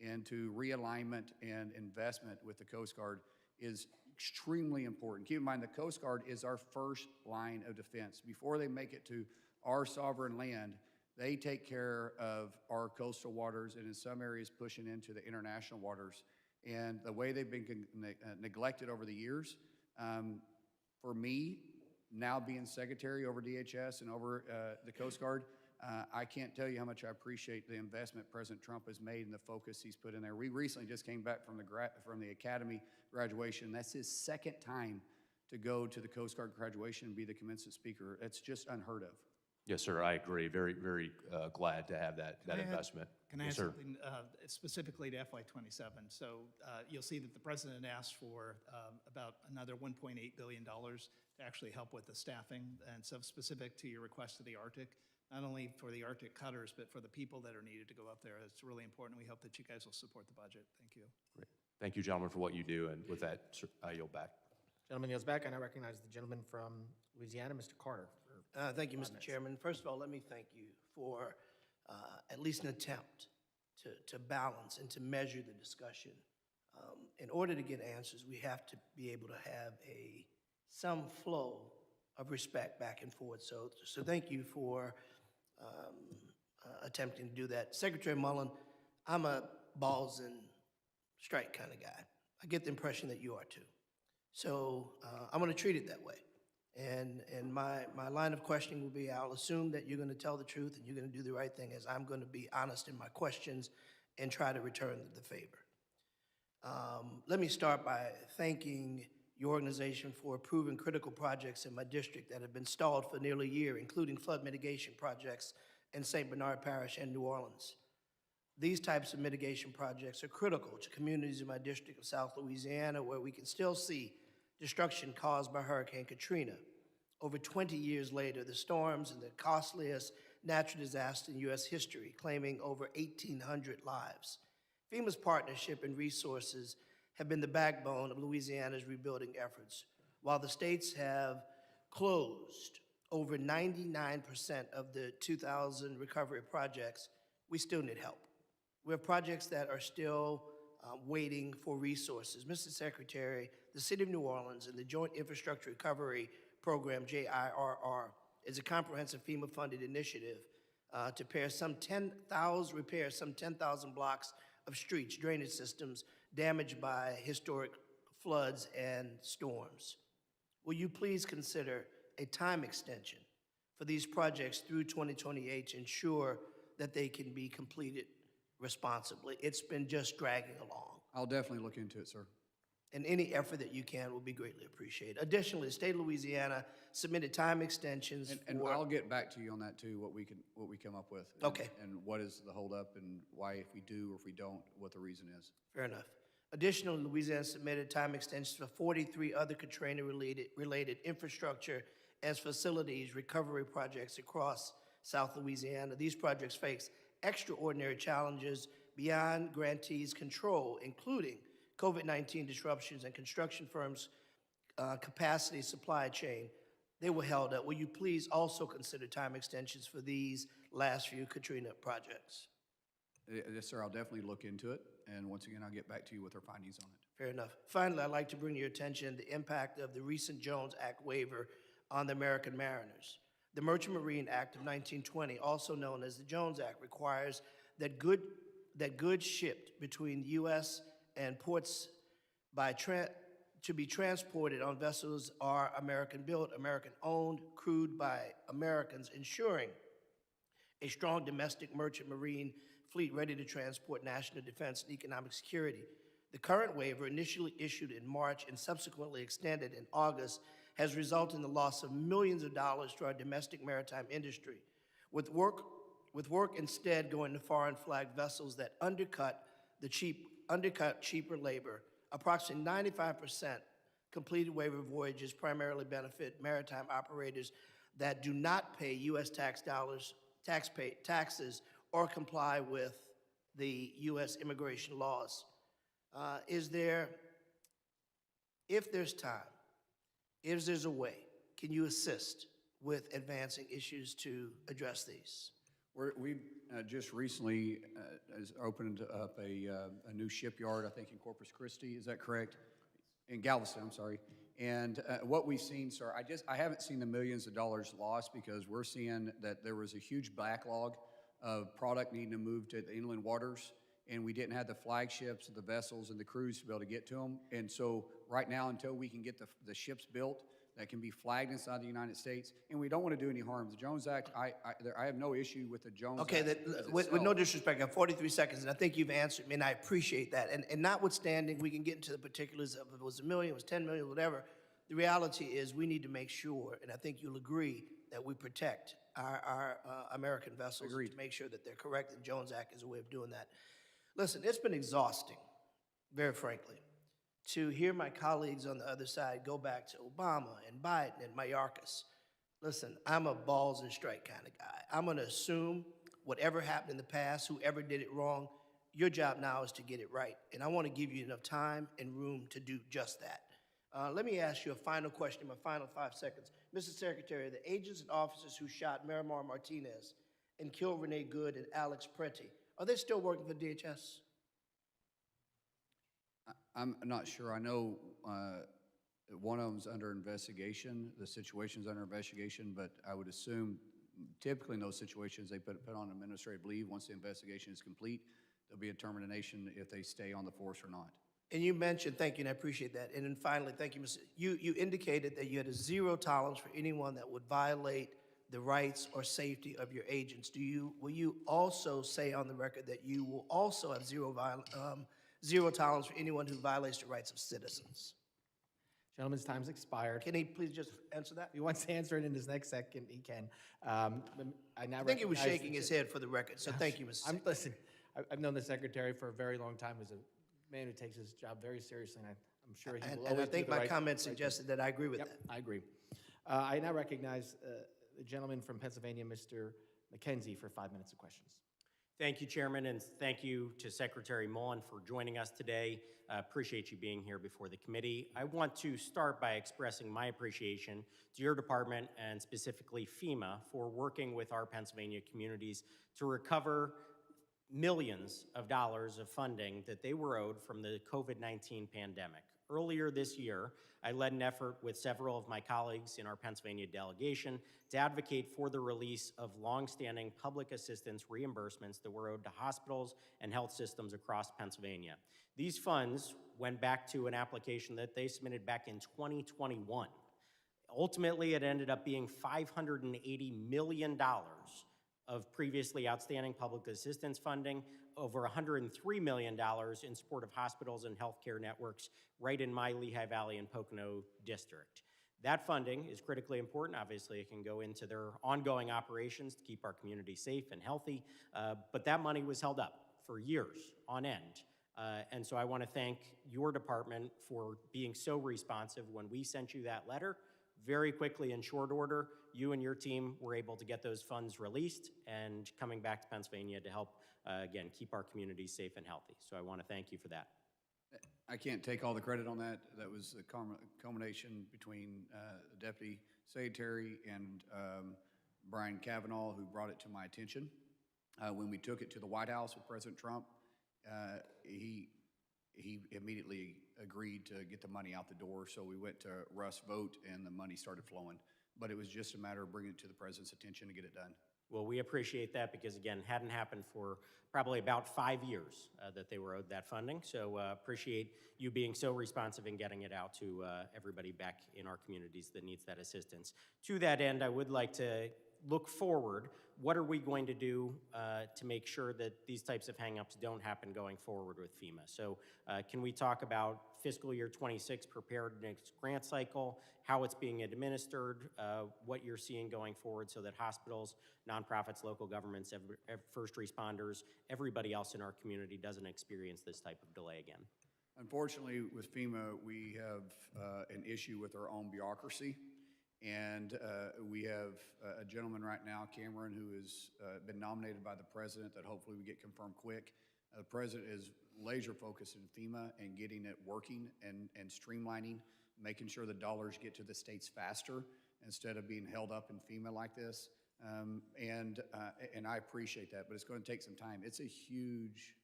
into realignment and investment with the Coast Guard is extremely important. Keep in mind, the Coast Guard is our first line of defense. Before they make it to our sovereign land, they take care of our coastal waters and in some areas pushing into the international waters. And the way they've been neglected over the years, for me, now being secretary over DHS and over the Coast Guard, I can't tell you how much I appreciate the investment President Trump has made and the focus he's put in there. We recently just came back from the Academy graduation. That's his second time to go to the Coast Guard graduation and be the commencement speaker. That's just unheard of. Yes, sir, I agree. Very, very glad to have that investment. Can I Yes, add sir. something specifically to FY27? So you'll see that the president asked for about another $1.8 billion to actually help with the staffing. And so specific to your request to the Arctic, not only for the Arctic cutters, but for the people that are needed to go up there. It's really important. We hope that you guys will support the budget. Thank you. Great. Thank you, gentlemen, for what you do. And with that, sir, I yield back. Gentleman yields back, and I recognize the gentleman from Louisiana, Mr. Carter. Thank you, Mr. Chairman. First of all, let me thank you for at least an attempt to balance and to measure the discussion. In order to get answers, we have to be able to have some flow of respect back and forth. So thank you for attempting to do that. Secretary Mullin, I'm a balls and strike kind of guy. I get the impression that you are too. So I'm going to treat it that way. And my line of questioning will be, I'll assume that you're going to tell the truth and you're going to do the right thing, as I'm going to be honest in my questions and try to return the favor. Let me start by thanking your organization for approving critical projects in my district that have been stalled for nearly a year, including flood mitigation projects in St. Bernard Parish and New Orleans. These types of mitigation projects are critical to communities in my district of South Louisiana, where we can still see destruction caused by Hurricane Katrina. over 20 years later, the storms and the costliest natural disaster in U.S. history, claiming over 1,800 lives. FEMA's partnership and resources have been the backbone of Louisiana's rebuilding efforts. While the states have closed over 99% of the 2,000 recovery projects, we still need help. We have projects that are still waiting for resources. Mr. Secretary, the City of New Orleans and the Joint Infrastructure Recovery Program, JIRR, is a comprehensive FEMA-funded initiative to repair some 10,000 blocks of streets, drainage systems damaged by historic floods and storms. Will you please consider a time extension for these projects through 2028 to ensure that they can be completed responsibly? It's been just dragging along. I'll definitely look into it, sir. And any effort that you can will be greatly appreciated. Additionally, the state of Louisiana submitted time extensions And for... I'll get back to you on that too, what we come up with. Okay. And what is the holdup and why, if we do or if we don't, what the reason is. Fair enough. Additionally, Louisiana submitted time extensions for 43 other Katrina-related infrastructure and facilities recovery projects across South Louisiana. These projects face extraordinary challenges beyond grantees' control, including COVID-19 disruptions and construction firms' capacity supply chain. They were held up. Will you please also consider time extensions for these last few Katrina projects? Yes, sir, I'll definitely look into it. And once again, I'll get back to you with our findings on it. Fair enough. Finally, I'd like to bring to your attention the impact of the recent Jones Act waiver on the American mariners. The Merchant Marine Act of 1920, also known as the Jones Act, requires that goods shipped between the U.S. and ports to be transported on vessels are American-built, American-owned, crewed by Americans, ensuring a strong domestic merchant marine fleet ready to transport national defense and economic security. The current waiver, initially issued in March and subsequently extended in August, has resulted in the loss of millions of dollars to our domestic maritime industry, with work instead going to foreign flag vessels that undercut cheaper labor. Approximately 95% completed waiver voyages primarily benefit maritime operators that do not pay U.S. taxes or comply with the U.S. immigration laws. If there's time, if there's a way, can you assist with advancing issues to address these? We just recently opened up a new shipyard, I think in Corpus Christi, is that correct? In Galveston, I'm sorry. And what we've seen, sir, I haven't seen the millions of dollars lost because we're seeing that there was a huge backlog of product needing to move to the inland waters, and we didn't have the flagships, the vessels, and the crews to be able to get to them. And so right now, until we can get the ships built that can be flagged inside the United States, and we don't want to do any harm. The Jones Act, I have no issue with the Jones Act. Okay, with no disrespect, I have 43 seconds, and I think you've answered me, and I appreciate that. And notwithstanding, we can get into the particulars of if it was $1 million, it was 10 million, whatever. The reality is we need to make sure, and I think you'll agree, that we protect our American vessels to make sure that they're correct, and Jones Act is a way of doing that. Listen, it's been exhausting, very frankly, to hear my colleagues on the other side go back to Obama and Biden and Mayorkas. Listen, I'm a balls and strike kind of guy. I'm going to assume whatever happened in the past, whoever did it wrong, your job now is to get it right. And I want to give you enough time and room to do just that. Let me ask you a final question in my final 5 seconds. Mr. Secretary, the agents and officers who shot Miramar Martinez and killed Renee Good and Alex Preti, are they still working for DHS? I'm not sure. I know one of them's under investigation. The situation's under investigation, but I would assume typically in those situations they put on administrative leave. Once the investigation is complete, there'll be a determination if they stay on the force or not. And you mentioned, thank you, and I appreciate that. And then finally, thank you, Mr. You indicated that you had a zero tolerance for anyone that would violate the rights or safety of your agents. Will you also say on the record that you will also have zero tolerance for anyone who violates the rights of citizens? Gentleman's time's expired. Can he please just answer that? If he wants to answer it in his next second, he can. I think he was shaking his head for the record, so thank you, Mr. Secretary. Listen, I've known the Secretary for a very long time as a man who takes his job very seriously, and I'm sure he will always do And I think the my right comment thing. suggested that I agree with that. I agree. I now recognize the gentleman from Pennsylvania, Mr. McKenzie, for 5 minutes of questions. Thank you, Chairman, and thank you to Secretary Mullin for joining us today. Appreciate you being here before the committee. I want to start by expressing my appreciation to your department and specifically FEMA for working with our Pennsylvania communities to recover millions of dollars of funding that they were owed from the COVID-19 pandemic. Earlier this year, I led an effort with several of my colleagues in our Pennsylvania delegation to advocate for the release of longstanding public assistance reimbursements that were owed to hospitals and health systems across Pennsylvania. These funds went back to an application that they submitted back in 2021. Ultimately, it ended up being $580 million of previously outstanding public assistance funding, over $103 million in support of hospitals and healthcare networks right in my Lehigh Valley and Pocono district. That funding is critically important. Obviously, it can go into their ongoing operations to keep our community safe and healthy, but that money was held up for years on end. And so I want to thank your department for being so responsive. When we sent you that letter, very quickly in short order, you and your team were able to get those funds released and coming back to Pennsylvania to help, again, keep our communities safe and healthy. So I want to thank you for that. I can't take all the credit on that. That was a culmination between the Deputy Secretary and Brian Cavanaugh, who brought it to my attention. When we took it to the White House with President Trump, he immediately agreed to get the money out the door. So we went to Russ vote and the money started flowing. But it was just a matter of bringing it to the president's attention to get it done. Well, we appreciate that because, again, hadn't happened for probably about 5 years that they were owed that funding. So appreciate you being so responsive in getting it out to everybody back in our communities that needs that assistance. To that end, I would like to look forward. What are we going to do to make sure that these types of hangups don't happen going forward with FEMA? So can we talk about fiscal year 26 preparedness grant cycle, how it's being administered, what you're seeing going forward so that hospitals, nonprofits, local governments, first responders, everybody else in our community doesn't experience this type of delay again? Unfortunately, with FEMA, we have an issue with our own bureaucracy. And we have a gentleman right now, Cameron, who has been nominated by the president that hopefully we get confirmed quick. The president is laser focused in FEMA and getting it working and streamlining, making sure the dollars get to the states faster instead of being held up in FEMA like this. And I appreciate that, but it's going to take some time. It's a huge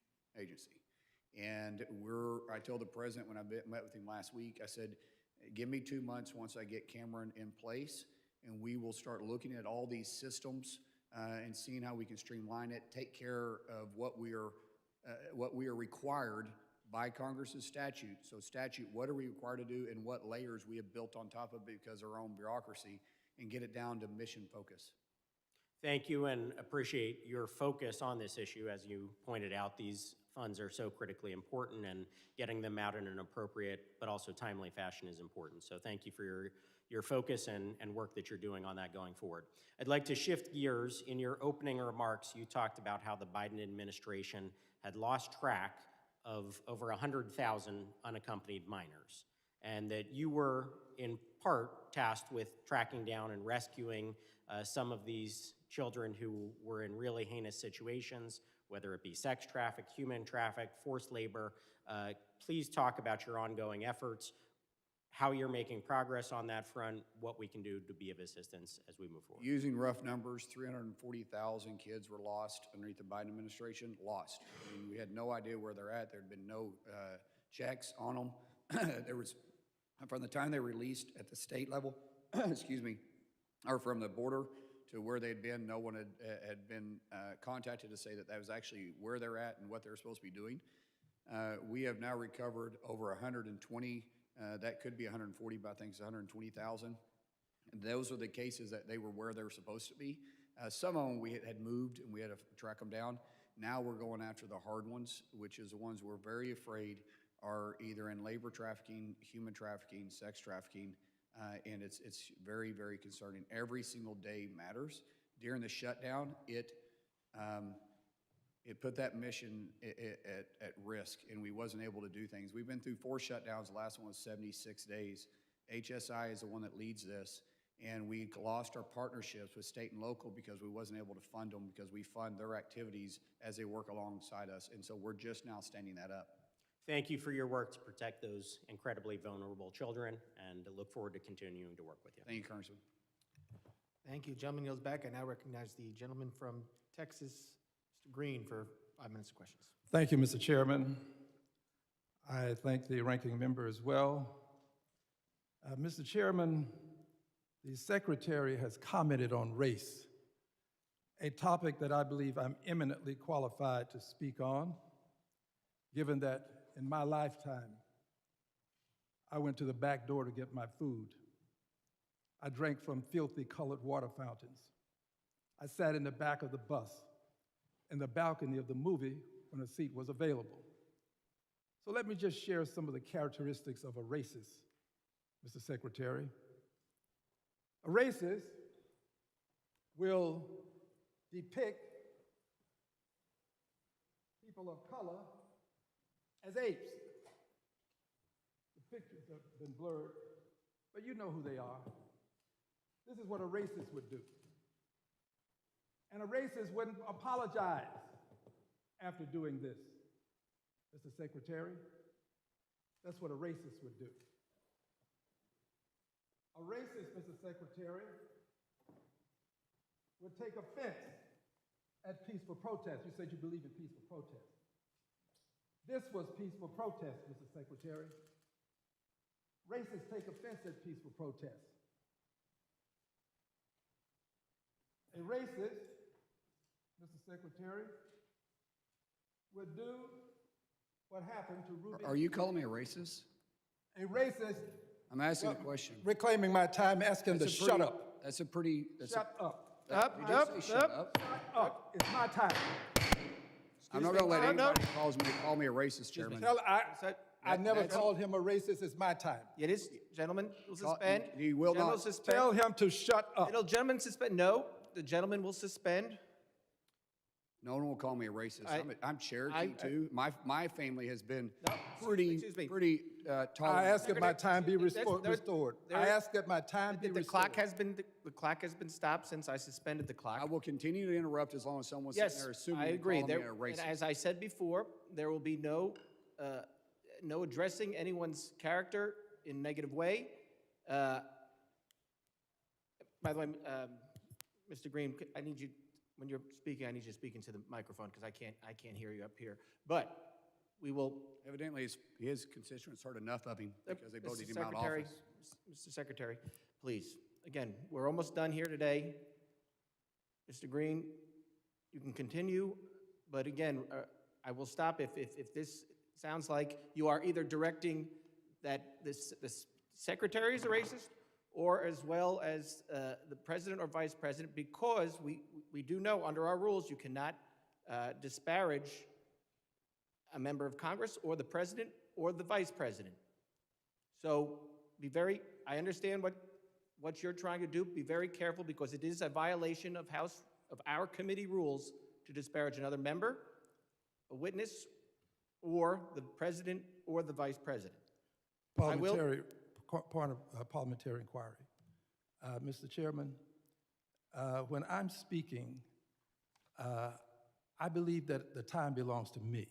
agency. And I told the president when I met with him last week, I said, give me 2 months once I get Cameron in place, and we will start looking at all these systems and seeing how we can streamline it, take care of what we are required by Congress's statute. So statute, what are we required to do and what layers we have built on top of it because of our own bureaucracy, and get it down to mission focus. Thank you, and appreciate your focus on this issue. As you pointed out, these funds are so critically important, and getting them out in an appropriate but also timely fashion is important. So thank you for your focus and work that you're doing on that going forward. I'd like to shift gears. In your opening remarks, you talked about how the Biden administration had lost track of over 100,000 unaccompanied minors, and that you were in part tasked with tracking down and rescuing some of these children who were in really heinous situations, whether it be sex traffic, human traffic, forced labor. Please talk about your ongoing efforts, how you're making progress on that front, what we can do to be of assistance as we move forward. Using rough numbers, 340,000 kids were lost underneath the Biden administration, lost. I mean, we had no idea where they're at. There had been no checks on them. There was, from the time they were released at the state level, excuse me, or from the border to where they'd been, no one had been contacted to say that that was actually where they're at and what they're supposed to be doing. We have now recovered over 120, that could be 140, but I think it's 120,000. And those are the cases that they were where they were supposed to be. Some of them we had moved and we had to track them down. Now we're going after the hard ones, which is the ones we're very afraid are either in labor trafficking, human trafficking, sex trafficking, and it's very, very concerning. Every single day matters. During the shutdown, it put that mission at risk, and we wasn't able to do things. We've been through 4 shutdowns. The last one was 76 days. HSI is the one that leads this, and we lost our partnerships with state and local because we wasn't able to fund them because we fund their activities as they work alongside us. And so we're just now standing that up. Thank you for your work to protect those incredibly vulnerable children, and I look forward to continuing to work with you. Thank you, Congressman. Thank you. Gentleman yields back. I now recognize the gentleman from Texas, Mr. Green, for 5 minutes of questions. Thank you, Mr. Chairman. I thank the ranking member as well. Mr. Chairman, the Secretary has commented on race, a topic that I believe I'm eminently qualified to speak on, given that in my lifetime, I went to the back door to get my food. I drank from filthy colored water fountains. I sat in the back of the bus, in the balcony of the movie when a seat was available. So let me just share some of the characteristics of a racist, Mr. Secretary. A racist will depict people of color as apes. The pictures have been blurred, but you know who they are. This is what a racist would do. And a racist wouldn't apologize after doing this. Mr. Secretary, that's what a racist would do. A racist, Mr. Secretary, would take offense at peaceful protest. You said you believe in peaceful protest. This was peaceful protest, Mr. Secretary. Racists take offense at peaceful protest. A racist, Mr. Secretary, would do what happened to Ruby. Are you calling me a racist? A racist. I'm asking a question. Reclaiming my time, ask him to shut up. That's a pretty. Shut up. Up. Shut up. It's my time. I'm not going to let anybody call me a racist, Chairman. I never called him a racist. It's my time. It is, gentlemen, will suspend. You will Gentleman not. suspend. Tell him to shut up. Gentleman suspend. No, the gentleman will suspend. No one will call me a racist. I'm Cherokee I- too. My family has been pretty tolerant. I ask that my time be restored. I ask that my time be The restored. clock has been stopped since I suspended the clock. I will continue to interrupt as long as someone's Yes, sitting there assuming I they're agree. calling me There- a racist. and as I said before, there will be no addressing anyone's character in a negative way. By the way, Mr. Green, I need you, when you're speaking, I need you to speak into the microphone because I can't hear you up here. But we will. Evidently, his constituents heard enough of him because they voted him out of Secretary, office. Mr. Secretary, please, again, we're almost done here today. Mr. Green, you can continue, but again, I will stop if this sounds like you are either directing that this secretary is a racist or as well as the president or vice president, because we do know under our rules you cannot disparage a member of Congress or the president or the vice president. So I understand what you're trying to do. Be very careful because it is a violation of our committee rules to disparage another member, a witness, or the president or the vice president. Parliamentary inquiry. Mr. Chairman, when I'm speaking, I believe that the time belongs to me.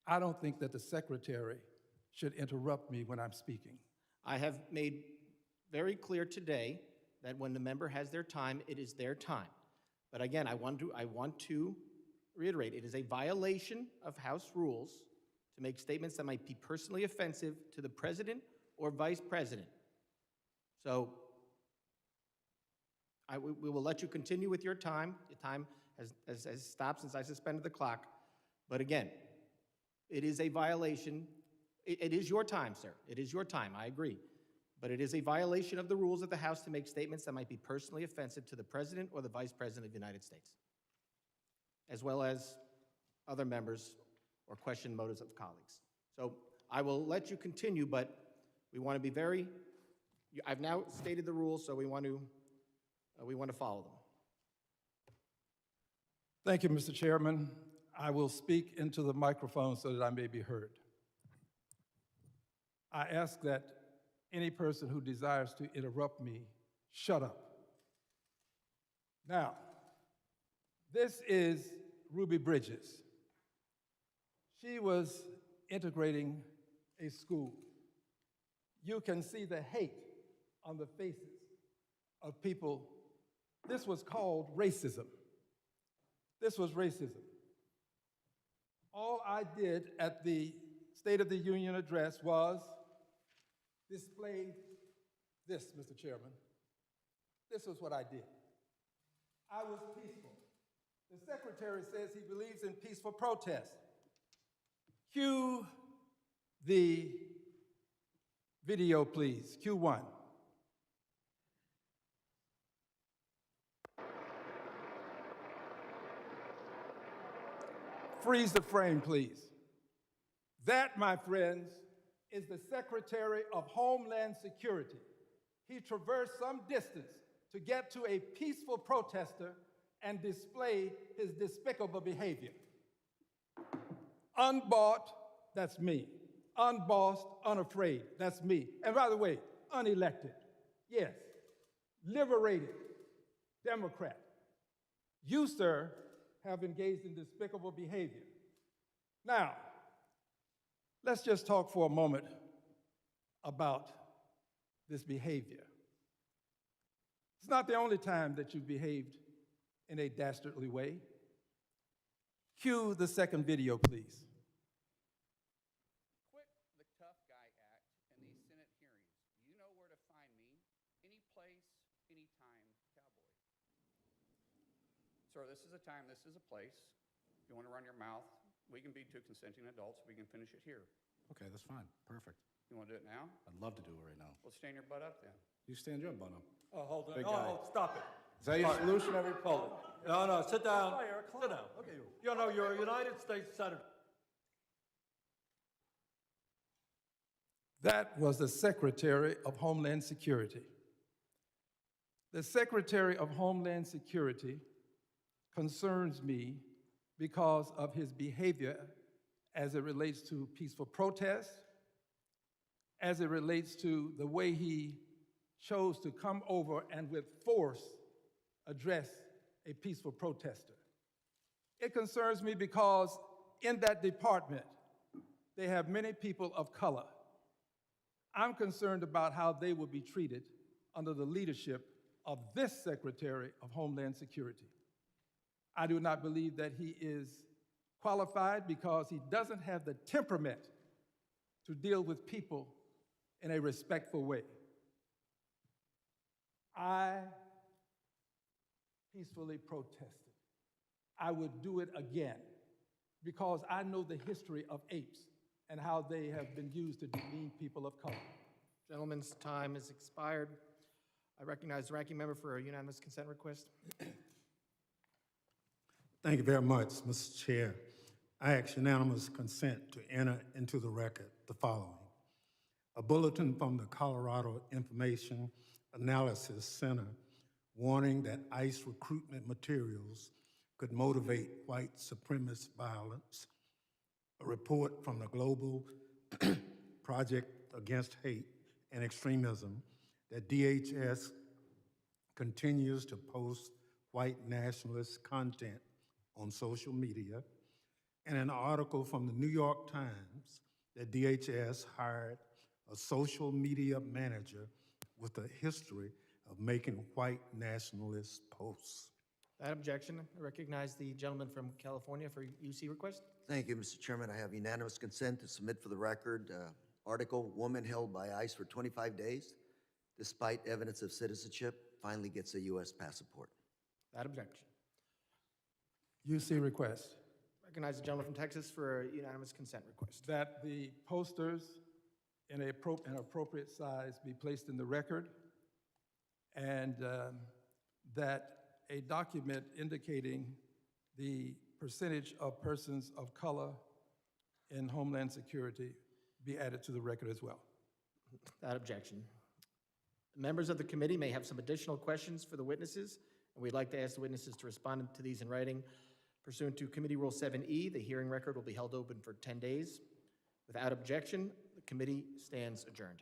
I don't think that the secretary should interrupt me when I'm speaking. I have made very clear today that when the member has their time, it is their time. But again, I want to reiterate, it is a violation of House rules to make statements that might be personally offensive to the president or vice president. So we will let you continue with your time. The time has stopped since I suspended the clock. But again, it is a violation. It is your time, sir. It is your time, I agree. But it is a violation of the rules of the House to make statements that might be personally offensive to the president or the vice president of the United States, as well as other members or question motives of colleagues. So I will let you continue, but we want to be I've now stated the rules, so we want to follow them. Thank you, Mr. Chairman. I will speak into the microphone so that I may be heard. I ask that any person who desires to interrupt me shut up. Now, this is Ruby Bridges. She was integrating a school. You can see the hate on the faces of people. This was called racism. This was racism. All I did at the State of the Union address was display this, Mr. Chairman. This was what I did. I was peaceful. The Secretary says he believes in peaceful protest. Cue the video, please. Cue one. Freeze the frame, please. That, my friends, is the Secretary of Homeland Security. He traversed some distance to get to a peaceful protester and display his despicable behavior. Unbought, that's me. Unbossed, unafraid, that's me. And by the way, unelected, yes. Liberated, Democrat. You, sir, have engaged in despicable behavior. Now, let's just talk for a moment about this behavior. It's not the only time that you've behaved in a dastardly way. Cue the second video, please. Quit the tough guy act in these Senate hearings. You know where to find me. Any place, anytime, cowboy. Sir, this is a time, this is a place. If you want to run your mouth, we can be two consenting adults. We can finish it here. Okay, that's fine. Perfect. You want to do it now? I'd love to do it right now. Well, stand your butt up then. You stand your butt up. Oh, hold on. Big Oh, guy. oh, stop it. Is that your solution, every Hold it. No, no, sit down. Sit down. Okay. You know, you're a United States Senator. That was the Secretary of Homeland Security. The Secretary of Homeland Security concerns me because of his behavior as it relates to peaceful protest, as it relates to the way he chose to come over and with force address a peaceful protester. It concerns me because in that department, they have many people of color. I'm concerned about how they will be treated under the leadership of this Secretary of Homeland Security. I do not believe that he is qualified because he doesn't have the temperament to deal with people in a respectful way. I peacefully protested. I would do it again because I know the history of apes and how they have been used to demean people of color. Gentleman's time has expired. I recognize the ranking member for a unanimous consent request. Thank you very much, Mr. Chair. I ask unanimous consent to enter into the record the following. A bulletin from the Colorado Information Analysis Center warning that ICE recruitment materials could motivate white supremacist violence. A report from the Global Project Against Hate and Extremism that DHS continues to post white nationalist content on social media, and an article from the New York Times that DHS hired a social media manager with a history of making white nationalist posts. Without objection, I recognize the gentleman from California for UC request. Thank you, Mr. Chairman. I have unanimous consent to submit for the record article, woman held by ICE for 25 days, despite evidence of citizenship, finally gets a U.S. passport. Without objection. UC request. Recognize the gentleman from Texas for a unanimous consent request. That the posters in an appropriate size be placed in the record, and that a document indicating the percentage of persons of color in Homeland Security be added to the record as well. Without objection. Members of the committee may have some additional questions for the witnesses, and we'd like to ask the witnesses to respond to these in writing. Pursuant to Committee Rule 7E, the hearing record will be held open for 10 days. Without objection, the committee stands adjourned.